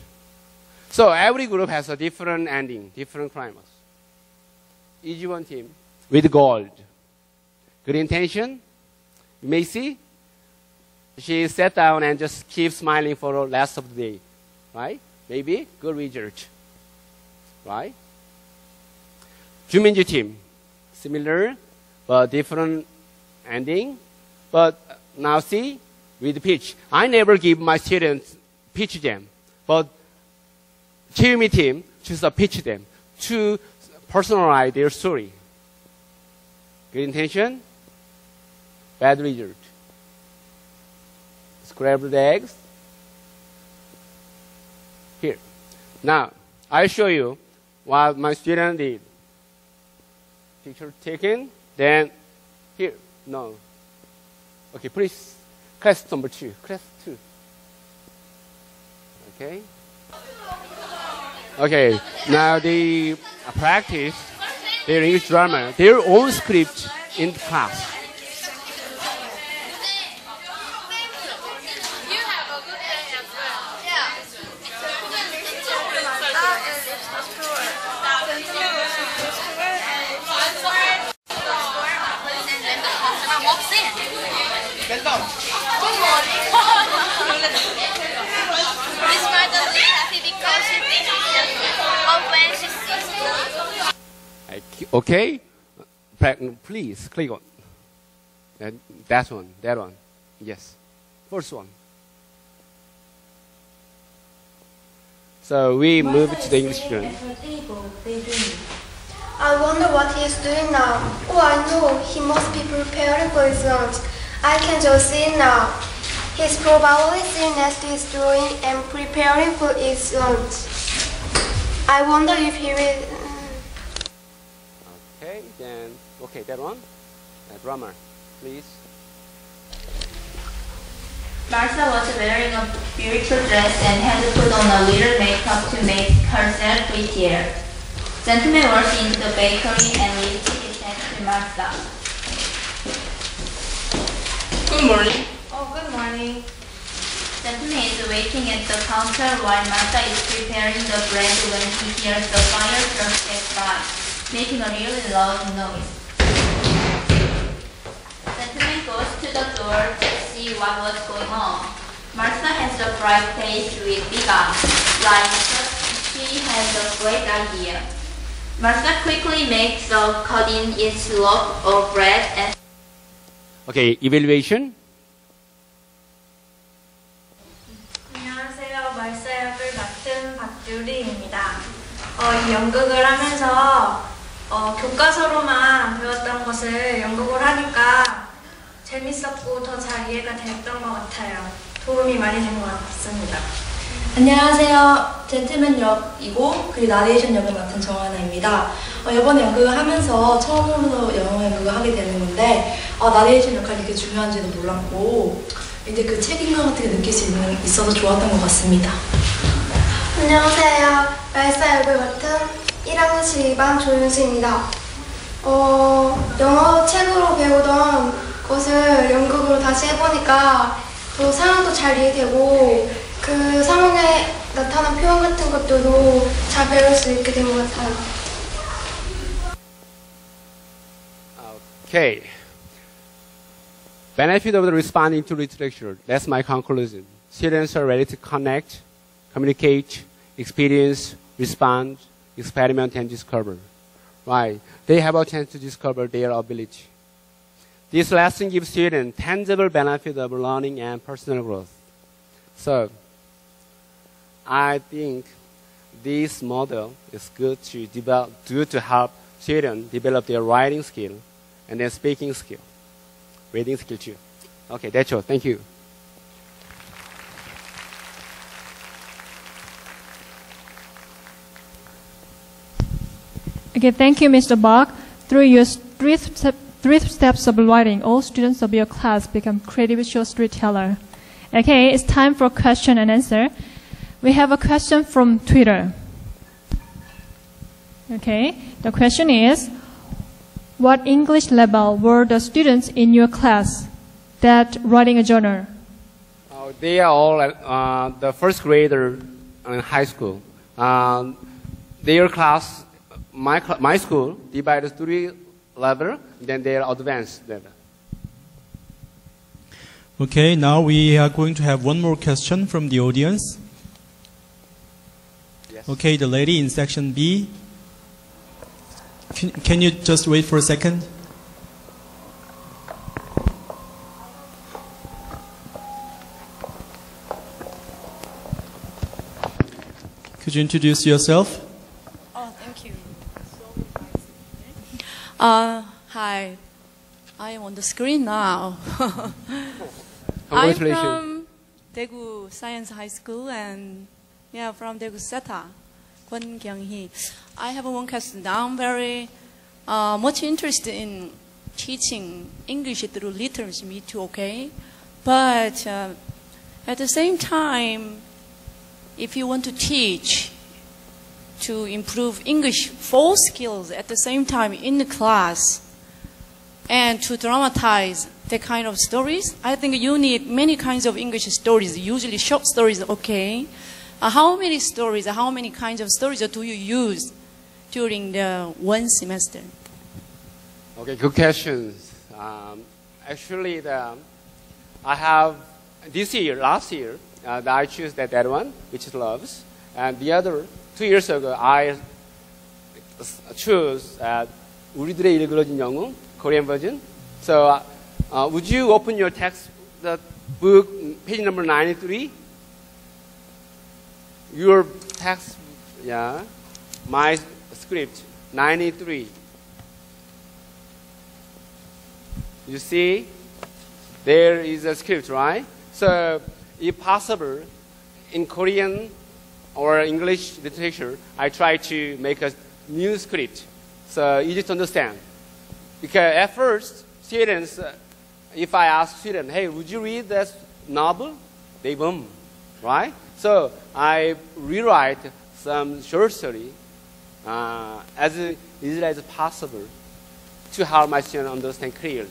So every group has a different ending, different climax. Each one team with gold. Good intention. You may see she sat down and just keeps smiling for the rest of the day, right? Maybe good result, right? Juminju team. similar but different ending. But now see, with pitch. I never give my students pitch them, but Cheerme team choose to pitch them to personalize their story. Good intention, bad result. Scrambled eggs. Here. Now, I'll show you what my student did. Picture taken, then here. No. Okay, please. Class number 2. Class 2. Okay. Okay. Now they practice their English drama, their own script in class. Okay, please click on that one, yes, first one. So we move to the English room. I wonder what he is doing now. Oh, I know, he must be preparing for his lunch. I can just see it now. He's probably sitting next to his drawing and preparing for his lunch. I wonder if he will... Okay, then, okay, that one. Drummer, please. Martha was wearing a beautiful dress and had put on a little makeup to make herself prettier. Gentleman walked into the bakery and lifted his hat to Martha. Good morning. Oh, good morning. Gentleman is waiting at the counter while Martha is preparing the bread when he hears the fire truck pass by, making a really loud noise. Gentleman goes to the door to see what was going on. Martha has a bright face with big eyes, like she has a great idea. Martha quickly makes a cutting each loaf of bread and... Okay, evaluation. 안녕하세요. 말사 역을 맡은 박유리입니다. 이 연극을 하면서 교과서로만 배웠던 것을 연극을 하니까 재밌었고 더 잘 이해가 됐던 것 같아요. 도움이 많이 된 것 같습니다. 안녕하세요. 젠틀맨 역이고 그리고 나레이션 역을 맡은 정하나입니다. 이번에 연극을 하면서 처음으로 영어 연극을 하게 되는 건데 나레이션 역할이 이렇게 중요한지도 몰랐고 이제 그 책임감 같은 게 느낄 수 있어서 좋았던 것 같습니다. 안녕하세요. 말사 역을 맡은 1학년 12반 조윤수입니다. 영어 책으로 배우던 것을 연극으로 다시 해보니까 더 상황도 잘 이해되고 그 상황에 나타난 표현 같은 것들도 잘 배울 수 있게 된 것 같아요. Okay. Benefit of the responding to literature. That's my conclusion. Students are ready to connect, communicate, experience, respond, experiment, and discover. Right? They have a chance to discover their ability. This lesson gives students tangible benefit of learning and personal growth. So, I think this model is good to help students develop their writing skill and their speaking skill, reading skill too. Okay, that's all. Thank you. Okay, thank you, Mr. Bach. Through your three steps of writing, all students of your class become creative visual storyteller. Okay, it's time for question and answer. We have a question from Twitter. Okay, the question is, what English level were the students in your class that writing a journal? They are all the first grader in high school. Their class, my school, divided 3 levels, then they are advanced level. Okay, now we are going to have one more question from the audience. Yes. Okay, the lady in section B. Can you just wait for a second? Could you introduce yourself? Oh, thank you. Hi. I am on the screen now. I'm from Daegu Science High School and from Daegu Koseta, Kwon Kyung-hee. I have one question. I'm very much interested in teaching English through literacy, me too, okay? But at the same time, if you want to teach to improve English 4 skills at the same time in the class and to dramatize that kind of stories, I think you need many kinds of English stories, usually short stories, okay? How many stories, how many kinds of stories do you use during the one semester? Okay, good questions. Actually, I have last year, I choose that one, which is Loves. And the other, 2 years ago, I chose 우리들의 일그러진 영웅, Korean version. So, would you open your text, the book, page number 93? Your text, my script, 93. You see, there is a script, right? So, if possible, in Korean or English literature, I try to make a new script, so easy to understand. Because at first, students, if I ask students, hey, would you read this novel? They boom, right? So I rewrite some short story as easily as possible to help my students understand clearly.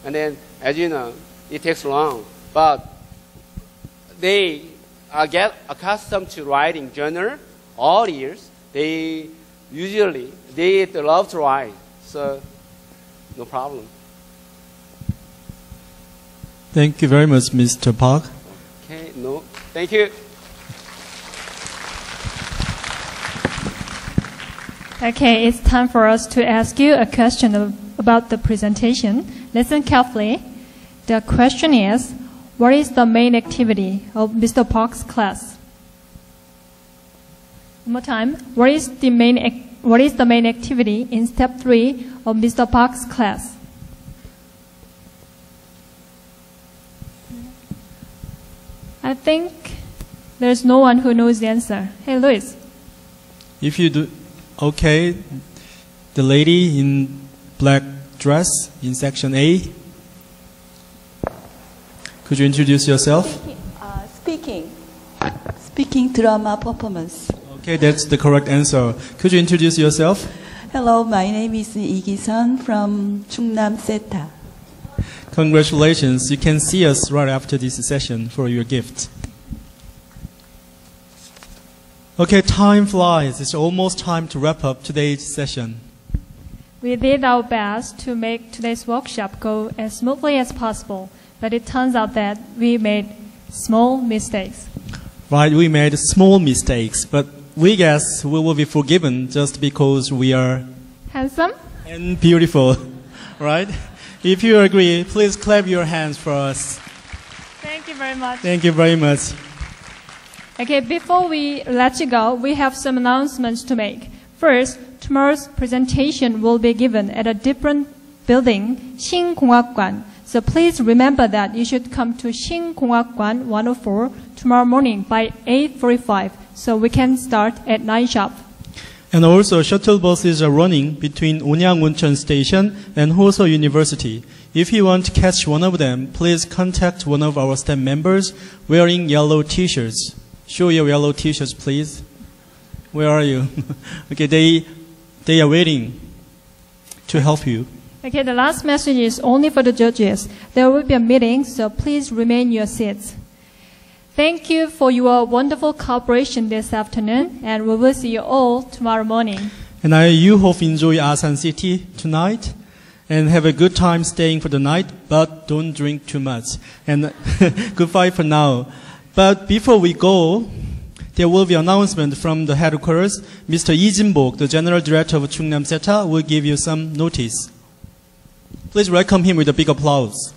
And then, as you know, it takes long, but they get accustomed to writing journal all years. They love to write, so no problem. Thank you very much, Mr. Park. Okay, no, thank you. Okay, it's time for us to ask you a question about the presentation. Listen carefully. The question is, what is the main activity of Mr. Park's class? One more time. What is the main activity in step 3 of Mr. Park's class? I think there's no one who knows the answer. Hey, Luis. If you do, okay, the lady in black dress in section A. Could you introduce yourself? Speaking drama performance. Okay, that's the correct answer. Could you introduce yourself? Hello, my name is Lee Gi-sun from Chungnam Seta. Congratulations. You can see us right after this session for your gift. Okay, time flies. It's almost time to wrap up today's session. We did our best to make today's workshop go as smoothly as possible, but it turns out that we made small mistakes. Right, we made small mistakes, but we guess we will be forgiven just because we are handsome and beautiful, right? If you agree, please clap your hands for us. Thank you very much. Thank you very much. Okay, before we let you go, we have some announcements to make. First, tomorrow's presentation will be given at a different building, 신공학관. So please remember that you should come to 신공학관 104 tomorrow morning by 8:45, so we can start at 9 sharp. And also, shuttle buses are running between Onyang-Woncheon Station and Hoso University. If you want to catch one of them, please contact one of our staff members wearing yellow T-shirts. Show your yellow T-shirts, please. Where are you? Okay, they are waiting to help you. Okay, the last message is only for the judges. There will be a meeting, so please remain in your seats. Thank you for your wonderful cooperation this afternoon, and we will see you all tomorrow morning. And you hope enjoy Asan City tonight, and have a good time staying for the night, but don't drink too much. And goodbye for now. But before we go, there will be announcement from the headquarters. Mr. Lee Jin-bok, the General Director of Chungnam Seta, will give you some notice. Please welcome him with a big applause.